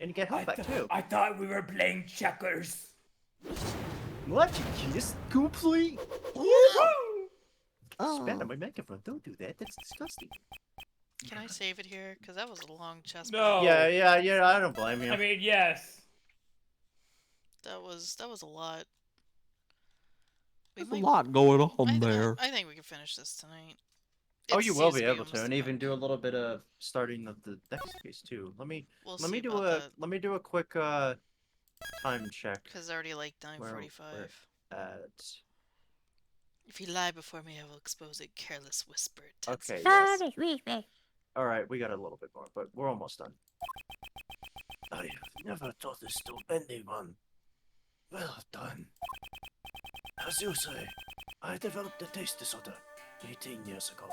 And you get health back too. I thought we were playing checkers. What? You just complete? Spend on my microphone. Don't do that. That's disgusting. Can I save it here? Because that was a long chest. No. Yeah. I don't blame you. I mean, yes. That was a lot. There's a lot going on there. I think we can finish this tonight. Oh, It you will seems be to able almost to, and done. even do a little bit of starting of the next case too. Let me We'll let me see do about a that. let me do a quick time check. Because already like Where 9:45. at If you lie before me, I will expose it. Careless whisper. okay. Sorry, Yes. whisper. All right, we got a little bit more, but we're almost done. I have never taught this to anyone. Well done. As you say, I developed a taste disorder 18 years ago.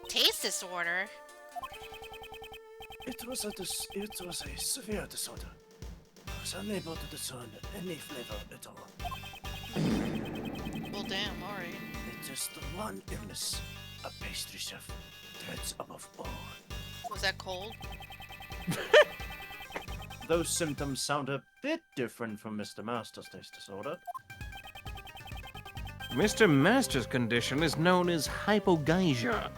Taste disorder. It was a severe disorder. I was unable to discern any flavor at all. Well, damn. All right. It is the one illness a pastry chef dreads above all. Was that cold? Those symptoms sound a bit different from Mr. Master's taste disorder. Mr. Master's condition is known as hypoglycemia.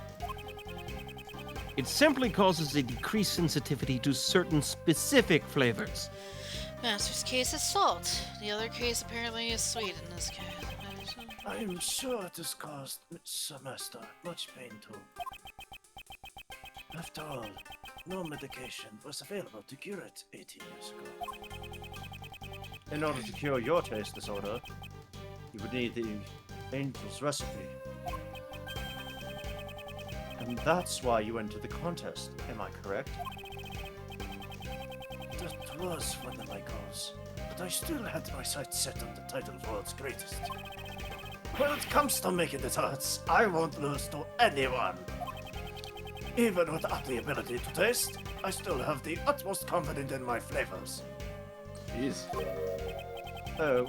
It simply causes a decreased sensitivity to certain specific flavors. Master's case is salt. The other case apparently is sweet in this case. I am sure it has caused Sir Master much pain too. After all, no medication was available to cure it 18 years ago. In order to cure your taste disorder, you would need the Angel's recipe. And that's why you entered the contest, am I correct? That was one of my goals, but I still had my sights set on the title of World's Greatest. When it comes to making the tarts, I won't lose to anyone. Even without the ability to taste, I still have the utmost confidence in my flavors. Jeez. Oh,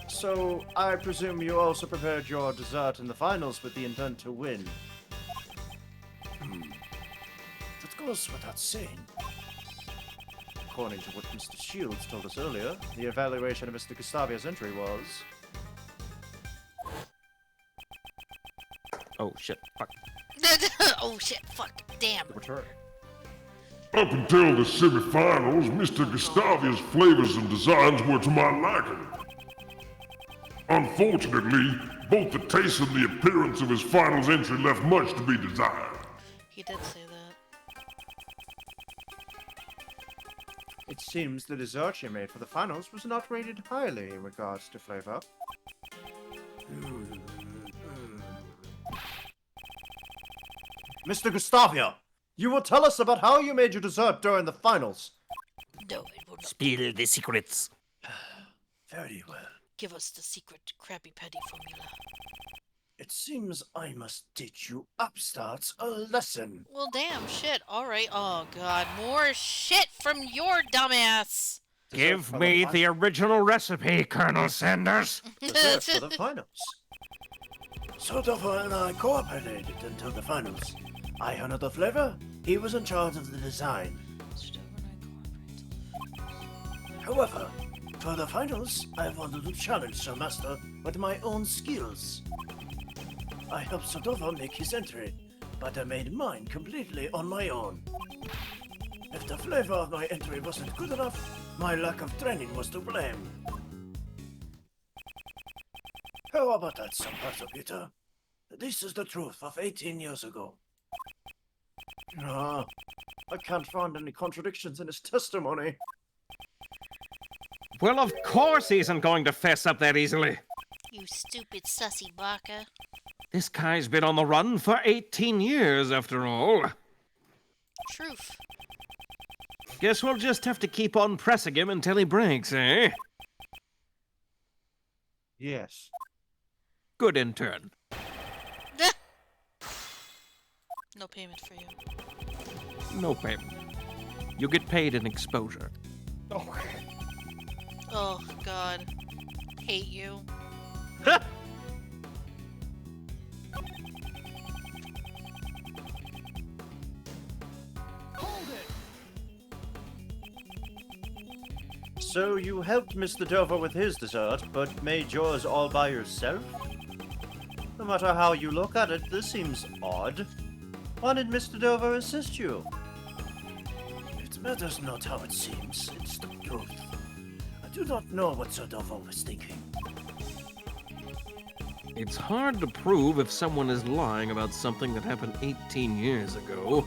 so I presume you also prepared your dessert in the finals with the intent to win. That goes without saying. According to what Mr. Shields told us earlier, the evaluation of Mr. Gustavia's entry was... Oh shit, fuck. Oh shit! Fuck! Damn! return. Up until the semi-finals, Mr. Gustavia's flavors and designs were to my liking. Unfortunately, both the taste and the appearance of his finals entry left much to be desired. He did say that. It seems the dessert you made for the finals was not rated highly in regards to flavor. Mr. Gustavia, you will tell us about how you made your dessert during the finals. No, I will not. Spill the secrets. Very well. Give us the secret Krabby Patty formula. It seems I must teach you upstarts a lesson. Well, damn shit. All right. Oh god, more shit from your dumbass. Give me the original recipe, Colonel Sanders. Dessert for the finals. So Dover and I cooperated until the finals. I honored the flavor, he was in charge of the design. However, for the finals, I wanted to challenge Sir Master with my own skills. I helped Sir Dover make his entry, but I made mine completely on my own. If the flavor of my entry wasn't good enough, my lack of training was to blame. How about that, Samparto Peter? This is the truth of 18 years ago. Ah, I can't find any contradictions in his testimony. Well, of course he isn't going to fess up that easily. You stupid sussy baka. This guy's been on the run for 18 years, after all. Truth. Guess we'll just have to keep on pressing him until he breaks, eh? Yes. Good intern. No payment for you. No payment. You get paid in exposure. Oh, God. Hate you. So you helped Mr. Dover with his dessert, but made yours all by yourself? No matter how you look at it, this seems odd. Why did Mr. Dover assist you? It matters not how it seems, it's the truth. I do not know what Sir Dover was thinking. It's hard to prove if someone is lying about something that happened 18 years ago.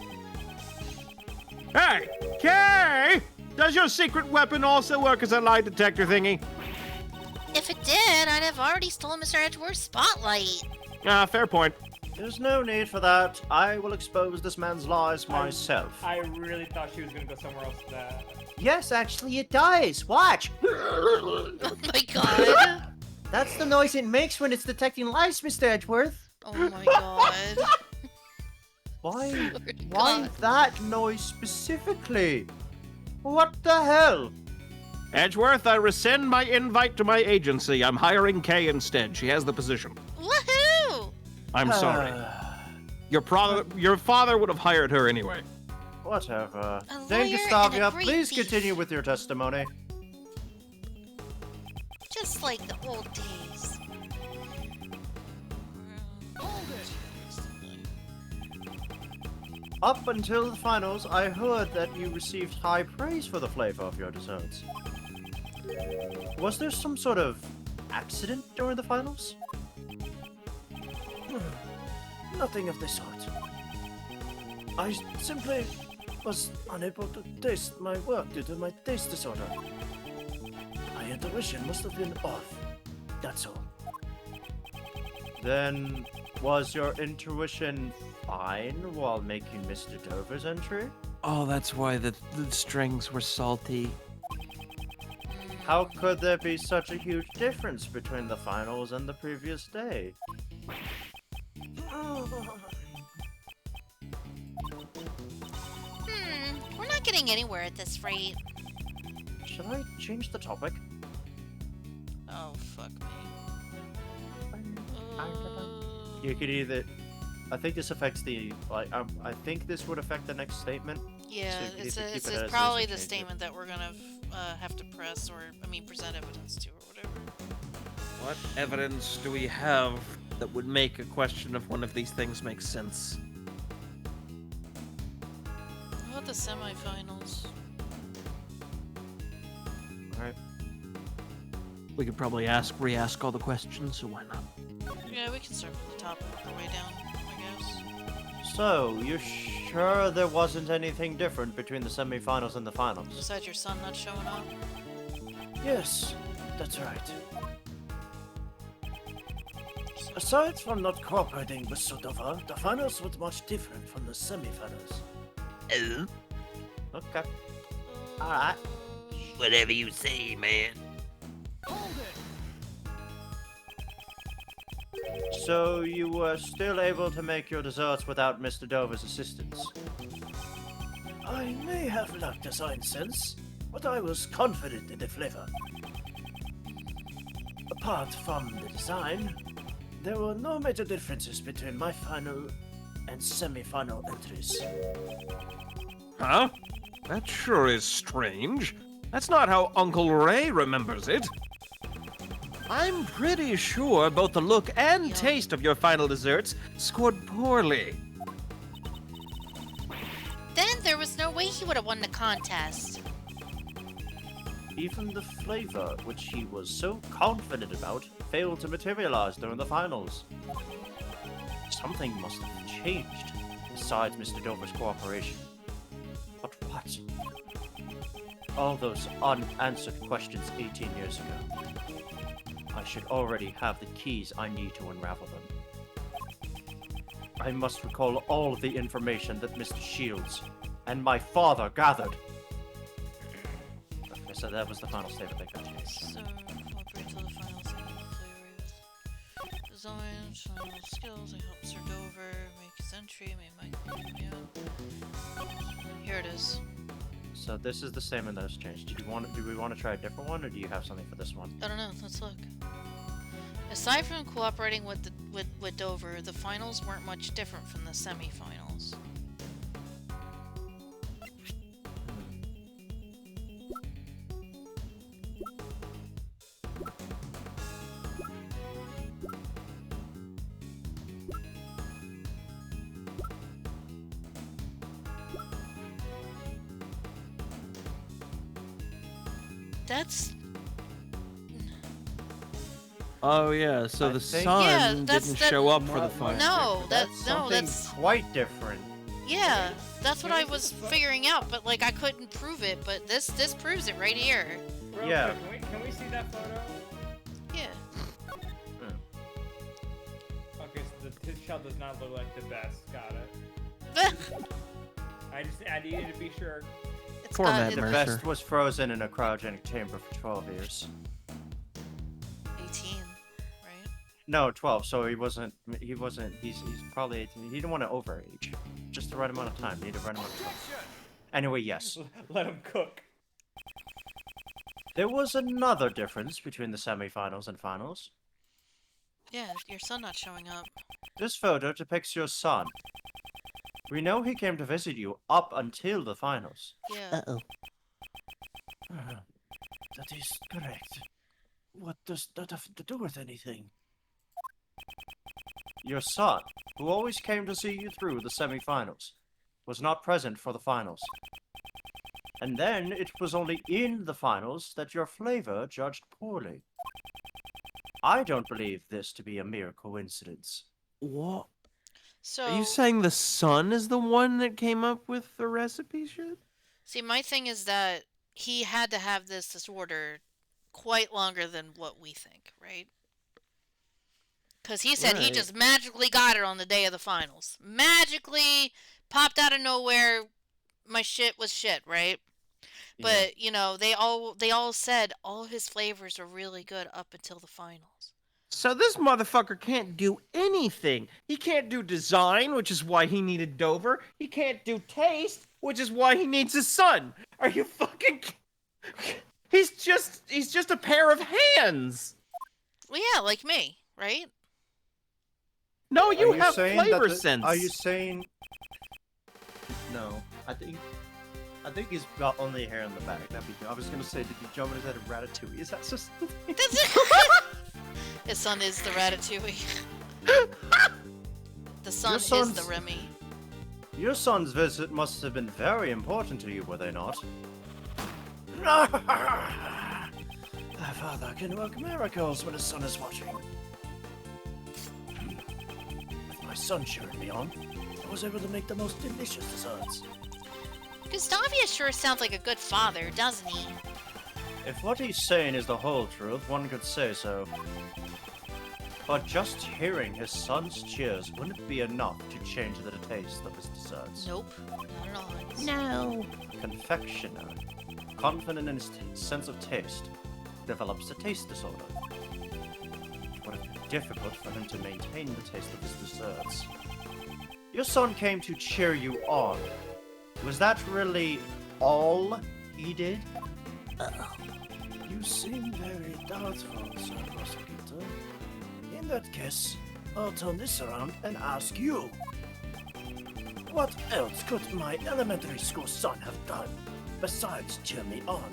Hey! Kay! Does your secret weapon also work as a lie detector thingy? If it did, I'd have already stolen Mr. Edgeworth's spotlight. Ah, fair point. There's no need for that. I will expose this man's lies myself. I really thought she was gonna go somewhere else with that. Yes, actually it does. Watch! Oh my god. That's the noise it makes when it's detecting lies, Mr. Edgeworth. Oh my god. Why God. that noise specifically? What the hell? Edgeworth, I rescind my invite to my agency. I'm hiring Kay instead. She has the position. Woohoo! I'm sorry. Your father would have hired her anyway. Whatever. A Dame lawyer Gustavia, and a great please thief. continue with your testimony. Just like the old days. Up until the finals, I heard that you received high praise for the flavor of your desserts. Was there some sort of accident during the finals? Nothing of the sort. I simply was unable to taste my work due to my taste disorder. My intuition must have been off. That's all. Then, was your intuition fine while making Mr. Dover's entry? Oh, that's why the strings were salty. How could there be such a huge difference between the finals and the previous day? We're not getting anywhere at this rate. Should I change the topic? Oh, fuck me. You could either... I think this affects the... I think this would affect the next statement. Yeah, So you could it's either keep it it's as probably is or the change it. statement that we're gonna have to press, or, I mean, present evidence to, or whatever. What evidence do we have that would make a question of one of these things make sense? How about the semifinals? Alright. We could probably re-ask all the questions, so why not? Yeah, we can start from the top and work our way down, I guess. So, you're sure there wasn't anything different between the semifinals and the finals? Besides your son not showing up? Yes, that's right. Aside from not cooperating with Sodova, the finals were much different from the semi-finals. Oh, Okay. Alright. whatever you say, man. So, you were still able to make your desserts without Mr. Dover's assistance? I may have lacked design sense, but I was confident in the flavor. Apart from the design, there were no major differences between my final and semi-final entries. Huh? That sure is strange. That's not how Uncle Ray remembers it. I'm pretty sure both the look and taste of your final desserts scored poorly. way he would have won the contest. Even the flavor, which he was so confident about, failed to materialize during the finals. Something must have changed, besides Mr. Dover's cooperation. But what? All those unanswered questions 18 years ago. I should already have the keys I need to unravel them. I must recall all of the information that Mr. Shields and my father gathered. Okay, so that was the final statement they got changed. So, cooperate till the final design, final skills, I helped Sir Dover make his entry, made my Here it is. So this is the same and those changed. Do we want to try a different one, or do you have something for this one? I don't know, let's look. Aside from cooperating with Dover, the finals weren't much different from the semi-finals. That's... Oh yeah, so the think- sun Yeah, didn't that's- show up for the final. No, Something that's... quite different. Yeah, that's what I was figuring out, but like I couldn't prove it, but this proves it right here. Real Yeah. quick, can we see that photo? Yeah. Okay, so his shell does not look like the best. Got it. I needed to be sure. It's Poor got- Matt it- The Mercer. best was frozen in a cryogenic chamber for 12 years. 18, right? No, 12. So he's probably 18. He didn't want to overage. Just the right amount of time. Need the right amount of time. Anyway, yes. Let him cook. There was another difference between the semifinals and finals. Yeah, your son not showing up. This photo depicts your son. We know he came to visit you up until the finals. Yeah. Uh-oh. That is correct. What does that have to do with anything? Your son, who always came to see you through the semifinals, was not present for the finals. And then it was only in the finals that your flavor judged poorly. I don't believe this to be a mere coincidence. What? So, Are you saying the sun is the one that came up with the recipe shit? see, my thing is that he had to have this disorder quite longer than what we think, right? Because he said he Right. just magically got it on the day of the finals. Magically popped out of nowhere. My shit was shit, right? But you know, they all said all his flavors are really good up until the finals. So this motherfucker can't do anything. He can't do design, which is why he needed Dover. He can't do taste, which is why he needs his son. Are you fucking... He's just a pair of hands. Well, yeah, like me, right? No, you Are have saying that flavor the- sense. Are you saying... No, I think he's got only hair in the back. I was gonna say, did you jump in his head of Ratatouille? Is that just... His son is the Ratatouille. The son is son's- the Remy. Your son's visit must have been very important to you, were they not? Thy father can work miracles when his son is watching. With my son cheering me on, I was able to make the most delicious desserts. Gustavius sure sounds like a good father, doesn't he? If what he's saying is the whole truth, one could say so. But just hearing his son's cheers wouldn't be enough to change the taste of his desserts. Nope, not at all. No. Confectioner, confident in his sense of taste, develops a taste disorder. It would have been difficult for him to maintain the taste of his desserts. Your son came to cheer you on. Was that really all he did? You seem very doubtful, Sir Prosecutor. In that case, I'll turn this around and ask you. What else could my elementary school son have done besides cheer me on?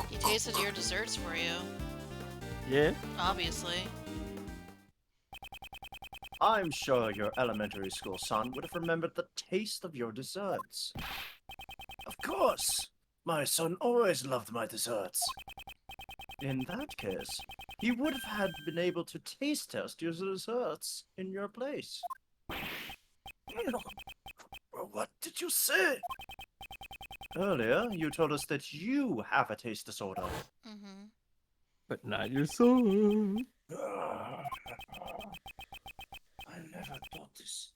He tasted your desserts for you, Yeah? obviously. I'm sure your elementary school son would have remembered the taste of your desserts. Of course. My son always loved my desserts. In that case, he would have been able to taste test your desserts in your place. What did you say? Earlier, you told us that you have a taste disorder. Mm-hmm. But not your son. I never taught this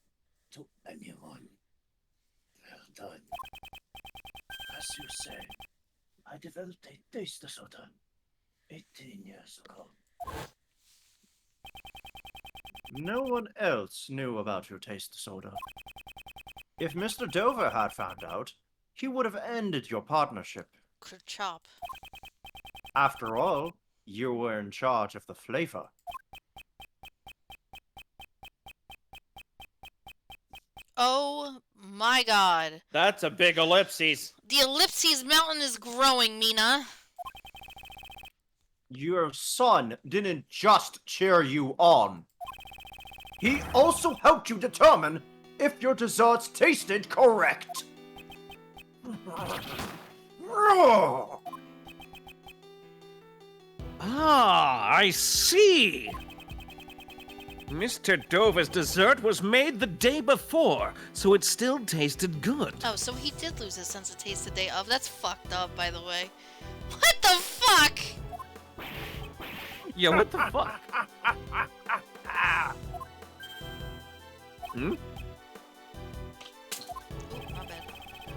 to anyone. Well done. As you say, I developed a taste disorder 18 years ago. No one else knew about your taste disorder. If Mr. Dover had found out, he would have ended your partnership. Chop. After all, you were in charge of the flavor. Oh my god. That's a big ellipses. The ellipses mountain is growing, Mina. Your son didn't just cheer you on. He also helped you determine if your desserts tasted correct. Ah, I see. Mr. Dover's dessert was made the day before, so it still tasted good. Oh, so he did lose his sense of taste the day of. That's fucked up, by the way. What the fuck? Yeah, what the fuck? Hmm? My bad.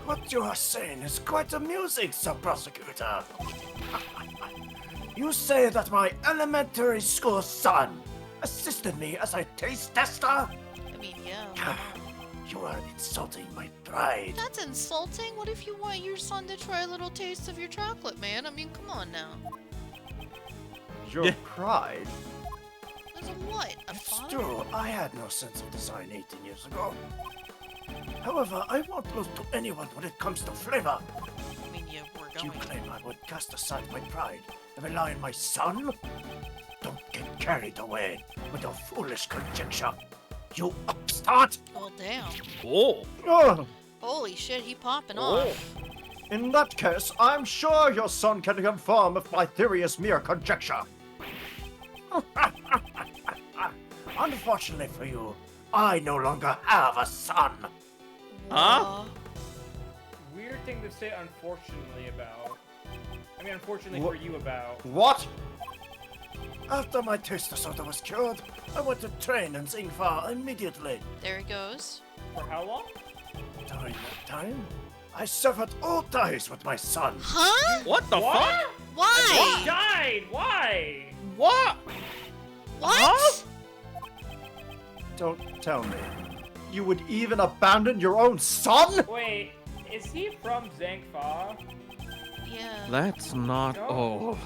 What you are saying is quite amusing, Sir Prosecutor. You say that my elementary school son assisted me as a taste tester? I mean, yeah. You are insulting my pride. That's insulting. What if you want your son to try a little taste of your chocolate, man? I mean, come on now. Your pride? As a what? A It's father? true, I had no sense of design 18 years ago. However, I won't lose to anyone when it comes to flavor. I mean, yeah, we're You going. claim I would cast aside my pride and rely on my son? Don't get carried away with your foolish conjecture. You upstart! Well, damn. Oh. Oh, Holy shit, he popping Oh. off. in that case, I'm sure your son can confirm if my theory is mere conjecture. Unfortunately for you, I no longer have a son. Huh? Weird thing to say unfortunately about. I mean, unfortunately Wha- for you about. What? After my taste disorder was cured, I went to train in Zingfa immediately. There he goes. For how long? During that time, I severed all ties with my son. Huh? What the What? fuck? He Why? died! Why? What? What? Don't tell me. You would even abandon your own son? Wait, is he from Zangfa? Yeah. That's not No. all.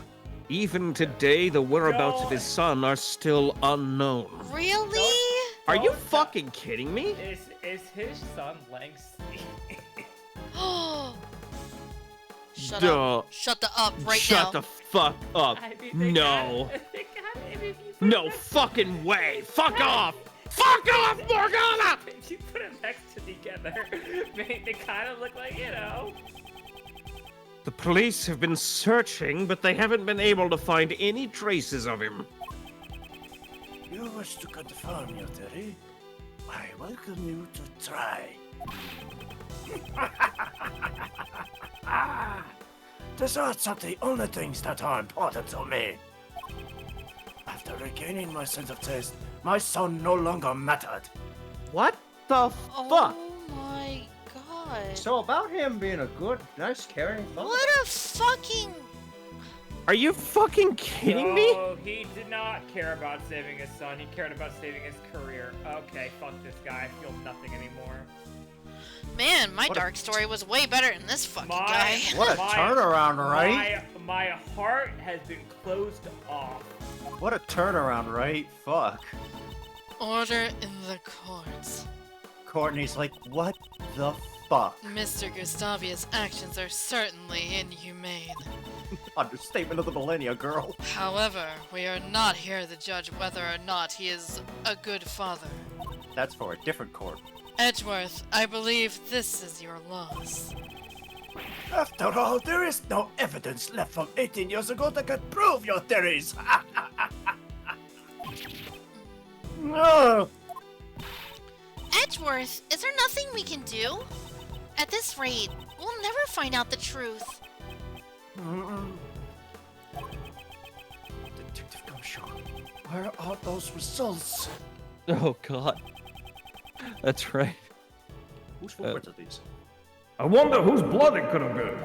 Even today, the whereabouts of his son are still unknown. Really? Are you Don't- fucking kidding me? Is his son Langston? Shut Duh. up. Shut the up right Shut now. the fuck up. I mean, they No. got- they got- I mean, if you put No them- fucking way. Fuck off. Fuck off, Morgana! If you put them next to together, they kind of look like, you know. The police have been searching, but they haven't been able to find any traces of him. You wish to confirm your theory? I welcome you to try. Desserts are the only things that are important to me. After regaining my sense of taste, my son no longer mattered. What the fuck? Oh my god. So about him being a good, nice, caring father. What a fucking... Are you fucking kidding me? No, he did not care about saving his son. He cared about saving his career. Okay, fuck this guy. I feel nothing anymore. Man, my What a- dark story was way better than this fucking My- guy. What a turnaround, right? My heart has been closed off. What a turnaround, right? Fuck. Order in the courts. Courtney's like, what the fuck? Mr. Gustavia's actions are certainly inhumane. Understatement of the millennia, girl. However, we are not here to judge whether or not he is a good father. That's for a different court. Edgeworth, I believe this is your loss. After all, there is no evidence left from 18 years ago that can prove your theories. No. Edgeworth, is there nothing we can do? At this rate, we'll never find out the truth. Detective Gumshoe, where are those results? Oh god. That's right. Whose footprints are these? I wonder whose blood it could have been.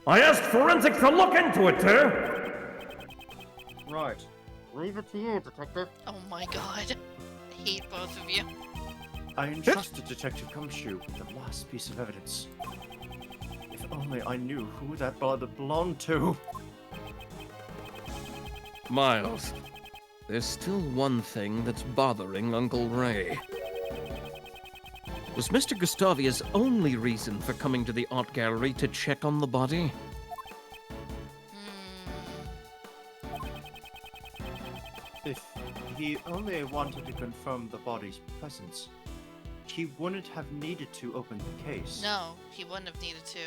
I asked forensics to look into it, sir. Right. Leave it to you, Detective. Oh my god. I hate both of you. I entrusted Detective Gumshoe with the last piece of evidence. If only I knew who that blood belonged to. Miles, there's still one thing that's bothering Uncle Ray. Was Mr. Gustavia's only reason for coming to the art gallery to check on the body? If he only wanted to confirm the body's presence, he wouldn't have needed to open the case. No, he wouldn't have needed to.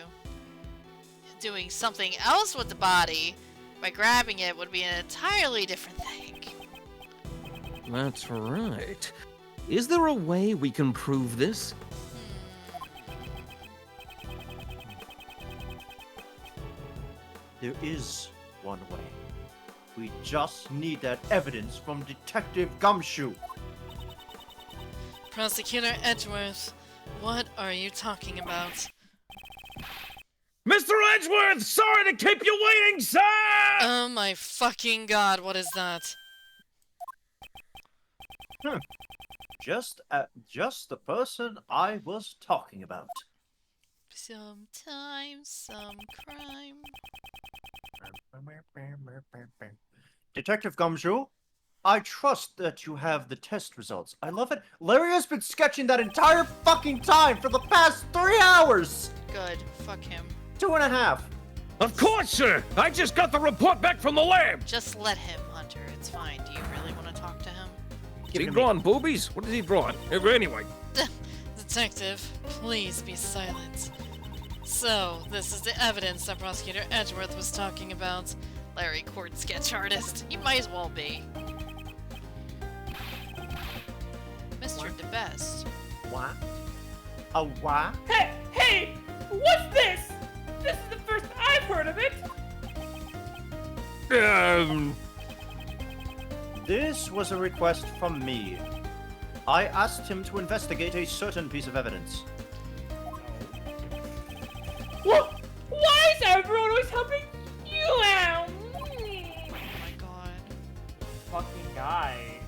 Doing something else with the body by grabbing it would be an entirely different thing. That's right. Is there a way we can prove this? There is one way. We just need that evidence from Detective Gumshoe. Prosecutor Edgeworth, what are you talking about? Mr. Edgeworth, sorry to keep you waiting, sir! Oh my fucking god, what is that? Just the person I was talking about. Sometimes, some crime. Detective Gumshoe, I trust that you have the test results. I love it. Larry has been sketching that entire fucking time for the past 3 hours! Good, fuck him. 2.5. Of course, sir! I just got the report back from the lab! Just let him, Hunter. It's fine. Do you really want to talk to him? Is he drawing boobies? What is he drawing? Anyway. Detective, please be silent. So, this is the evidence that Prosecutor Edgeworth was talking about. Larry Court sketch artist. He might as well be. Mr. DeBest. What? A what? Hey! What's this? This is the first I've heard of it! This was a request from me. I asked him to investigate a certain piece of evidence. What? Why is everyone always helping you out? Oh my god. Fucking guy.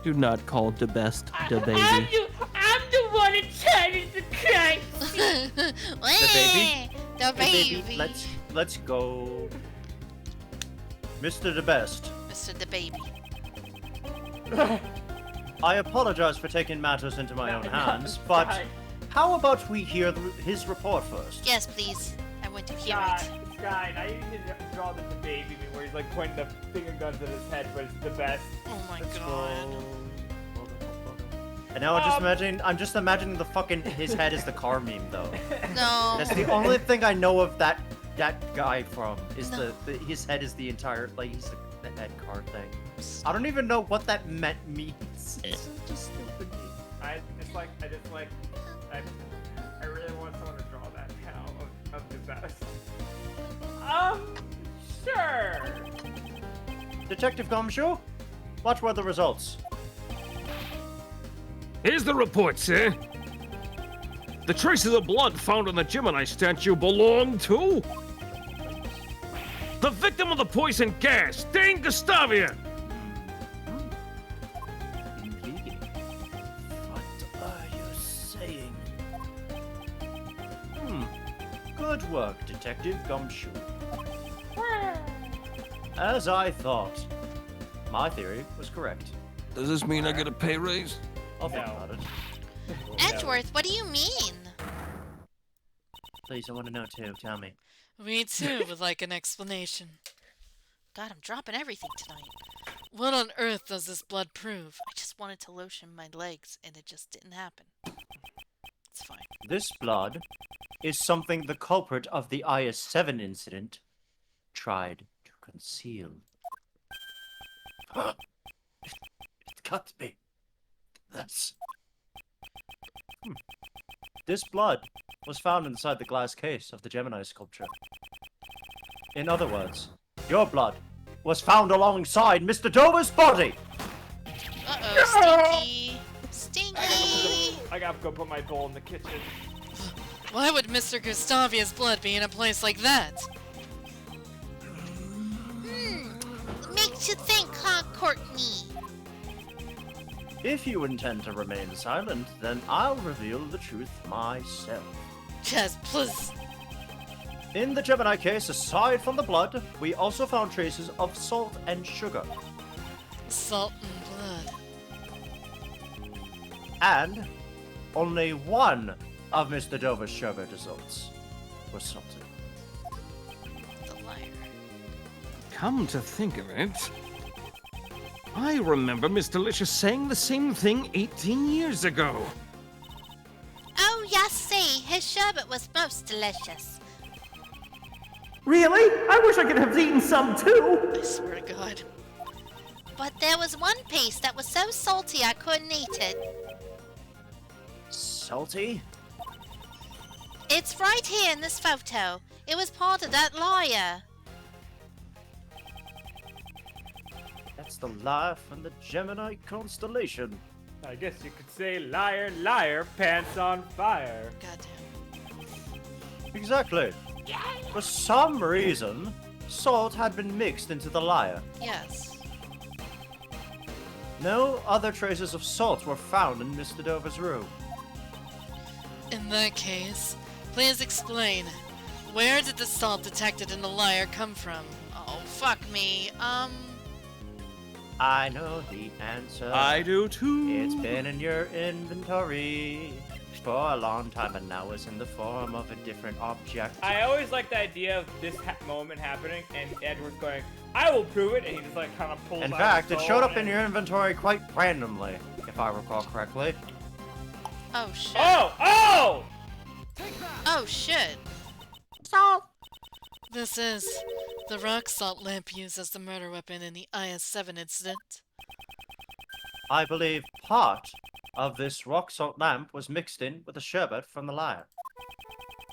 Do not call the best the baby. I'm the one in charge of the crime. The baby? The baby. Let's go. Mr. DeBest. Mr. the baby. I apologize for taking matters into my own hands, but how about we hear his report first? Yes, please. I want to hear God, it. Sky, I need to draw the baby me where he's like pointing the finger guns at his head, but it's the best. Oh my Let's god. go. And now I'm just imagining the fucking his head is the car meme though. No. That's the only thing I know of that guy from is No. his head is the entire like he's the head car thing. I don't even know what that means. It's just stupid. I really want someone to draw that now of the best. Sure. Detective Gumshoe, what were the results? Here's the report, sir. The traces of blood found on the Gemini statue belong to the victim of the poison gas, Dane Gustavia. What are you saying? Good work, Detective Gumshoe. As I thought, my theory was correct. Does this mean I get a pay raise? I'll think about it. Edgeworth, what do you mean? Please, I want to know too. Tell me. Me too would like an explanation. God, I'm dropping everything tonight. What on earth does this blood prove? I just wanted to lotion my legs, and it just didn't happen. It's fine. This blood is something the culprit of the IS-7 incident tried to conceal. It can't be. That's... This blood was found inside the glass case of the Gemini sculpture. In other words, your blood was found alongside Mr. Dover's body! Uh-oh, Stinky! Stinky! I gotta go put my bowl in the kitchen. Why would Mr. Gustavia's blood be in a place like that? Makes you think, huh, Courtney? If you intend to remain silent, then I'll reveal the truth myself. Yes, please. In the Gemini case, aside from the blood, we also found traces of salt and sugar. Salt and blood. And only one of Mr. Dover's sugar desserts was salted. The liar. Come to think of it, I remember Miss Delicious saying the same thing 18 years ago. Oh, yes, see, his sherbet was most delicious. Really? I wish I could have eaten some too. I swear to God. But there was one piece that was so salty I couldn't eat it. Salty? It's right here in this photo. It was part of that liar. That's the liar from the Gemini constellation. I guess you could say liar, liar, pants on fire. Goddamn. Exactly. For some reason, salt had been mixed into the liar. Yes. No other traces of salt were found in Mr. Dover's room. In that case, please explain. Where did the salt detected in the liar come from? Oh, fuck me. I know the answer. I do too. It's been in your inventory for a long time, and now it's in the form of a different object. I always like the idea of this moment happening and Edward's going, I will prove it, and he just like kind of pulls In out fact, his it showed phone up in and- your inventory quite randomly, if I recall correctly. Oh, shit. Oh! Oh! Oh, shit. Salt. This is the rock salt lamp used as the murder weapon in the IS-7 incident. I believe part of this rock salt lamp was mixed in with the sherbet from the liar.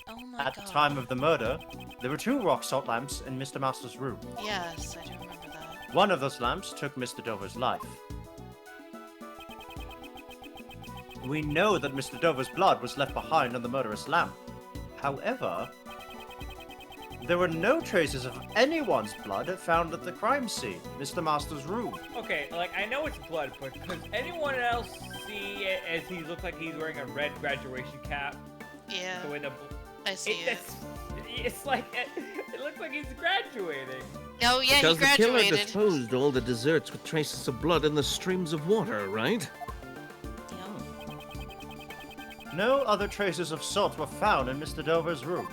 Oh my At God. the time of the murder, there were 2 rock salt lamps in Mr. Master's room. Yes, I do remember that. One of those lamps took Mr. Dover's life. We know that Mr. Dover's blood was left behind on the murderous lamp. However, there were no traces of anyone's blood found at the crime scene, Mr. Master's room. Okay, like, I know it's blood, but does anyone else see it as he looks like he's wearing a red graduation cap? Yeah, The way the... I see it. It's like, it looks like he's graduating. Oh yeah, Because he the killer graduated. disposed all the desserts with traces of blood in the streams of water, right? No other traces of salt were found in Mr. Dover's room.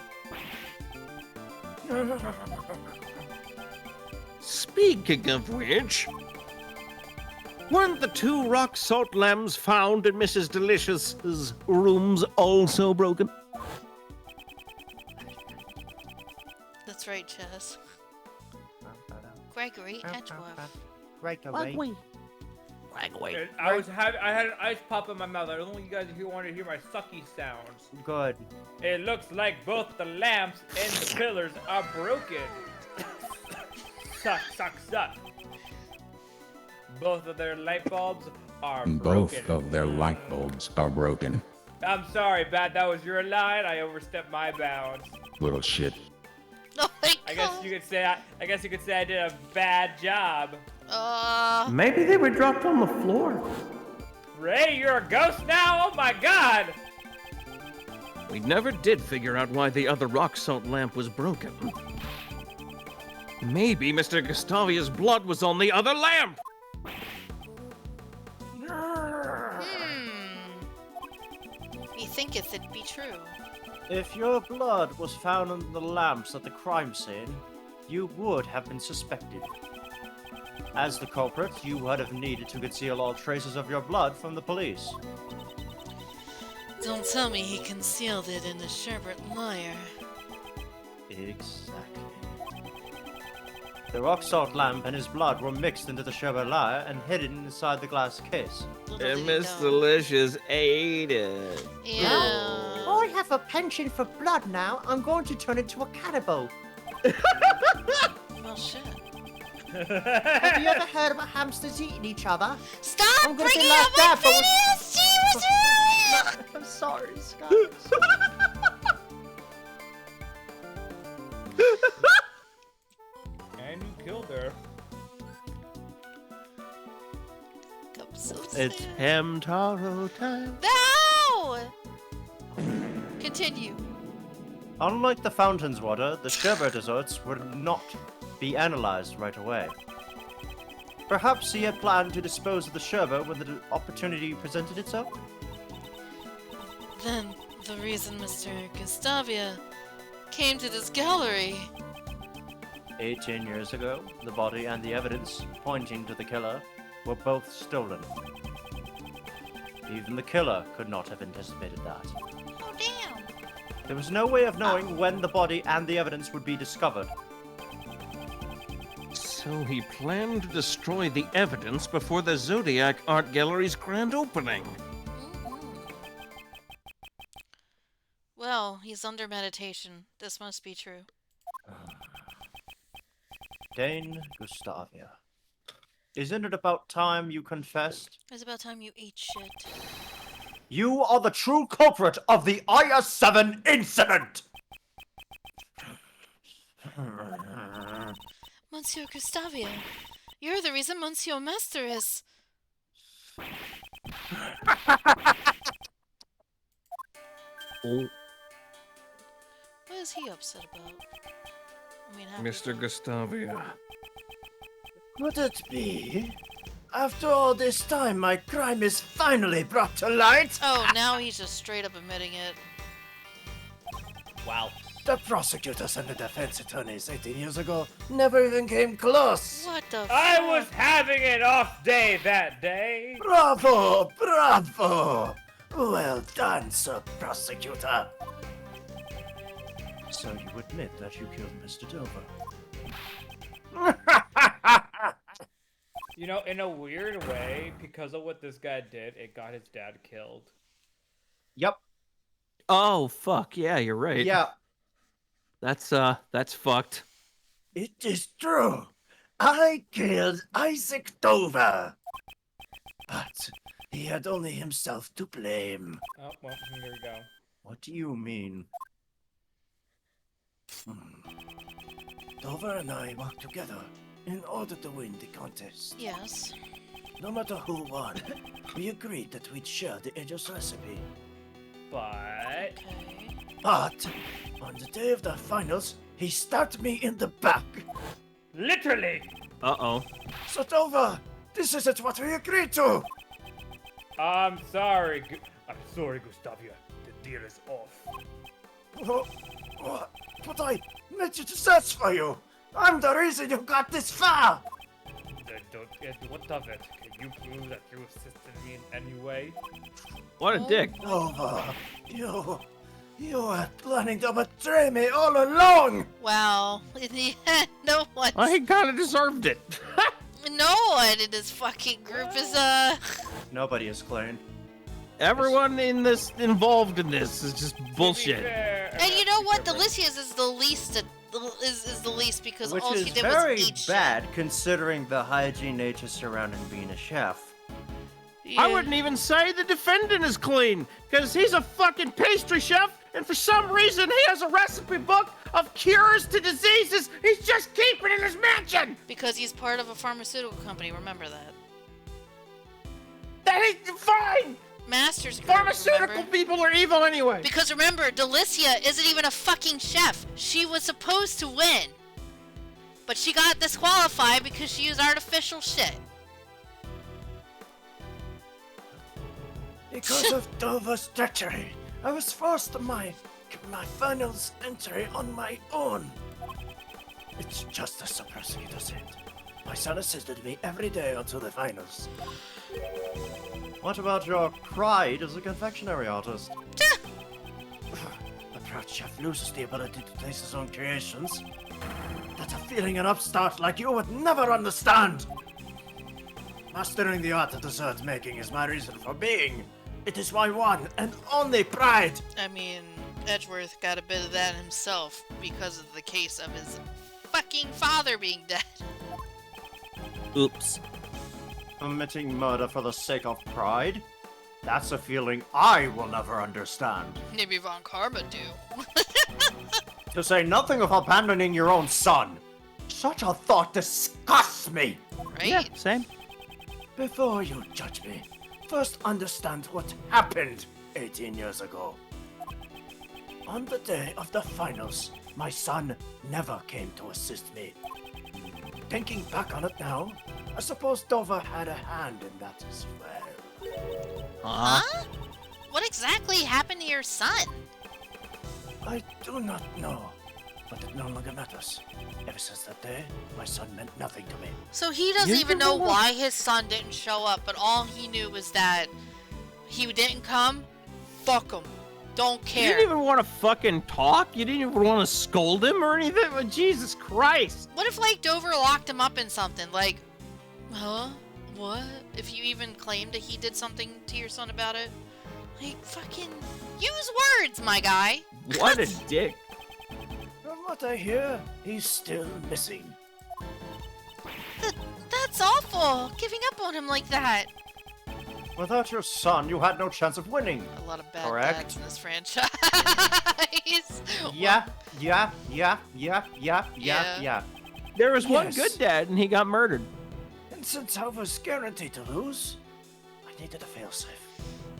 Speaking of which, weren't the 2 rock salt lamps found in Mrs. Delicious's rooms also broken? That's right, Chess. Gregory Edgeworth. Gregory. And I had an ice pop in my mouth. I don't want you guys if you want to hear my sucky sounds. Good. It looks like both the lamps and the pillars are broken. Suck, suck, suck. Both of their light bulbs are Both broken. of their light bulbs are broken. I'm sorry, Bat. That was your line. I overstepped my bounds. Little shit. Oh my I guess you could say I did a bad job. Maybe they were dropped on the floor. Ray, you're a ghost now? Oh my God! We never did figure out why the other rock salt lamp was broken. Maybe Mr. Gustavia's blood was on the other lamp! He thinketh it be true. If your blood was found on the lamps at the crime scene, you would have been suspected. As the culprit, you would have needed to conceal all traces of your blood from the police. Don't tell me he concealed it in the sherbet lyre. Exactly. The rock salt lamp and his blood were mixed into the sherbet lyre and hidden inside the glass case. And Miss Delicious ate it. Yeah. I have a penchant for blood now. I'm going to turn into a cannibal. Well, shit. Have you ever heard about hamsters eating each other? Stop I'm gonna be bringing like up my that, but with- videos! She was doing it! I'm sorry, Scott. And you killed her. I'm so It's sad. Hamtaro time. No! Continue. Unlike the fountain's water, the sherbet desserts would not be analyzed right away. Perhaps he had planned to dispose of the sherbet when the opportunity presented itself? Then, the reason Mr. Gustavia came to this gallery. 18 years ago, the body and the evidence pointing to the killer were both stolen. Even the killer could not have anticipated that. Oh, damn. There was no way of knowing when the body and the evidence would be discovered. So he planned to destroy the evidence before the Zodiac Art Gallery's grand opening. Well, he's under meditation. This must be true. Dane Gustavia. Isn't it about time you confessed? It's about time you ate shit. You are the true culprit of the IS-7 incident! Monsieur Gustavia, you're the reason Monsieur Master is... Oh, What is he upset about? I mean, happy Mr. Gustavia. Could it be? After all this time, my crime is finally brought to light? Oh, now he's just straight up admitting it. Wow. The prosecutors and the defense attorneys 18 years ago never even came close. What the I fuck? was having an off day that day. Bravo! Bravo! Well done, Sir Prosecutor. So you admit that you killed Mr. Dover? You know, in a weird way, because of what this guy did, it got his dad killed. Yep. Oh, fuck. Yeah, you're right. Yeah. That's fucked. It is true. I killed Isaac Dover. But he had only himself to blame. Oh, well, here we go. What do you mean? Dover and I worked together in order to win the contest. Yes. No matter who won, we agreed that we'd share the Angel's recipe. But... Okay. But on the day of the finals, he stabbed me in the back. Literally! Uh-oh. So Dover, this isn't what we agreed to. I'm sorry, Gustavia. The deal is off. What? But I made you to search for you. I'm the reason you got this far. What of it? Can you prove that you assisted me in any way? What a dick. Dover, you were planning to betray me all along. Wow. In the end, no one... Well, he kind of deserved it. No one in this fucking group is, Nobody is clean. Everyone involved in this is just bullshit. And you know what? Delicious is the least... Is the least because Which all is she did very was eat bad considering the hygiene nature surrounding being a chef. shit. I Yeah. wouldn't even say the defendant is clean, because he's a fucking pastry chef, and for some reason he has a recipe book of cures to diseases he's just keeping in his mansion! Because he's part of a pharmaceutical company, remember that. That is fine! Masters Group, Pharmaceutical remember? people are evil anyway! Because remember, Delicia isn't even a fucking chef. She was supposed to win. But she got disqualified because she used artificial shit. Because of Dover's treachery, I was forced to make my finals entry on my own. It's just as the prosecutor said. My son assisted me every day until the finals. What about your pride as a confectionery artist? A proud chef loses the ability to taste his own creations. That's a feeling an upstart like you would never understand. Mastering the art of dessert making is my reason for being. It is my one and only pride. I mean, Edgeworth got a bit of that himself because of the case of his fucking father being dead. Oops. Committing murder for the sake of pride? That's a feeling I will never understand. Maybe Von Karma do. To say nothing of abandoning your own son. Such a thought disgusts me. Right? Yeah, same. Before you judge me, first understand what happened 18 years ago. On the day of the finals, my son never came to assist me. Thinking back on it now, I suppose Dover had a hand in that as well. Huh? What exactly happened to your son? I do not know, but it no longer matters. Ever since that day, my son meant nothing to me. So he doesn't even know why his son didn't show up, but all he knew was that he didn't come. Fuck him. Don't You care. didn't even want to fucking talk? You didn't even want to scold him or anything? Well, Jesus Christ. What if, like, Dover locked him up in something? Like, huh? What? If you even claimed that he did something to your son about it? Like, fucking use words, my guy. What a dick. From what I hear, he's still missing. That's awful. Giving up on him like that. Without your son, you had no chance of winning. A lot of bad Correct. dads in this franchise. Yeah. There was one Yes. good dad and he got murdered. And since I was guaranteed to lose, I needed a failsafe.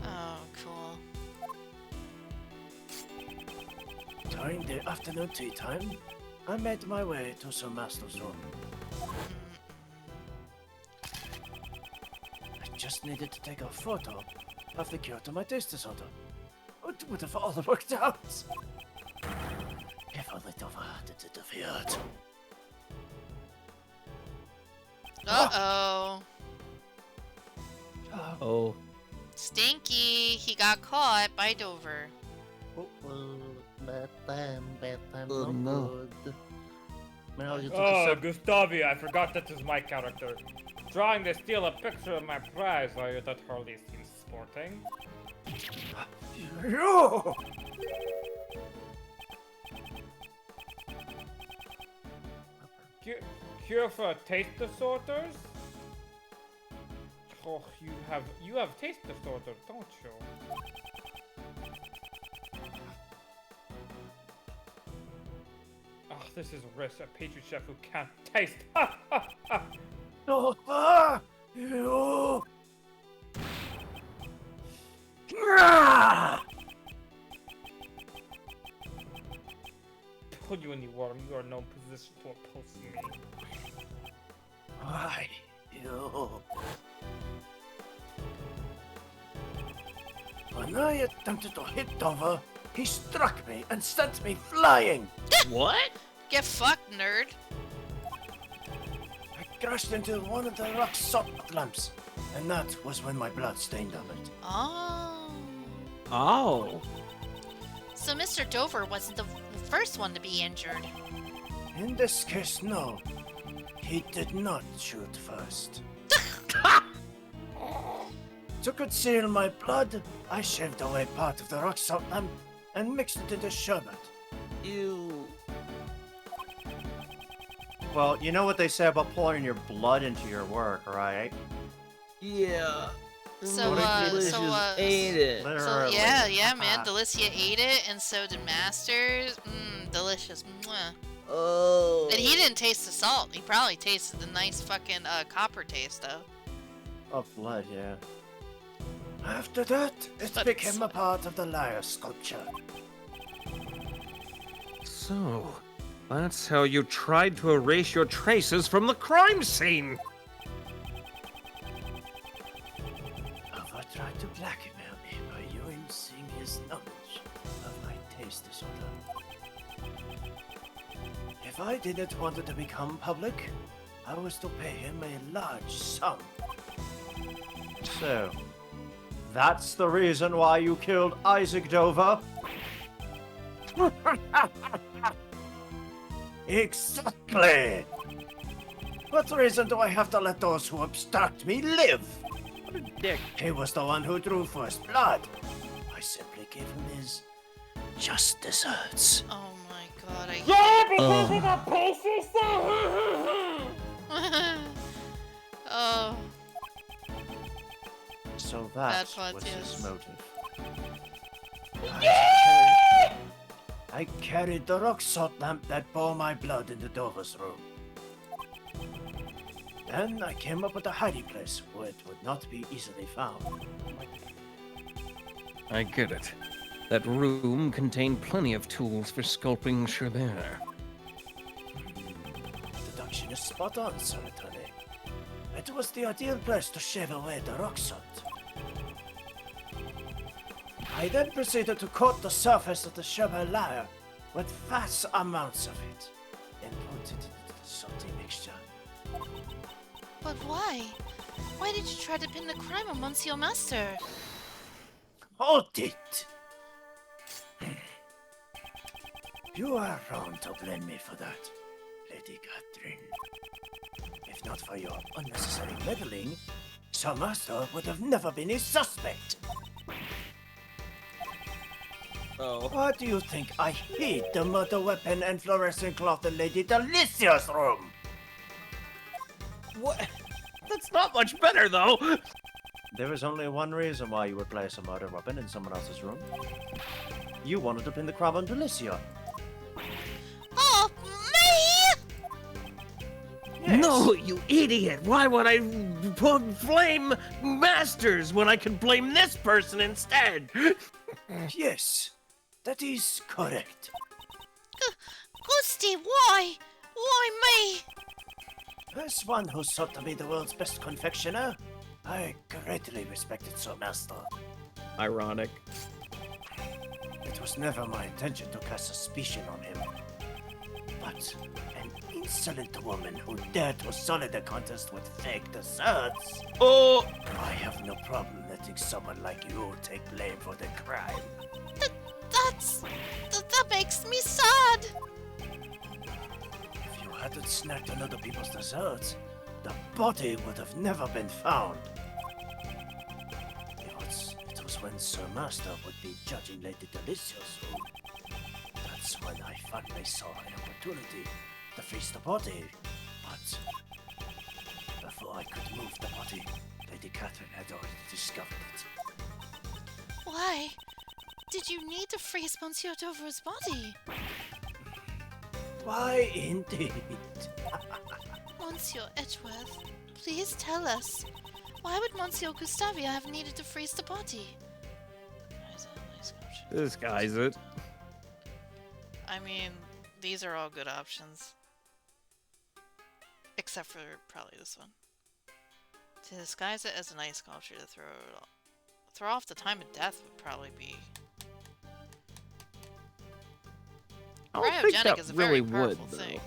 Oh, cool. During the afternoon tea time, I made my way to Sir Master's room. I just needed to take a photo of the cure to my taste disorder. It would have all worked out. If only Dover hadn't interfered. Uh-oh. Oh. Stinky. He got caught by Dover. Bad time, Oh, no. Oh, Gustavia, I forgot that is my character. Trying to steal a picture of my prize, while that hardly seems sporting. You! Cure for taste disorders? Oh, you have taste disorders, don't you? Oh, this is Riss, a pastry chef who can't taste. Ha ha ha! Dover! You! Ah! Put you in the water. You are no position to oppose me. Why, you? When I attempted to hit Dover, he struck me and sent me flying. What? Get fucked, nerd. I crashed into one of the rock salt lamps, and that was when my blood stained on it. Oh. Oh. So Mr. Dover wasn't the first one to be injured. In this case, no. He did not shoot first. To conceal my blood, I shaved away part of the rock salt lamp and mixed it into sherbet. Ew. Well, you know what they say about pouring your blood into your work, right? Yeah. So, ate it. So, Literally. yeah, man. Delicia ate it, and so did Masters. Delicious. Mwah. Oh. And he didn't taste the salt. He probably tasted the nice fucking copper taste, though. Of blood, yeah. After that, it But- became a part of the liar sculpture. So, that's how you tried to erase your traces from the crime scene. Dover tried to blackmail me by using his knowledge of my taste disorder. If I didn't want it to become public, I was to pay him a large sum. So, that's the reason why you killed Isaac Dover? Exactly! What reason do I have to let those who obstruct me live? What a dick. He was the one who drew first blood. I simply gave him his just desserts. Oh my god, I Yeah, because we got pastries there. Oh, So that Bad was plot, his yes. motive. I carried the rock salt lamp that bore my blood into Dover's room. Then I came up with a hiding place where it would not be easily found. I get it. That room contained plenty of tools for sculpting Sherbert. Deduction is spot on, Sir Attorney. It was the ideal place to shave away the rock salt. I then proceeded to coat the surface of the Sherbert layer with vast amounts of it, and put it into the salty mixture. But why? Why did you try to pin the crime on Monsieur Master? Hold it! You are wrong to blame me for that, Lady Catherine. If not for your unnecessary meddling, Sir Master would have never been a suspect. Oh. Why do you think I hid the murder weapon and fluorescent cloth in Lady Delicia's room? What? That's not much better, though. There is only one reason why you would place a murder weapon in someone else's room. You wanted to pin the crime on Delicia. Oh, me! No, you idiot! Why would I blame Masters when I could blame this person instead? Yes, that is correct. Gusty, why? Why me? As one who sought to be the world's best confectioner, I greatly respected Sir Master. Ironic. It was never my intention to cast suspicion on him. But an insolent woman who dared to sully the contest with fake desserts. Oh! I have no problem letting someone like you take blame for the crime. That makes me sad. If you hadn't snacked on other people's desserts, the body would have never been found. It was when Sir Master would be judging Lady Delicia's room. That's when I finally saw an opportunity to freeze the body. But before I could move the body, Lady Catherine had already discovered it. Why? Did you need to freeze Monsieur Dover's body? Why indeed? Monsieur Edgeworth, please tell us. Why would Monsieur Gustavia have needed to freeze the body? Disguise it. I mean, these are all good options. Except for probably this one. To disguise it as an ice sculpture, to throw off the time of death would probably be... I don't think Cryogenic that is a really very would, powerful though. thing.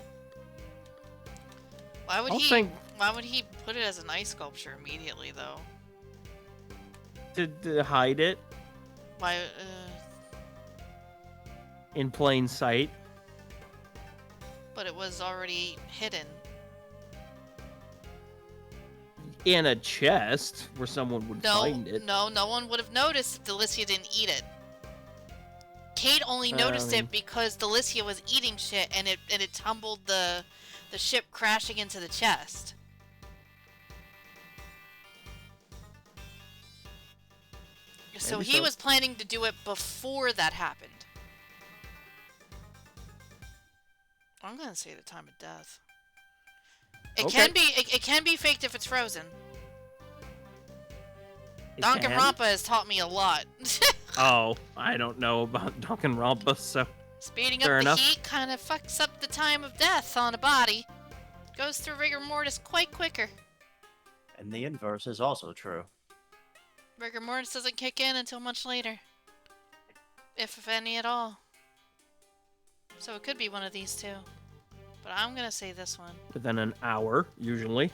Why would I he? think- Why would he put it as an ice sculpture immediately, though? To hide it Why? in plain sight. But it was already hidden. In a chest where someone would No, find it. no one would have noticed if Delicia didn't eat it. Kate only noticed it because Delicia was eating shit and it tumbled the ship crashing into the chest. So Maybe he so. was planning to do it before that happened. I'm gonna say the time of death. It Okay. can be faked if it's frozen. It Danganronpa can? has taught me a lot. Oh, I don't know about Danganronpa, so Speeding fair up the enough. heat kind of fucks up the time of death on a body. Goes through rigor mortis quite quicker. And the inverse is also true. Rigor mortis doesn't kick in until much later. If any at all. So it could be one of these two. But I'm gonna say this one. Within an hour, usually.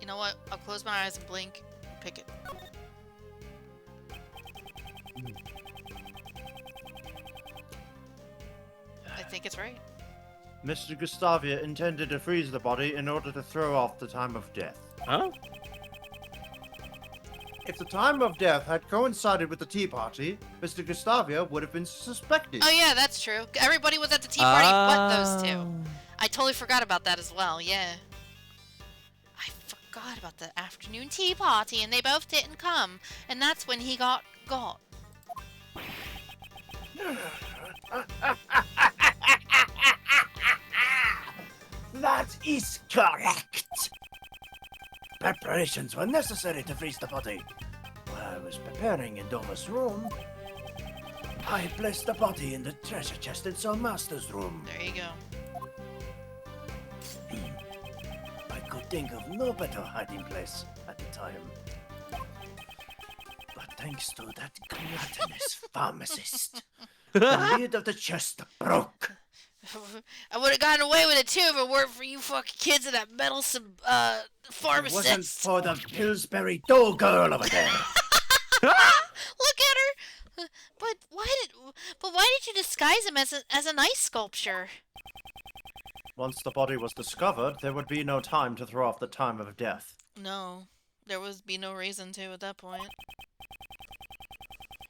You know what? I'll close my eyes and blink. Pick it. I think it's right. Mr. Gustavia intended to freeze the body in order to throw off the time of death. Huh? If the time of death had coincided with the tea party, Mr. Gustavia would have been suspected. Oh yeah, that's true. Everybody was at the tea party but those two. I totally forgot about that as well, yeah. I forgot about the afternoon tea party and they both didn't come. And that's when he got. That is correct. Preparations were necessary to freeze the body. While I was preparing in Dova's room, I placed the body in the treasure chest in Sir Master's room. There you go. I could think of no better hiding place at the time. But thanks to that gluttonous pharmacist, the lid of the chest broke. I would have gotten away with it too if it weren't for you fucking kids and that meddlesome pharmacist. It wasn't for the Pillsbury doll girl over there. Look at her. But why did you disguise him as an ice sculpture? Once the body was discovered, there would be no time to throw off the time of death. No, there would be no reason to at that point.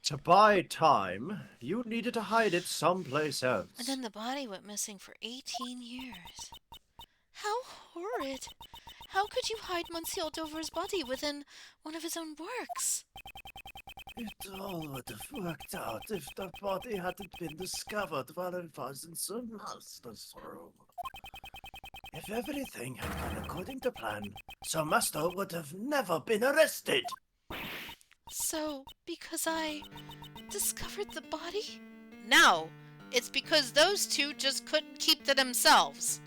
To buy time, you needed to hide it someplace else. And then the body went missing for 18 years. How horrid! How could you hide Monsieur Dover's body within one of his own works? It all would have worked out if the body hadn't been discovered while it was in Sir Master's room. If everything had gone according to plan, Sir Master would have never been arrested. So, because I discovered the body? No, it's because those two just couldn't keep to themselves.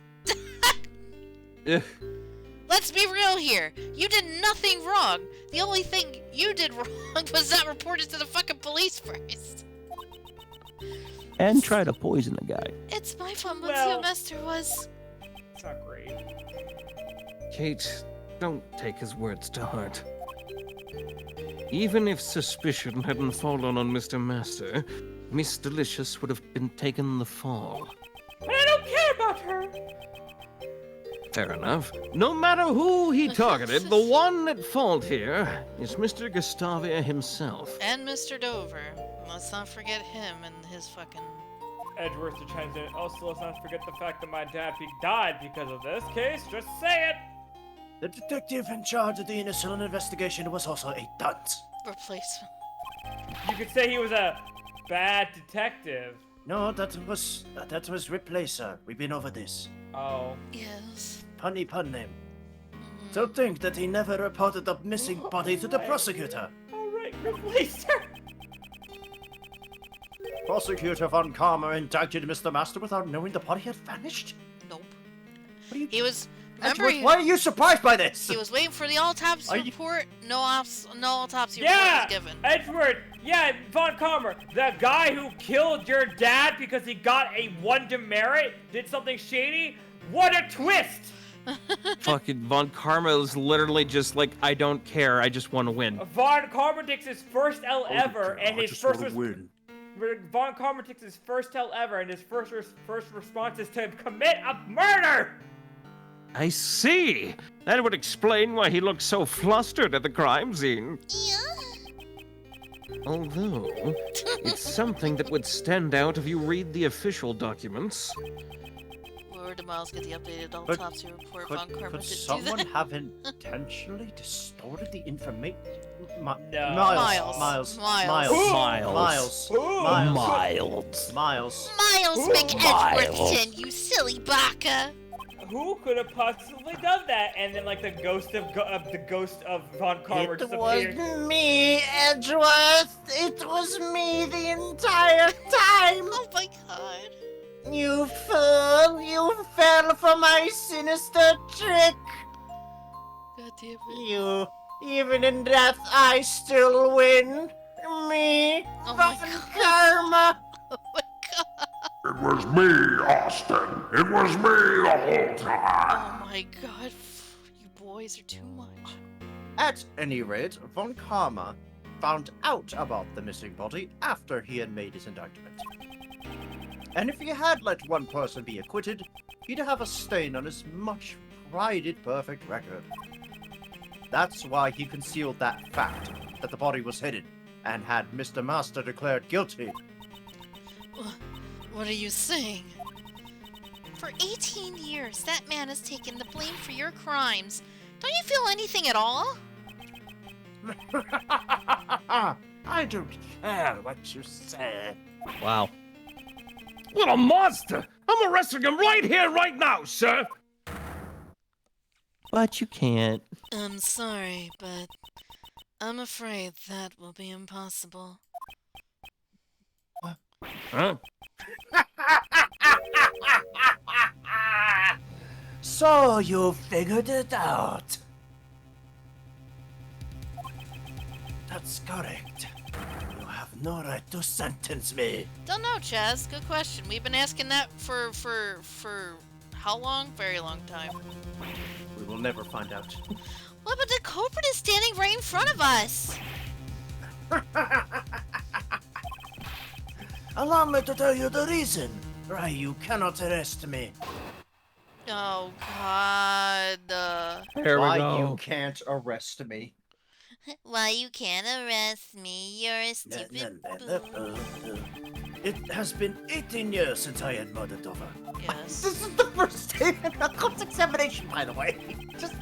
Let's be real here. You did nothing wrong. The only thing you did wrong was not report it to the fucking police first. And try to poison a guy. It's my fault Monsieur Well- Master was... It's not great. Kate, don't take his words to heart. Even if suspicion hadn't fallen on Mr. Master, Miss Delicious would have been taken the fall. But I don't care about her! Fair enough. No matter who he targeted, the one at fault here is Mr. Gustavia himself. And Mr. Dover. Let's not forget him and his fucking... Edgeworth to chimes in. Also, let's not forget the fact that my dad died because of this case. Just say it! The detective in charge of the initial investigation was also a dunce. replacement. You could say he was a bad detective. No, that was Replacer. We've been over this. Oh. Yes. Punny pun name. To think that he never reported the missing body to the prosecutor. Alright, Replacer! Prosecutor Von Karma indicted Mr. Master without knowing the body had vanished? Nope. What are you... He was... Remember, Edgeworth, why are you surprised by this? He was waiting for the autopsy report. No autopsy report was given. Edgeworth! Yeah, Von Karma, the guy who killed your dad because he got a 1 demerit, did something shady? What a twist! Fucking Von Karma is literally just like, I don't care, I just want to win. Von Karma takes his first L ever, and his first win. Von Karma takes his first L ever, and his first response is to commit a murder! I see! That would explain why he looked so flustered at the crime scene. Although, it's something that would stand out if you read the official documents. Where did Miles get the updated autopsy report? Von Karma Could did do someone that. have intentionally distorted the information? No. Miles. Miles McEdgeworthton, you silly baka! Who could have possibly done that? And then, like, the ghost of Von Karma It was disappeared. me, Edgeworth. It was me the entire time. Oh my god. You fool! You fell for my sinister trick. God damn it. You, even in death, I still win. Me, Oh my Von Karma. Oh my god. It was me, Austin. It was me the whole time. Oh my god, you boys are too much. At any rate, Von Karma found out about the missing body after he had made his indictment. And if he had let one person be acquitted, he'd have a stain on his much prided perfect record. That's why he concealed that fact, that the body was hidden, and had Mr. Master declared guilty. What are you saying? For 18 years, that man has taken the blame for your crimes. Don't you feel anything at all? I don't care what you say. Wow. What a monster! I'm arresting him right here, right now, sir! But you can't. I'm sorry, but I'm afraid that will be impossible. Huh? So you figured it out. That's correct. You have no right to sentence me. Don't know, Chaz. Good question. We've been asking that for how long? Very long time. We will never find out. What, but the culprit is standing right in front of us. Allow me to tell you the reason why you cannot arrest me. Oh God. There we Why go. you can't arrest me? Why you can't arrest me? You're a stupid fool. It has been 18 years since I had murdered Dover. Yes. This is the first statement of cross-examination, by the way. Just...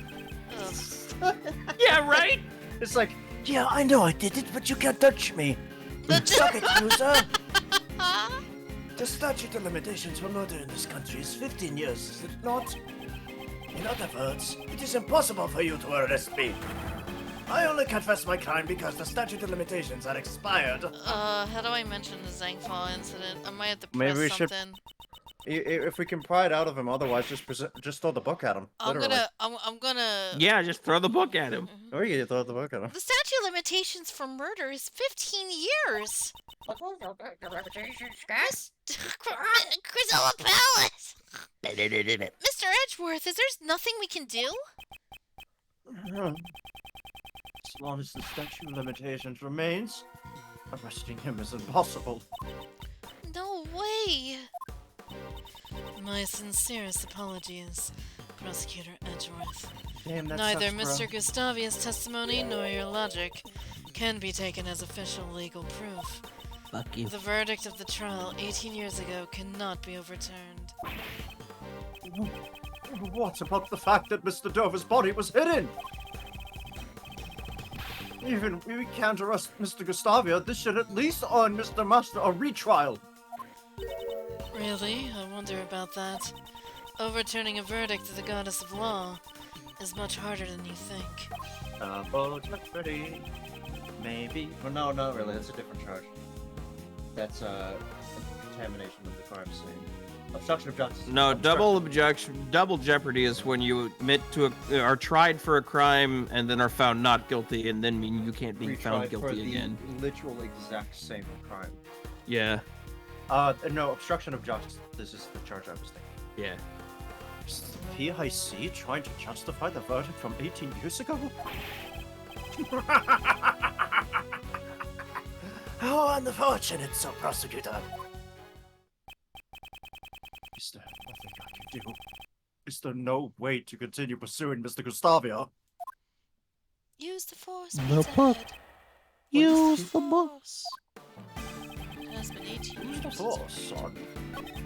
Yeah, right? It's like, Yeah, I know I did it, but you can't touch me. Suck it, loser. The statute of limitations for murder in this country is 15 years, is it not? In other words, it is impossible for you to arrest me. I only confess my crime because the statute of limitations had expired. How do I mention the Zangfall incident? I might have to press Maybe we should- something. if we can pry it out of him, otherwise just throw the book at him. I'm Literally. gonna. Yeah, just throw the book at him. Or you throw the book at him. The statute of limitations for murder is 15 years. Crisella Palace! Mr. Edgeworth, is there nothing we can do? As long as the statute of limitations remains, arresting him is impossible. No way. My sincerest apologies, Prosecutor Edgeworth. Damn, that Neither sucks, Mr. bro. Gustavia's testimony nor your logic can be taken as official legal proof. Fuck you. The verdict of the trial 18 years ago cannot be overturned. What about the fact that Mr. Dover's body was hidden? Even if we can't arrest Mr. Gustavia, this should at least earn Mr. Master a retrial. Really? I wonder about that. Overturning a verdict of the goddess of law is much harder than you think. Jeopardy. Maybe. Well, no, not really. That's a different charge. That's contamination of the crime scene. Obstruction of justice. No, double jeopardy is when you admit to are tried for a crime and then are found not guilty, and then mean you can't be found Retried for guilty the again. literal exact same crime. Yeah, No, obstruction of justice. This is the charge I was thinking. yeah. Is the PIC trying to justify the verdict from 18 years ago? How unfortunate, Sir Prosecutor. Is there nothing I can do? Is there no way to continue pursuing Mr. Gustavia? Use the force, The Peter. book. Use the book. It has been 18 Use years. the force, son.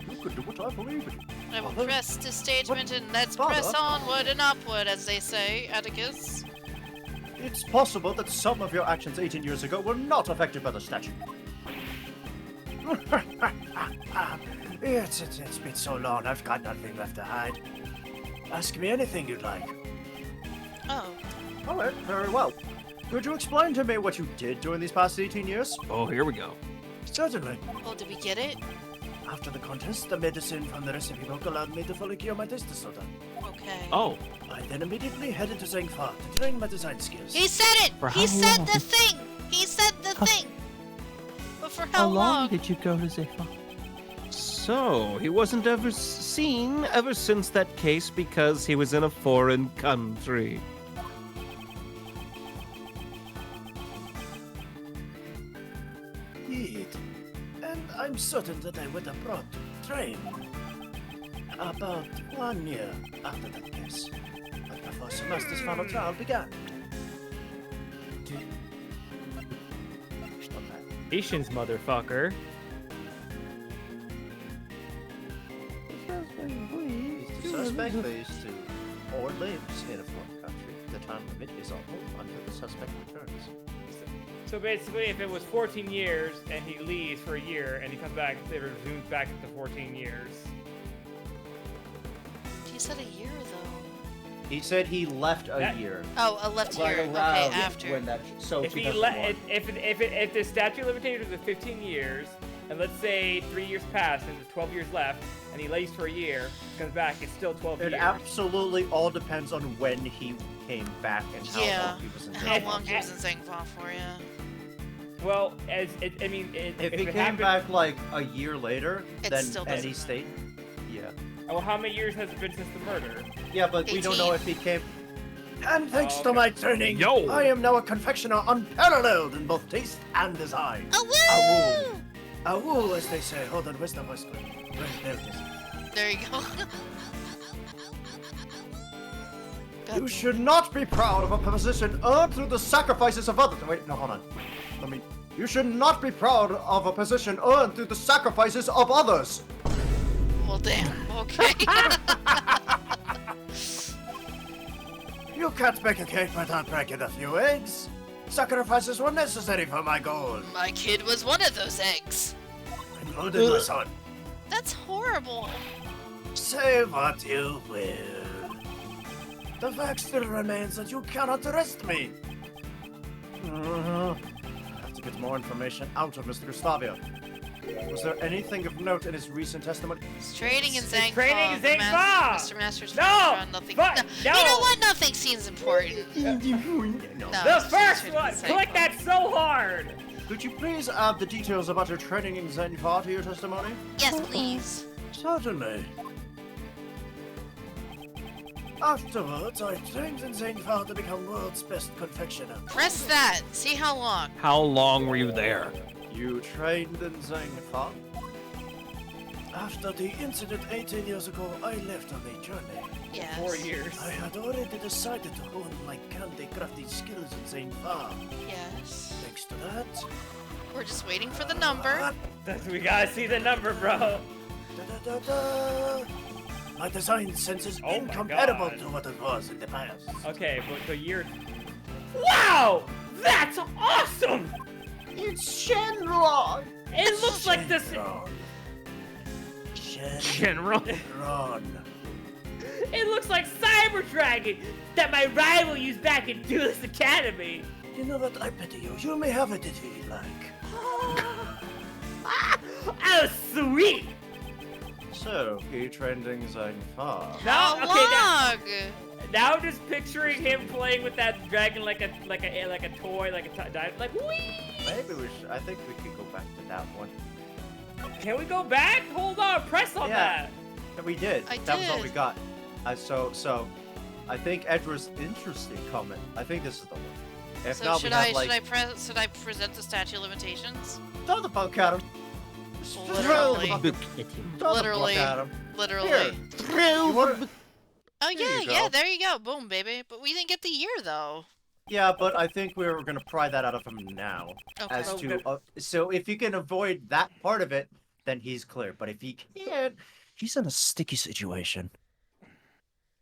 You can do what I believe in. I will Father? press to stagement What? and let's Father? press onward and upward, as they say, Atticus. It's possible that some of your actions 18 years ago were not affected by the statute. It's been so long, I've got nothing left to hide. Ask me anything you'd like. Oh. Alright, very well. Could you explain to me what you did during these past 18 years? Oh, here we go. Certainly. Oh, did we get it? After the contest, the medicine from the recipe book allowed me to fully cure my taste disorder. Okay. Oh, I then immediately headed to Zangfa to train my design skills. He said it! For He how said long? the thing! He said the thing! But for how long? did you go to Zephyr? So, he wasn't ever seen ever since that case because he was in a foreign country. Indeed. And I'm certain that I would have brought train about 1 year after that case. But before Semester's final trial began. Patience, motherfucker. He's the suspect flees to or lives in a foreign country. The time limit is on hold until the suspect returns. So basically, if it was 14 years and he leaves for a year and he comes back, it resumes back to 14 years. He said a year though. He said he left a That- year. Oh, a left Like year. Okay, around after. when that. So If he 2001. if the statute of limitations is 15 years, and let's say 3 years passed and there's 12 years left, and he leaves for a year, comes back, it's still 12 It years. absolutely all depends on when he came back and how Yeah. long he was in How jail. long he was in Zangfa for, yeah. Well, if If he it came happened, back like a year later, It then still any doesn't state. Yeah. well, how many years has it been since the murder? Yeah, but we don't know 18. if he came. And thanks Oh, to okay. my training, Yo! I am now a confectioner unparalleled in both taste and design. Oh, woo! Awoo, as they say. Hold on, where's the voice clip? There it is. There you go. You should not be proud of a position earned through the sacrifices of others. Wait, no, hold on. You should not be proud of a position earned through the sacrifices of others. Well, damn. Okay. You can't bake a cake without breaking a few eggs. Sacrifices were necessary for my goal, My kid was one of those eggs. including my son. That's horrible. Say what you will. The fact still remains that you cannot arrest me. I have to get more information out of Mr. Gustavio. Was there anything of note in his recent testimony? He's training in Zangfa. training in the Zangfa! Mr. Masters No! found nothing. But- You know no! what? Nothing seems important. No, The it's just first training in one! Zangfa. Click that so hard! Could you please add the details about your training in Zenfa to your testimony? Yes, please. Certainly. Afterwards, I trained in Zangfa to become world's best confectioner. Press that. See how long. How long were you there? You trained in Zenfa? After the incident 18 years ago, I left on a journey. Yes. 4 years. I had already decided to hone my candy crafting skills in Zangfa. Yes. Thanks to that, We're just waiting for the number. We gotta see the number, bro. da-da-da-da, my design sense is Oh my incompatible God. to what it was in the past. Okay, but the year. Wow! That's awesome! It's Shenron! It looks like this. General? Shenron. It looks like Cyber Dragon that my rival used back in Duelist Academy. You know what? I pity you. You may have it if you like. Oh, sweet! So, he trained in Zenfa. Now, How okay, long? now I'm just picturing him playing with that dragon like a toy, like whee! Maybe we should. I think we could go back to that one. Can we go back? Hold on, press on Yeah. We did. I That was all we did. got. So, I think Edward's interesting comment. I think this is the one. If So not, should we have I like. should I present the statute of limitations? Throw the book at him. Literally. Throw the book Literally. at him. Literally. Here. You wanna- Oh There yeah, you yeah, go. there you go. Boom, baby. But we didn't get the year though. Yeah, but I think we were gonna pry that out of him now. Okay. As Oh, to, good. so if you can avoid that part of it, then he's clear. But if he can't, he's in a sticky situation.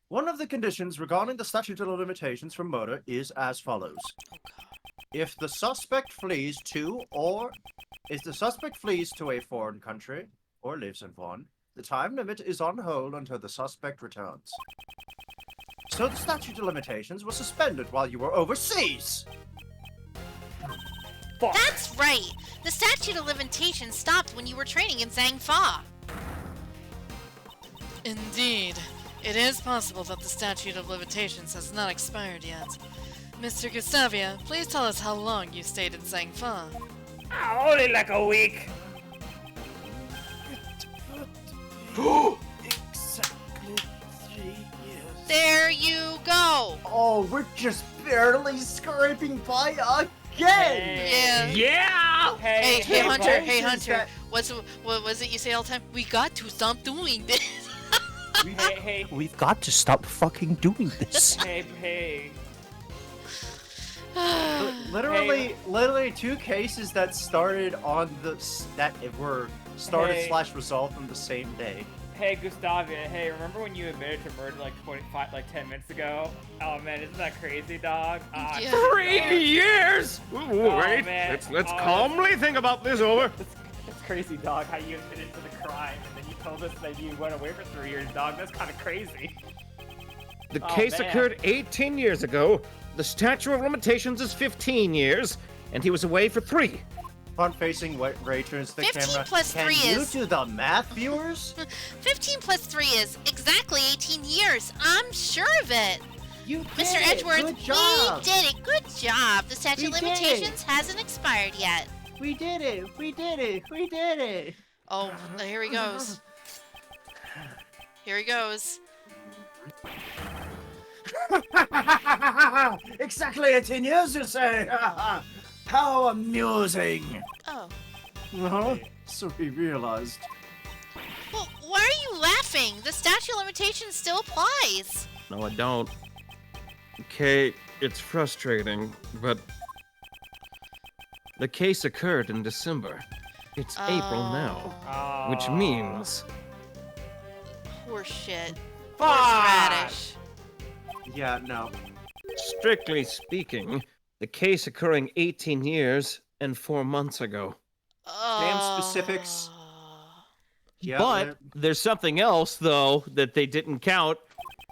One of the conditions regarding the statute of limitations for murder is as follows: if the suspect flees to a foreign country or lives in one, the time limit is on hold until the suspect returns. So the statute of limitations was suspended while you were overseas. Fuck. That's right. The statute of limitations stopped when you were training in Zangfa. Indeed. It is possible that the statute of limitations has not expired yet. Mr. Gustavia, please tell us how long you stayed in Zangfa. Only like a week. It would Exactly 3 years. There you go. Oh, we're just barely scraping by again. Yeah. Yeah! Hey, Hunter. Hunter, Hey, is Hunter. that- What was it you say all the time? We got to stop doing this. Hey, We've got to stop fucking doing this. hey. Literally 2 cases that started on that were started Hey. / resolved on the same day. Hey, Gustavia. Hey, remember when you admitted to murder like 10 minutes ago? Oh man, isn't that crazy, dog? Ah, Yeah. 3 years! Ooh, wait, man. let's Oh, calmly think about this over. It's crazy, dog. How you admitted to the crime and then you told us that you went away for 3 years, dog. That's kind of crazy. The Oh, case man. occurred 18 years ago. The statute of limitations is 15 years, and he was away for 3. Front-facing Ray turns to the 15 camera. plus Can 3 you is- do the math, viewers? 15 plus 3 is exactly 18 years. I'm sure of it. You Mr. Edgeworth, Good job. we did it. Good job. The statute of We did it. limitations hasn't expired yet. We did it. We did it. We did it. Oh, here he goes. Here he goes. Exactly 18 years, you say? How amusing. Oh. Uh-huh. So he realized. Well, why are you laughing? The statute of limitations still applies. No, I don't. Okay, it's frustrating, but the case occurred in December. It's April now, which means Horseshit. Fuck! Horseradish. Yeah, no. strictly speaking, the case occurring 18 years and 4 months ago. Damn specifics. Yeah, But there's something else, though, that they didn't count,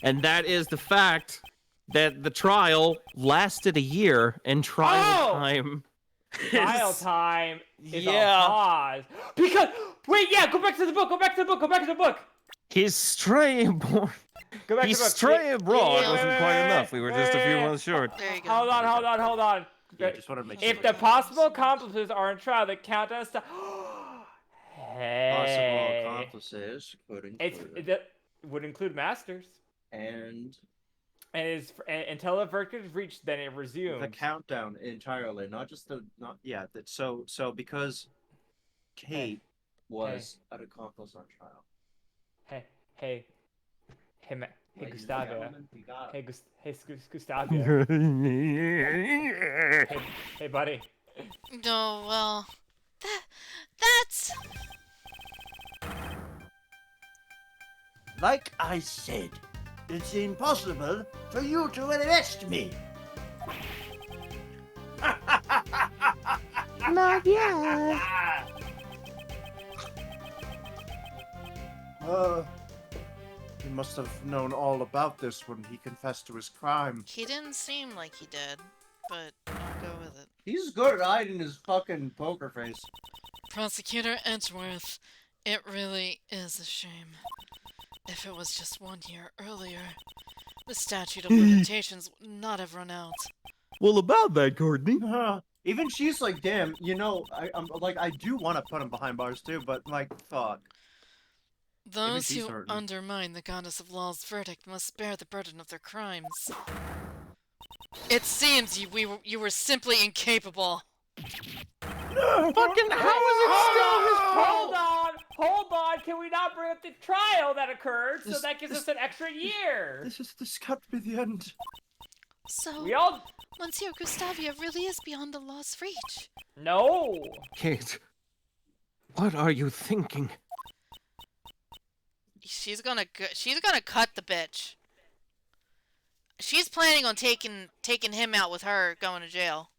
and that is the fact that the trial lasted a year, and trial Oh! time. Trial time is Yeah. on pause. Because wait, yeah, go back to the book. Go back to the book. Go back to the book. His stray abroad. Go back His to the book. stray abroad Yeah, wasn't wait, quite wait, enough. We were just a few wait. months short. There you go. Hold on. Yeah, just wanted to make If sure. the possible accomplices are in trial, the countdown starts. Hey. Possible accomplices could include That would include masters. and Until a verdict is reached, then it resumes. the countdown entirely, not just the so because Kate was an accomplice on trial. Hey, Ladies and Gustavia. gentlemen, we got it. Gustavia. Hey, buddy. No, well, that's Like I said, it's impossible for you to arrest me. Not yet. He must have known all about this when he confessed to his crime. he didn't seem like he did, but I'll go with it. He's good at hiding his fucking poker face. Prosecutor Edgeworth, it really is a shame. If it was just 1 year earlier, the statute of limitations would not have run out. Well, about that, Courtney. Even she's like, damn, I'm like, I do want to put him behind bars too, but like, fuck. Those she's who hurting. undermine the goddess of law's verdict must bear the burden of their crimes. It seems you were simply incapable. Fucking how is it still his fault? Hold on. Can we not bring up the trial that occurred so This- that gives this- us an extra year? This got to be the end. So, We all Monsieur Gustavia really is beyond the law's reach. no. Kate, what are you thinking? She's gonna cut the bitch. She's planning on taking him out with her going to jail.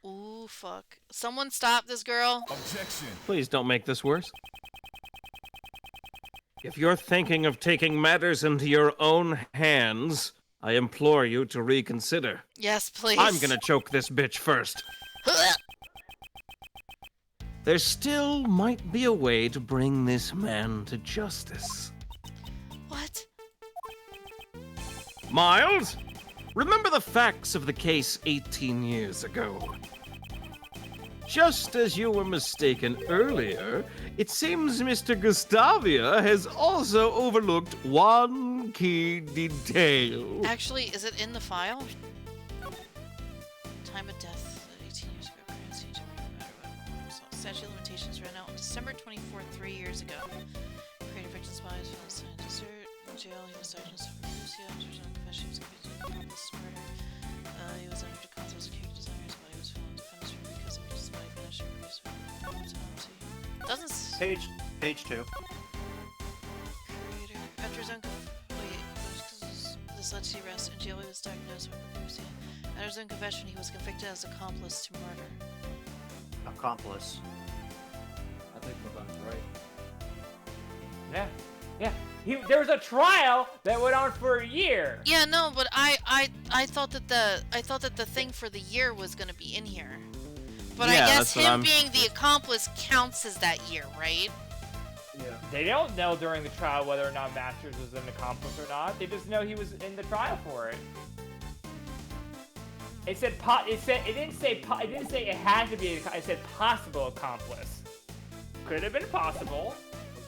Ooh, fuck. Someone stop this girl. Objection. Please don't make this worse. If you're thinking of taking matters into your own hands, I implore you to reconsider. Yes, please. I'm gonna choke this bitch first. There still might be a way to bring this man to justice. What? Miles, remember the facts of the case 18 years ago. Just as you were mistaken earlier, it seems Mr. Gustavia has also overlooked one key detail. Actually, is it in the file? Time of death, 18 years ago. Statute of limitations ran out on December 24th, 3 years ago. Creative victims' wives found assigned desert. In jail, he was diagnosed with Lucia. After his own confession, he was convicted of accomplice murder. He was under the consequence of character desires, but he was found defense free because of his wife and she produced autopsy. Doesn't Page 2. Creator. After his own this led to arrest. In jail, he was diagnosed with Lucia. After his own confession, he was convicted as accomplice to murder. Accomplice. I think we're right. Yeah. There was a trial that went on for a year. Yeah, no, but I thought that the thing for the year was gonna be in here. But Yeah, I guess that's what him being the accomplice counts as that year, right? Yeah. They don't know during the trial whether or not Masters was an accomplice or not. They just know he was in the trial for it. It said it didn't say it had to be. It said possible accomplice. Could have been possible.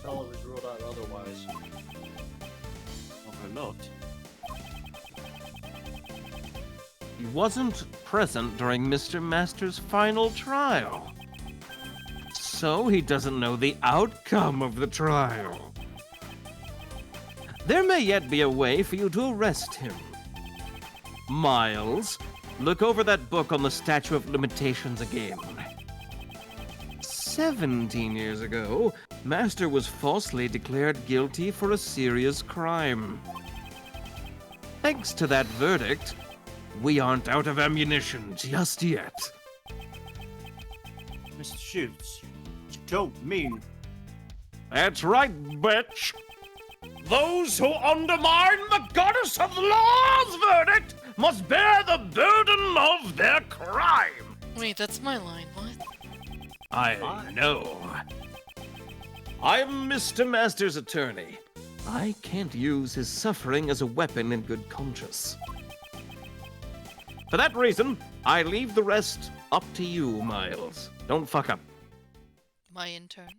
Until it was ruled out otherwise. Overlooked. He wasn't present during Mr. Masters' final trial. So he doesn't know the outcome of the trial. There may yet be a way for you to arrest him. Miles, look over that book on the Statute of Limitations again. 17 years ago, Master was falsely declared guilty for a serious crime. Thanks to that verdict, we aren't out of ammunition just yet. Mr. Schultz, you don't mean... That's right, bitch! Those who undermine the goddess of law's verdict must bear the burden of their crime! Wait, that's my line, what? I know. I'm Mr. Master's attorney. I can't use his suffering as a weapon in good conscience. For that reason, I leave the rest up to you, Miles. Don't fuck up. My intern.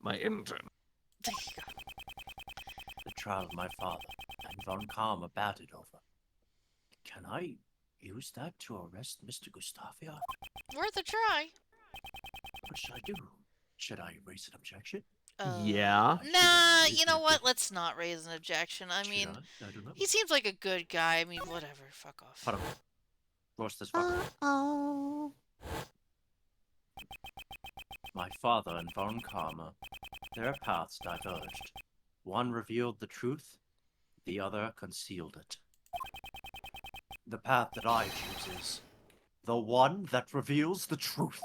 My intern. There you go. The trial of my father and Von Karma batted over. Can I use that to arrest Mr. Gustavia? Worth a try. What should I do? Should I raise an objection? Yeah. Nah, you know what? Let's not raise an objection. I mean, I don't know. he seems like a good guy. I mean, whatever. Fuck off. Hold on. Roast this fucker. Oh. My father and Von Karma, their paths diverged. One revealed the truth, the other concealed it. The path that I choose is the one that reveals the truth.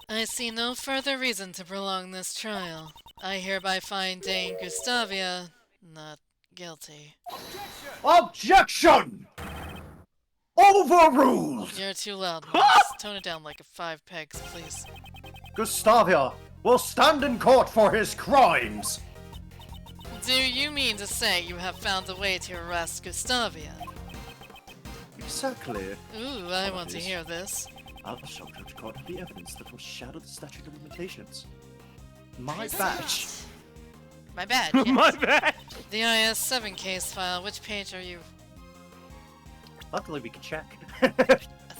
I see no further reason to prolong this trial. I hereby find Dane Gustavia not guilty. Objection! Overruled! You're too loud, Miles. Tone it down like a 5 pegs, please. Gustavia will stand in court for his crimes! Do you mean to say you have found a way to arrest Gustavia? Exactly. Ooh, I want to hear this. I will show Judge Court the evidence that will shadow the statute of limitations. My badge. My badge, yes. My bad! The IS-7 case file. Which page are you? Luckily, we can check. Thank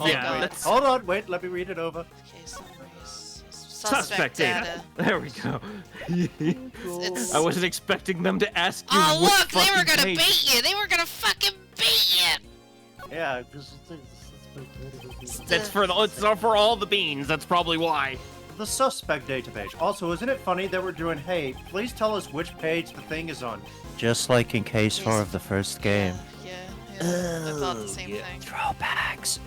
Yeah, God. that's- Hold on, wait, let me read it over. Case summaries. Suspect data. There we go. It's- I wasn't expecting them to ask you Oh, what look! They were fucking gonna page. bait you! They were gonna fucking bait you! Yeah, That's for for all the beans. That's probably why. the suspect data page. Also, isn't it funny that we're doing, hey, please tell us which page the thing is on? Just like in case 4 of the first game. Yeah. I thought the same thing. Throwbacks.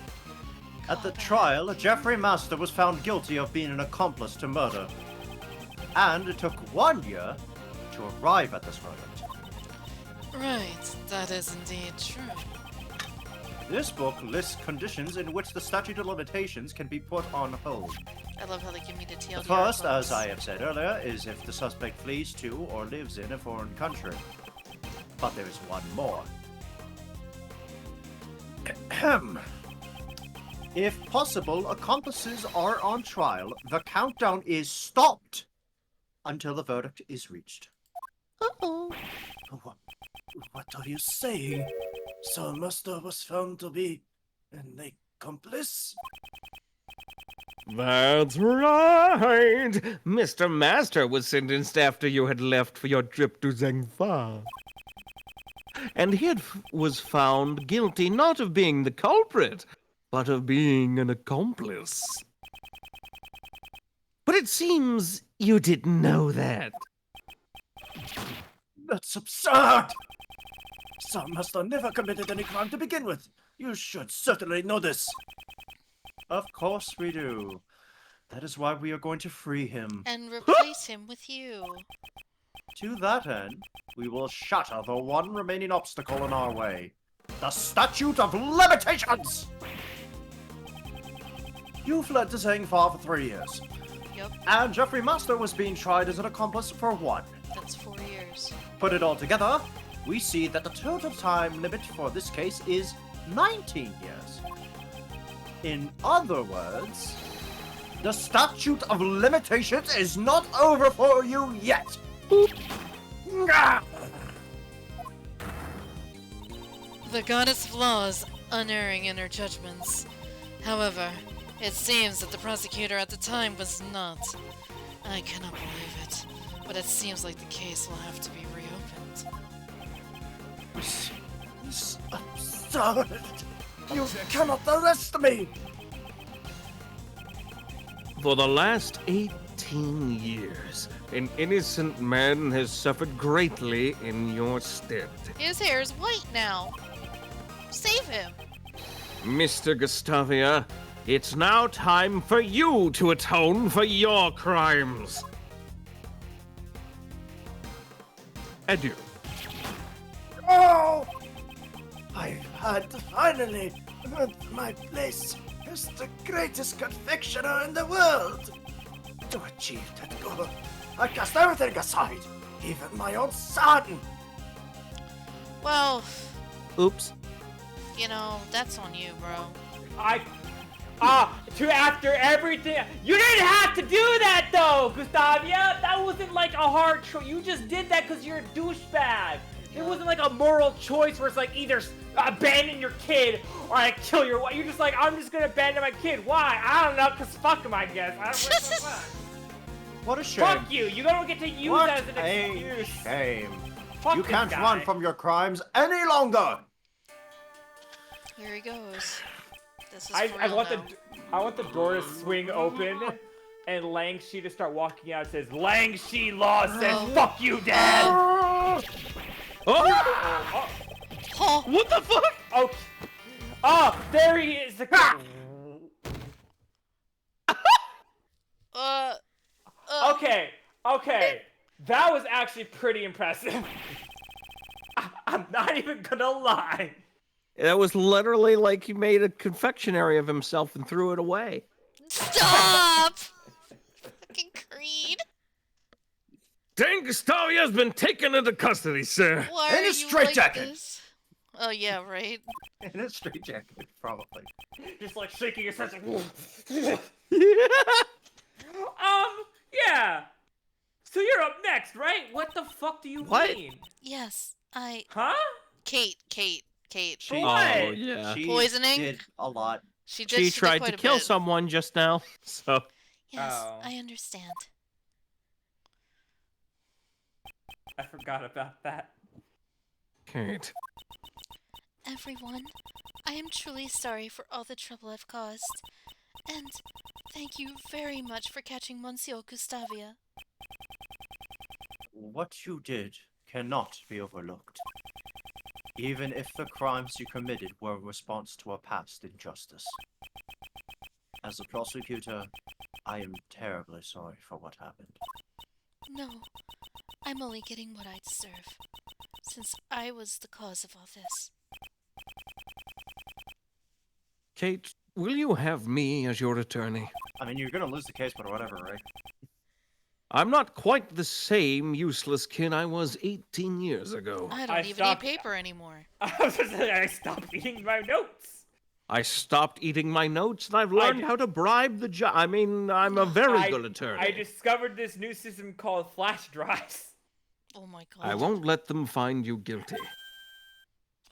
At the trial, Jeffrey Master was found guilty of being an accomplice to murder. And it took 1 year to arrive at this verdict. Right, that is indeed true. This book lists conditions in which the statute of limitations can be put on hold. I love how they give me the TLDR. The first, quotes. as I have said earlier, is if the suspect flees to or lives in a foreign country. But there is one more. If possible, accomplices are on trial. The countdown is stopped until the verdict is reached. Uh-oh. What are you saying? So Master was found to be an accomplice? That's right! Mr. Master was sentenced after you had left for your trip to Zhengfa. And he was found guilty not of being the culprit, but of being an accomplice. But it seems you didn't know that. That's absurd! Sir Master never committed any crime to begin with. You should certainly know this. Of course we do. That is why we are going to free him. And replace him with you. To that end, we will shatter the one remaining obstacle in our way. The Statute of Limitations! You fled to Zhengfa for 3 years. Yep, And Jeffrey Master was being tried as an accomplice for 1. that's 4 years. Put it all together, we see that the total time limit for this case is 19 years. In other words, the Statute of Limitations is not over for you yet. The goddess of law is unerring in her judgments. However, it seems that the prosecutor at the time was not. I cannot believe it, but it seems like the case will have to be reopened. This is absurd! You cannot arrest me! For the last 18 years, an innocent man has suffered greatly in your stead. His hair is white now. Save him. Mr. Gustavia, it's now time for you to atone for your crimes. Adieu. Oh! I had finally earned my place as the greatest confectioner in the world. To achieve that goal, I cast everything aside, even my own son. Well, Oops. you know, that's on you, bro. To after everything, you didn't have to do that though, Gustavia. That wasn't like a hard choice. You just did that because you're a douchebag. It wasn't like a moral choice where it's like either abandon your kid or I kill your wife. You're just like, I'm just gonna abandon my kid. Why? I don't know, cause fuck him, I guess. I don't know why. What a shame. Fuck you. You don't get to use What that as an a excuse. shame. Fuck You this can't guy. run from your crimes any longer. Here he goes. This is I for want real I want the door to swing open and Lang Shi to start walking out. It says Lang Shi Law says Oh. fuck you, Dad. Oh! now. Oh, What the fuck? Oh, oh, there he is. Okay. That was actually pretty impressive. I'm not even gonna lie. That was literally like he made a confectionery of himself and threw it away. stop! Fucking Creed. Dane Gustavia has been taken into custody, sir. Why In are a you straitjacket. like this? Oh yeah, right. In a straitjacket, probably. Just like shaking his head. Like, yeah. So you're up next, right? What the fuck do you What? mean? Yes, I. Huh? Kate. For Oh, what? yeah. She Poisoning? did a lot. She did. She did tried quite to a kill bit. someone just now, so... Yes, Oh. I understand. I forgot about that. Kate. Everyone, I am truly sorry for all the trouble I've caused. And thank you very much for catching Monsieur Gustavia. What you did cannot be overlooked. Even if the crimes you committed were a response to a past injustice. As a prosecutor, I am terribly sorry for what happened. No, I'm only getting what I deserve, since I was the cause of all this. Kate, will you have me as your attorney? I mean, you're gonna lose the case, but whatever, right? I'm not quite the same useless kid I was 18 years ago. I don't I even stopped- need paper anymore. I was just saying, I stopped reading my notes. I stopped eating my notes, and I've learned how to bribe the judge. I mean, I'm a very good attorney. I discovered this new system called flash drives. Oh my god. I won't let them find you guilty.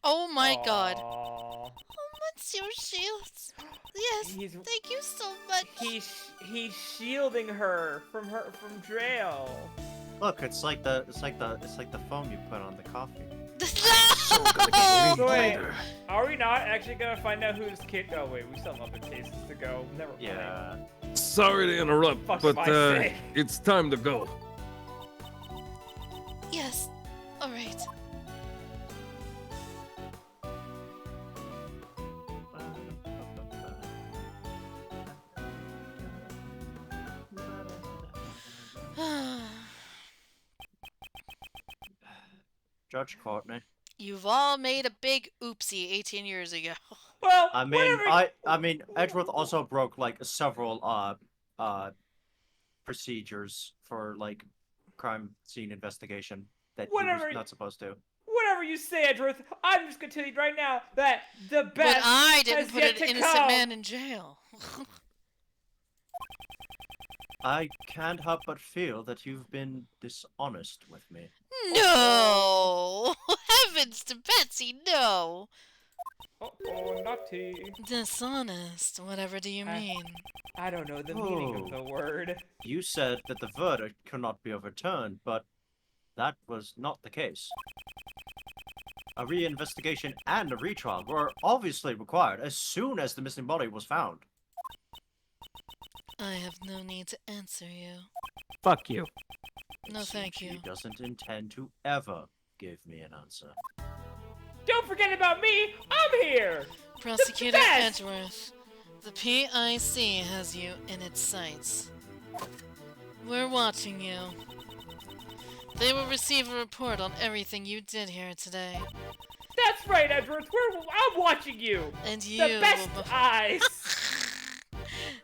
Oh my god. Oh, Monsieur Shields. Yes, thank you so much. He's shielding her from jail. Look, it's like the foam you put on the coffee. So wait, are we not actually gonna find out who's kicked? Oh wait, we still have other cases to go. Never mind. Yeah. Sorry to interrupt, Fuck's but my sake. it's time to go. Yes. All right. Judge Courtney. You've all made a big oopsie 18 years ago. Well, I mean, Edgeworth also broke like several procedures for like crime scene investigation that he was not supposed to. Whatever you say, Edgeworth, I'm just gonna tell you right now that the best But I didn't has put yet an to innocent come. man in jail. I can't help but feel that you've been dishonest with me. No! Heavens to Betsy, no! Oh, naughty. Dishonest, whatever do you mean? I don't know the meaning of the word. You said that the verdict could not be overturned, but that was not the case. A reinvestigation and a retrial were obviously required as soon as the missing body was found. I have no need to answer you. Fuck you. No, thank you. She doesn't intend to ever give me an answer. Don't forget about me. I'm here. Prosecutor The best! Edgeworth, the PIC has you in its sights. We're watching you. They will receive a report on everything you did here today. That's right, Edgeworth. I'm watching you. And you The best will eyes.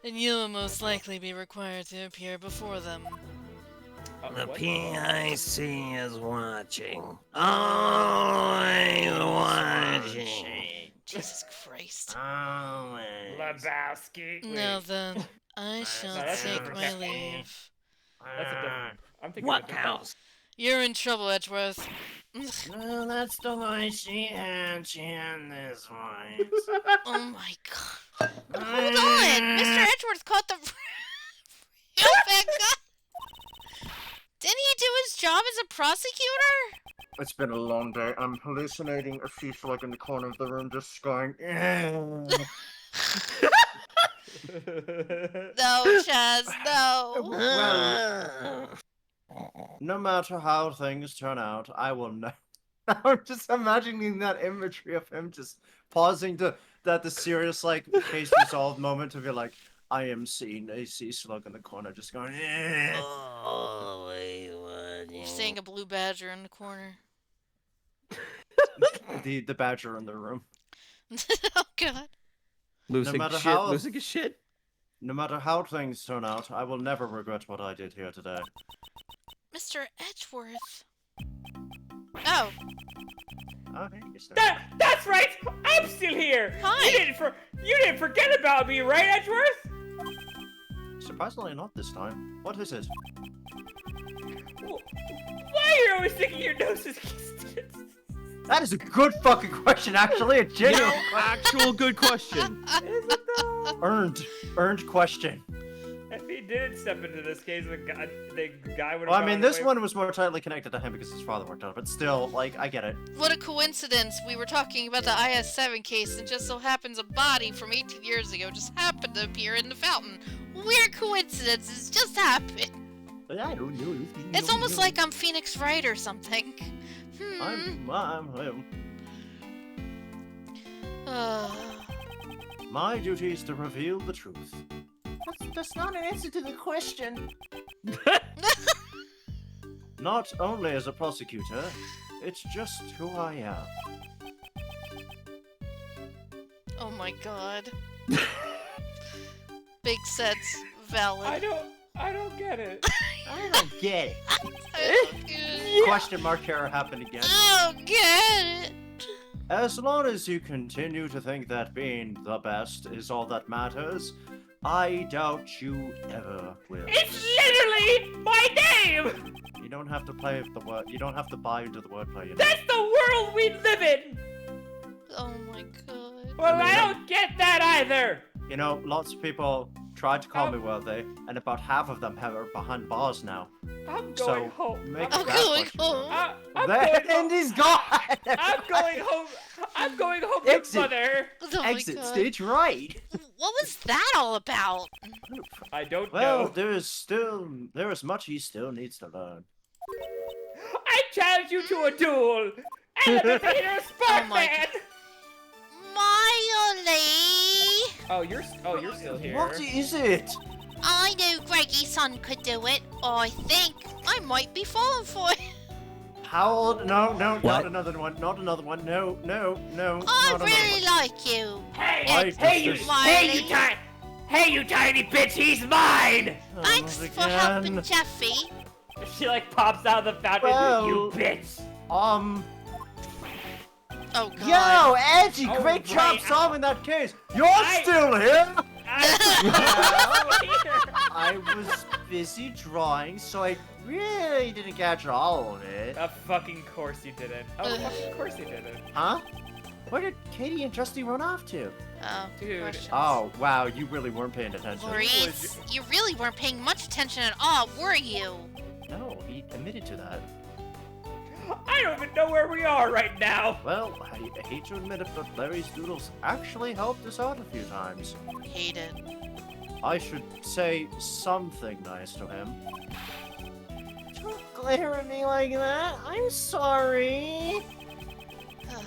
and you will most likely be required to appear before them. The PIC is watching. Always watching. Jesus Christ. Always. Lebowski. Now then, I shall that's a take different my house. leave. That's a different. I'm thinking What of a different house? You're in trouble, Edgeworth. No, that's the voice she had. She had this voice. Oh my god. Hold on! Mr. Edgeworth caught the real bad guy. Didn't he do his job as a prosecutor? It's been a long day. I'm hallucinating a Cecil in the corner of the room just going... No, Chaz, no. Well, no matter how things turn out, I will never... I'm just imagining that imagery of him just pausing to the serious, like, case resolved moment to be like, I am seeing a Cecil in the corner just going... Always watching. You're seeing a blue badger in the corner. the badger in the room. Oh god. Losing matter shit, how- losing his shit. No matter how things turn out, I will never regret what I did here today. Mr. Edgeworth. Oh. Okay, yes, sir. That's right. I'm still here. Hi. You didn't forget about me, right, Edgeworth? Surprisingly not this time. What is it? Why are you always sticking your nose in distance? That is a good fucking question, actually. A genuine, Actual good question. Is it though? earned question. If he didn't step into this case, the guy would have. Well, I mean, this one was more tightly connected to him because his father worked on it, but still, like, I get it. What a coincidence. We were talking about the IS-7 case, and just so happens a body from 18 years ago just happened to appear in the fountain. Weird coincidences just happen. I don't know. It's almost like I'm Phoenix Wright or something. I'm Hmm. My duty is to reveal the truth. That's not an answer to the question. Not only as a prosecutor, it's just who I am. Oh my god. Big sets, valid. I don't get it. I don't get it. I don't get it. Question mark error happened again. I don't get it. as long as you continue to think that being the best is all that matters, I doubt you ever will. It's literally my name! You don't have to play the word. You don't have to buy into the wordplay. You know? That's the world we live in! Oh my god. Well, I don't get that either! You know, lots of people tried to call me worthy, and about half of them are behind bars now. I'm going So, home. make I'm that going much home. I'm There, going home. and he's gone! I'm going home. I'm going home to Exit. mother. Oh my Exit god. stage right. What was that all about? I don't Well, know. there is much he still needs to learn. I challenge you to a duel. Elevator Oh my Sparkman. Miley! Oh, you're still here. What is it? I knew Greggy's son could do it. I think I might be falling for it. How old? No, not What? another one. Not another one. No. I not another really one. like you. Why Hey, does you, this- hey, you tiny bitch, he's mine! Thanks for helping Jeffy. She like pops out of the fountain. Well- You bitch! Oh god. Yo, Edgy, Oh, great job right. solving that case. You're I- still here. I I was busy drawing, so I really didn't catch all of it. Of fucking course you didn't. Oh, fucking course you didn't. Huh? Where did Katie and Justy run off to? Oh, Dude. questions. Oh, wow, you really weren't paying attention. Maurice, you really weren't paying much attention at all, were you? No, he admitted to that. I don't even know where we are right now. Well, I hate to admit it, but Larry's doodles actually helped us out a few times. Hate it. I should say something nice to him. Don't glare at me like that. I'm sorry.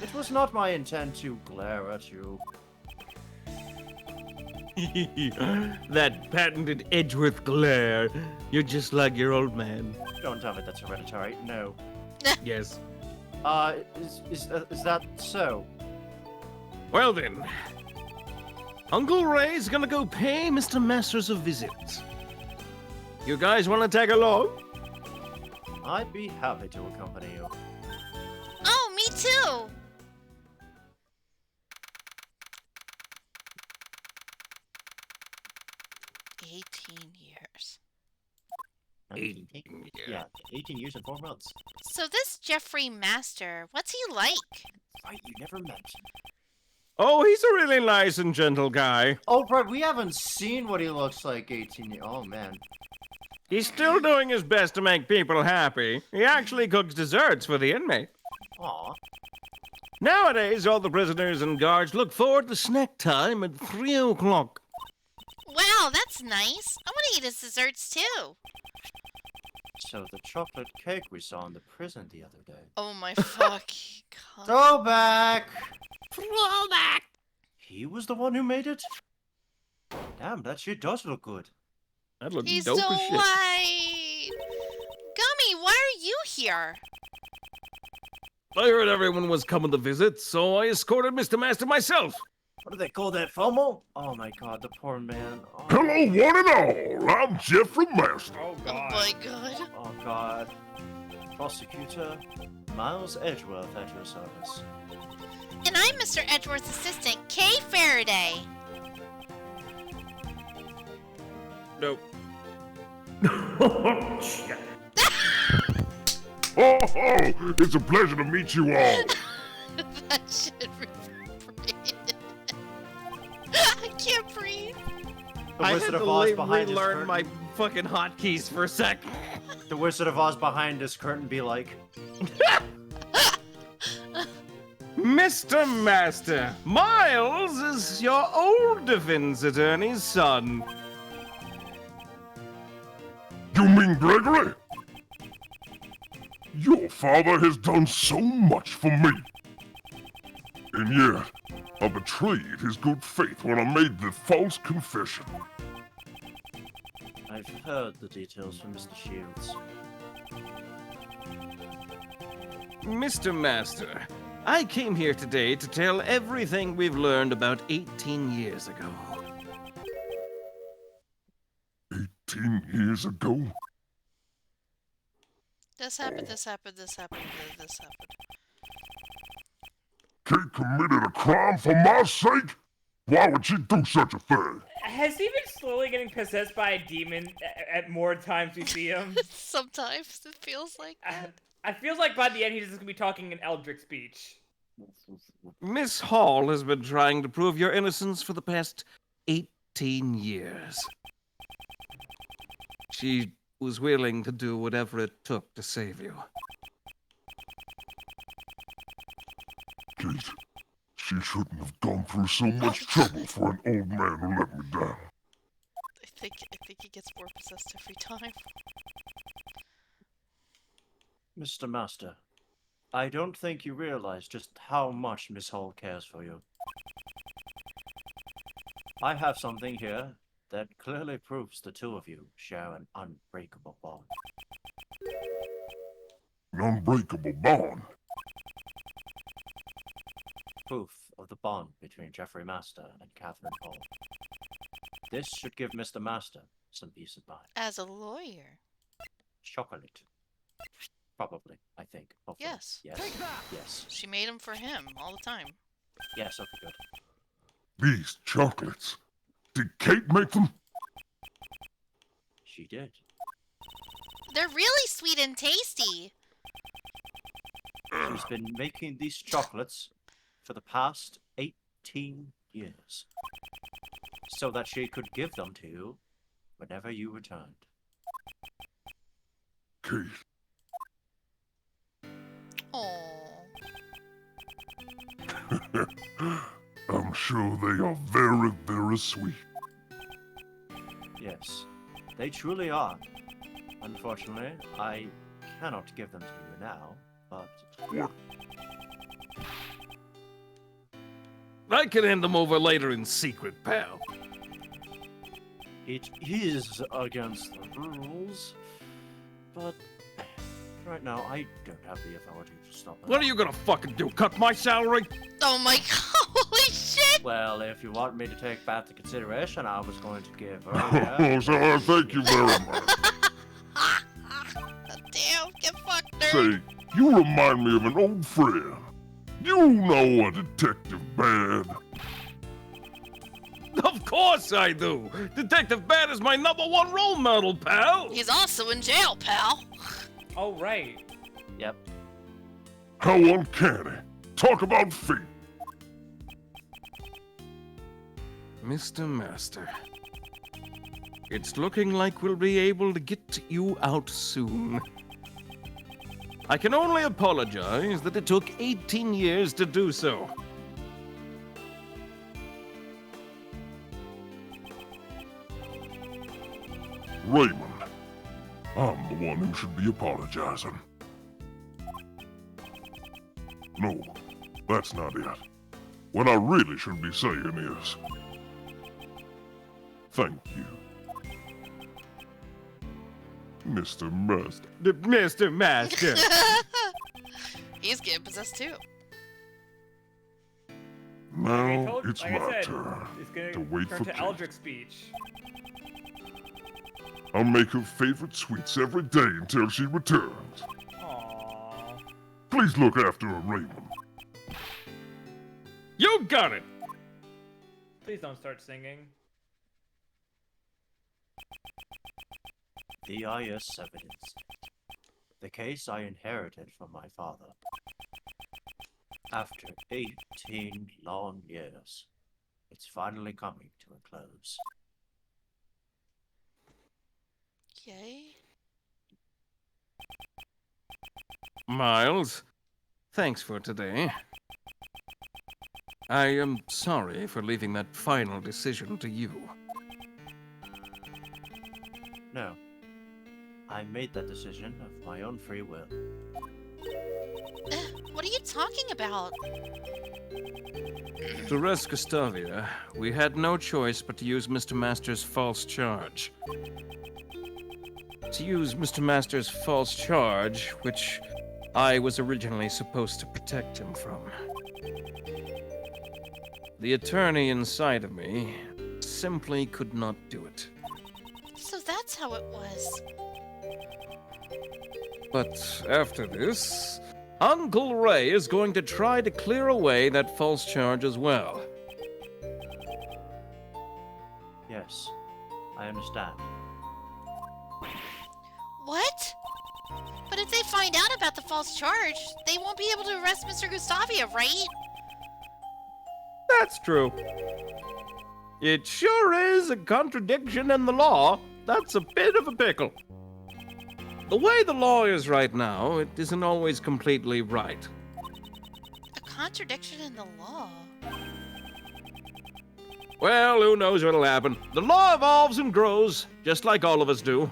It was not my intent to glare at you. That patented Edgeworth glare. You're just like your old man. Don't tell me that's hereditary. No. Yes. Is that so? Well then. Uncle Ray's gonna go pay Mr. Masters a visit. You guys wanna tag along? I'd be happy to accompany you. Oh, me too. $18 years. 18 Yeah, 18 years and 4 months. So this Jeffrey Master, what's he like? Right, you never mentioned. Oh, he's a really nice and gentle guy. Oh, right, we haven't seen what he looks like 18 years. Oh, man. He's still doing his best to make people happy. He actually cooks desserts for the inmate. Aw. Nowadays, all the prisoners and guards look forward to snack time at 3 o'clock. Wow, that's nice. I want to eat his desserts too. So the chocolate cake we saw in the prison the other day. Oh my fuck. God. Throwback! Throwback! He was the one who made it? Damn, that shit does look good. That looks He's dope so as shit. white. Gummy, why are you here? I heard everyone was coming to visit, so I escorted Mr. Master myself. What do they call that, FOMO? Oh my god, the poor man. Oh, Hello, one and all. I'm Jeffrey Master. Oh Oh god. my god. oh god. Prosecutor Miles Edgeworth at your service. And I'm Mr. Edgeworth's assistant, Kay Faraday. Nope. Oh, it's a pleasure to meet you all. That shit reverberated. I can't breathe. The I had Wizard to of Oz behind his relearn curtain. my fucking hotkeys for a sec. The Wizard of Oz behind his curtain be like, Mr. Master, Miles is your old defense attorney's son. You mean Gregory? Your father has done so much for me. And yet, I betrayed his good faith when I made the false confession. I've heard the details from Mr. Shields. Mr. Master, I came here today to tell everything we've learned about 18 years ago. 18 years ago? This happened, this happened, this happened, this happened. Kate committed a crime for my sake? Why would she do such a thing? Has he been slowly getting possessed by a demon at more times we see him? Sometimes it feels like that. I feel like by the end he's just gonna be talking in Eldritch speech. Miss Hall has been trying to prove your innocence for the past 18 years. She was willing to do whatever it took to save you. Kate, she shouldn't have gone through so much trouble for an old man who let me down. I think he gets more possessed every time. Mr. Master, I don't think you realize just how much Miss Hall cares for you. I have something here that clearly proves the two of you share an unbreakable bond. An unbreakable bond? Proof of the bond between Jeffrey Master and Catherine Hall. This should give Mr. Master some peace of mind. As a lawyer. Chocolate. Probably, I think. Hopefully. Yes. Yes. Yes. She made them for him all the time. Yes, okay, good. These chocolates. Did Kate make them? She did. They're really sweet and tasty. She's been making these chocolates for the past 18 years. So that she could give them to you whenever you returned. Kate. I'm sure they are very, very sweet. Yes, they truly are. Unfortunately, I cannot give them to you now, but... I can hand them over later in secret, pal. It is against the rules, but right now I don't have the authority to stop it. What are you gonna fucking do? Cut my salary? Oh my god, holy shit! Well, if you want me to take that into consideration, I was going to give her... Oh, so thank you very much. Damn, get fucked, nerd. Say, you remind me of an old friend. You know a Detective Bad. Of course I do! Detective Bad is my #1 role model, pal! He's also in jail, pal. Oh, right. Yep. How uncanny. Talk about fate. Mr. Master, it's looking like we'll be able to get you out soon. I can only apologize that it took 18 years to do so. Raymond, I'm the one who should be apologizing. No, that's not it. What I really should be saying is... thank you. Mr. Master. Mr. Master! He's getting possessed too. Now it's like I my said, turn it's gonna to wait turn for to Kate. Eldritch speech. I'll make her favorite sweets every day until she returns. Aww. Please look after her, Raymond. You got it! Please don't start singing. The IS evidence. The case I inherited from my father. After 18 long years, it's finally coming to a close. Yay. Miles, thanks for today. I am sorry for leaving that final decision to you. No. I made that decision of my own free will. What are you talking about? To arrest Gustavia, we had no choice but to use Mr. Master's false charge. To use Mr. Master's false charge, which I was originally supposed to protect him from. The attorney inside of me simply could not do it. So that's how it was. But after this, Uncle Ray is going to try to clear away that false charge as well. Yes, I understand. What? But if they find out about the false charge, they won't be able to arrest Mr. Gustavia, right? That's true. It sure is a contradiction in the law. That's a bit of a pickle. The way the law is right now, it isn't always completely right. A contradiction in the law? Well, who knows what'll happen. The law evolves and grows, just like all of us do.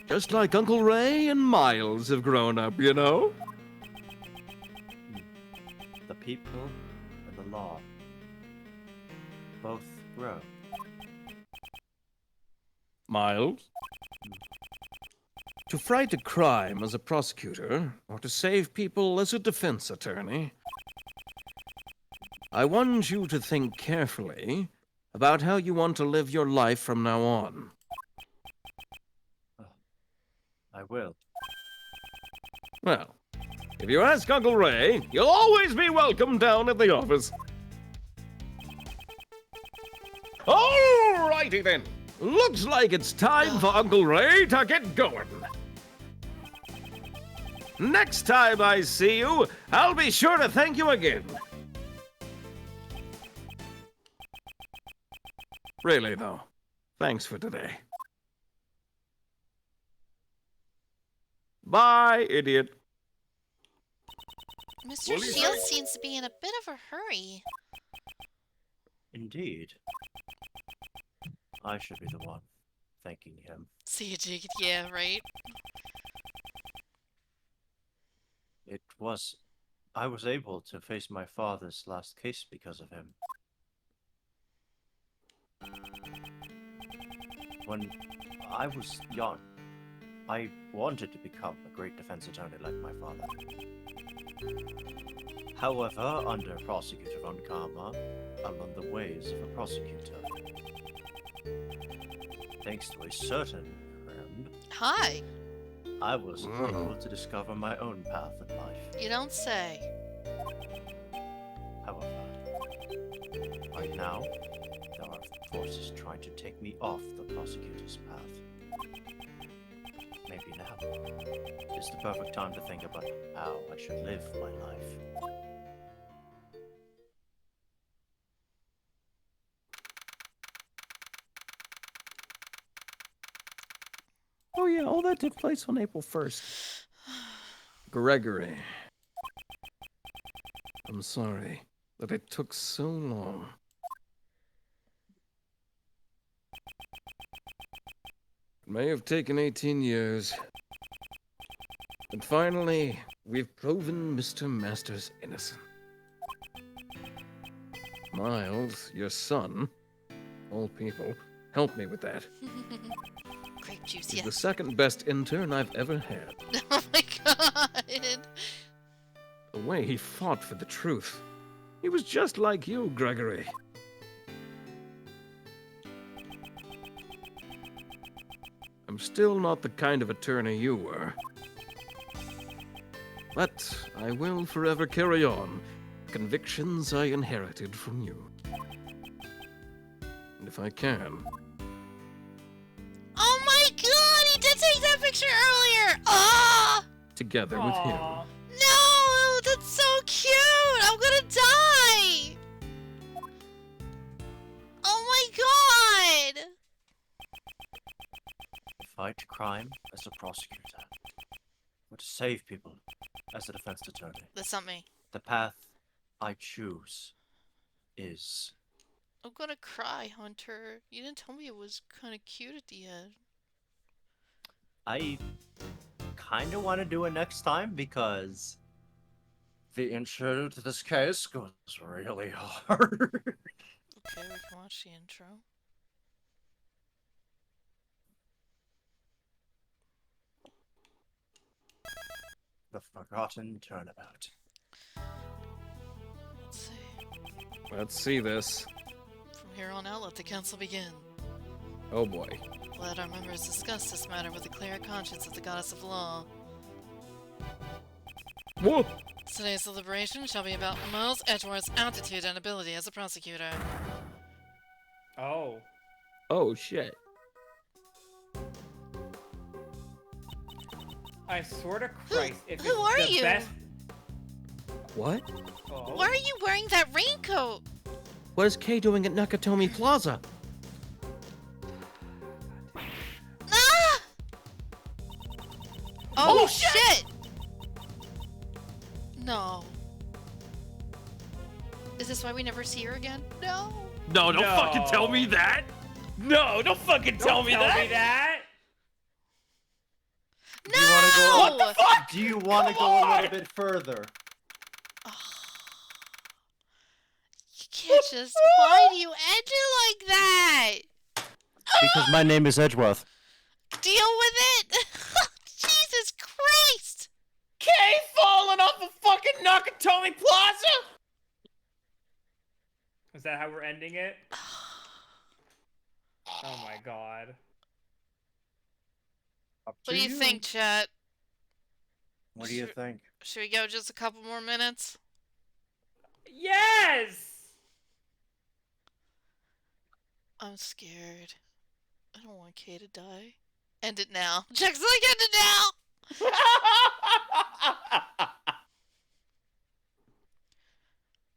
Just like Uncle Ray and Miles have grown up, you know? The people and the law both grow. Miles? To fight a crime as a prosecutor, or to save people as a defense attorney, I want you to think carefully about how you want to live your life from now on. I will. Well, if you ask Uncle Ray, you'll always be welcome down at the office. Alrighty then. Looks like it's time for Uncle Ray to get going. Next time I see you, I'll be sure to thank you again. Really, though, thanks for today. Bye, idiot. Mr. Shield seems to be in a bit of a hurry. Indeed. I should be the one thanking him. See you, Jake. Yeah, right? I was able to face my father's last case because of him. When I was young, I wanted to become a great defense attorney like my father. However, under Prosecutor Von Karma, I learned the ways of a prosecutor. Thanks to a certain friend, Hi. I was able to discover my own path in life. You don't say. However, right now, there are forces trying to take me off the prosecutor's path. Maybe now is the perfect time to think about how I should live my life. Oh yeah, all that took place on April 1st. Gregory. I'm sorry that it took so long. It may have taken 18 years. But finally, we've proven Mr. Masters innocent. Miles, your son, all people, helped me with that. Grape juice, He's yeah. the second best intern I've ever had. Oh my god. The way he fought for the truth. He was just like you, Gregory. I'm still not the kind of attorney you were. But I will forever carry on convictions I inherited from you. And if I can, Oh my god, he did take that picture earlier! Ah! together with him. No, that's so cute! I'm gonna die! Oh my god! Fight crime as a prosecutor, or to save people as a defense attorney. That's not me. The path I choose is... I'm gonna cry, Hunter. You didn't tell me it was kind of cute at the end. I kind of want to do it next time because the intro to this case goes really hard. Okay, we can watch the intro. The Forgotten Turnabout. Let's see. Let's see this. From here on out, let the council begin. Oh boy. Let our members discuss this matter with a clear conscience of the goddess of law. Whoa! Today's celebration shall be about Miles Edgeworth's aptitude and ability as a prosecutor. Oh. Oh shit. I swear to Christ, if who it's are the you? best. What? Oh. Why are you wearing that raincoat? What is Kay doing at Nakatomi Plaza? Ah! Oh, shit! No. Is this why we never see her again? No. No, don't No. fucking tell me that! No, don't fucking tell me that! me that. Do you want to go? What the fuck? Do you want to go a little bit further? You can't just. Why do you end it like that? Because my name is Edgeworth. Deal with it. Jesus Christ! Kay falling off of fucking Nakatomi Plaza? Is that how we're ending it? Oh my god. Up What to do you think, chat? What do you think? Should we go just a couple more minutes? Yes! I'm scared. I don't want Kay to die. End it now. Jack's like, end it now!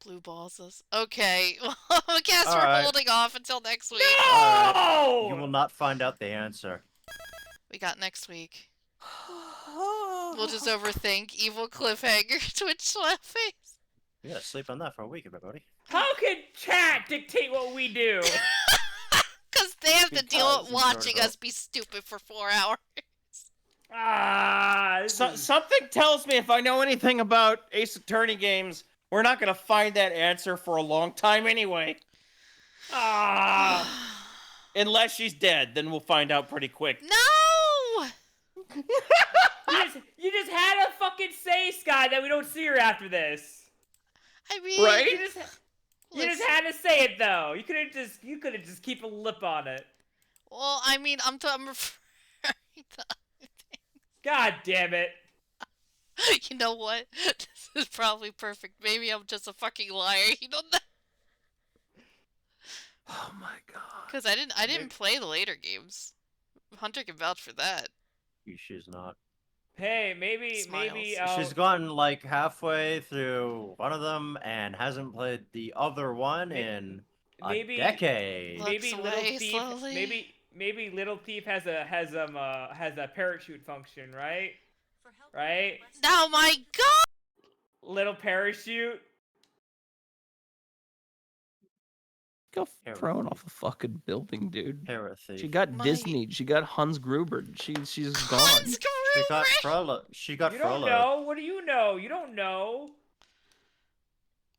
Blue balls us. Okay. I guess we're Alright. holding off until next week. You will not find out the answer. We got next week. We'll just overthink. Evil cliffhanger. Twitch slap face. Yeah, sleep on that for a week, everybody. How can chat dictate what we do? Because they have to deal Because with it's watching vertical. us be stupid for 4 hours. Ah, this is- Something tells me if I know anything about Ace Attorney games, we're not gonna find that answer for a long time anyway. ah. Unless she's dead, then we'll find out pretty quick. No! You just had to fucking say, Sky, that we don't see her after this. I mean, Right? You just listen. had to say it though. You could have just keep a lip on it. Well, I mean, I'm referring to... God damn it. You know what? This is probably perfect. Maybe I'm just a fucking liar. You know that? Oh my god. Because I didn't play the later games. Hunter can vouch for that. She's not. Hey, maybe Smiles. She's gotten like halfway through one of them and hasn't played the other one in a maybe- decade. maybe Looks Little away Thief slowly. maybe Little Thief has a parachute function, right? Right? Oh my god! Little parachute. Go thrown off a fucking building, dude. Heresy. She got My- Disney. She got Hans Gruber. She's gone. Hans She got Gruber! Frollo. She got You don't Frollo. know. What do you know? You don't know.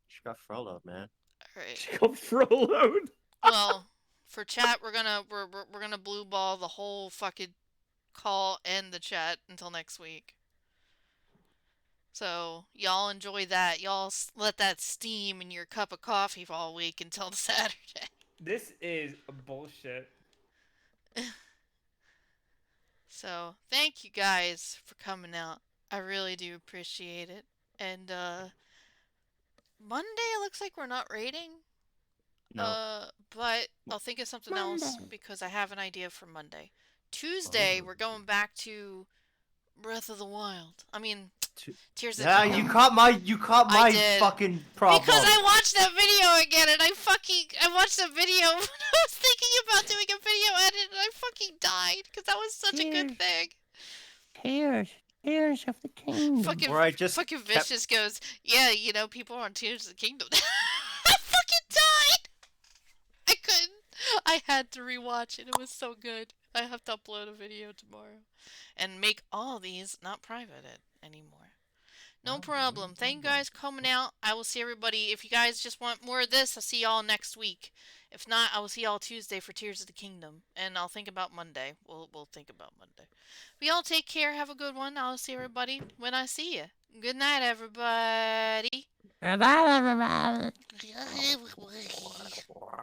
She got Frollo, man. Alright. She got Frolloed. Well, for chat, we're gonna blue ball the whole fucking call and the chat until next week. So y'all enjoy that. Y'all let that steam in your cup of coffee for all week until Saturday. This is bullshit. So thank you guys for coming out. I really do appreciate it. And Monday it looks like we're not raiding. No. But I'll think of something else because I have an idea for Monday. Tuesday we're going back to Breath of the Wild. I mean, Tears of the Yeah, Kingdom. you caught my did. fucking problem. Because I watched that video again and I watched the video when I was thinking about doing a video edit and I fucking died because that was such a good thing. Tears of the Kingdom. Fucking, Where I just fucking kept- Vicious goes, yeah, you know, people are on Tears of the Kingdom. I fucking died! I couldn't. I had to rewatch it. It was so good. I have to upload a video tomorrow. And make all these not private anymore. No problem. Thank you guys for coming out. I will see everybody. If you guys just want more of this, I'll see y'all next week. If not, I will see y'all Tuesday for Tears of the Kingdom. And I'll think about Monday. We'll think about Monday. We all take care. Have a good one. I'll see everybody when I see you. Good night, everybody. Goodbye, everybody. Bye.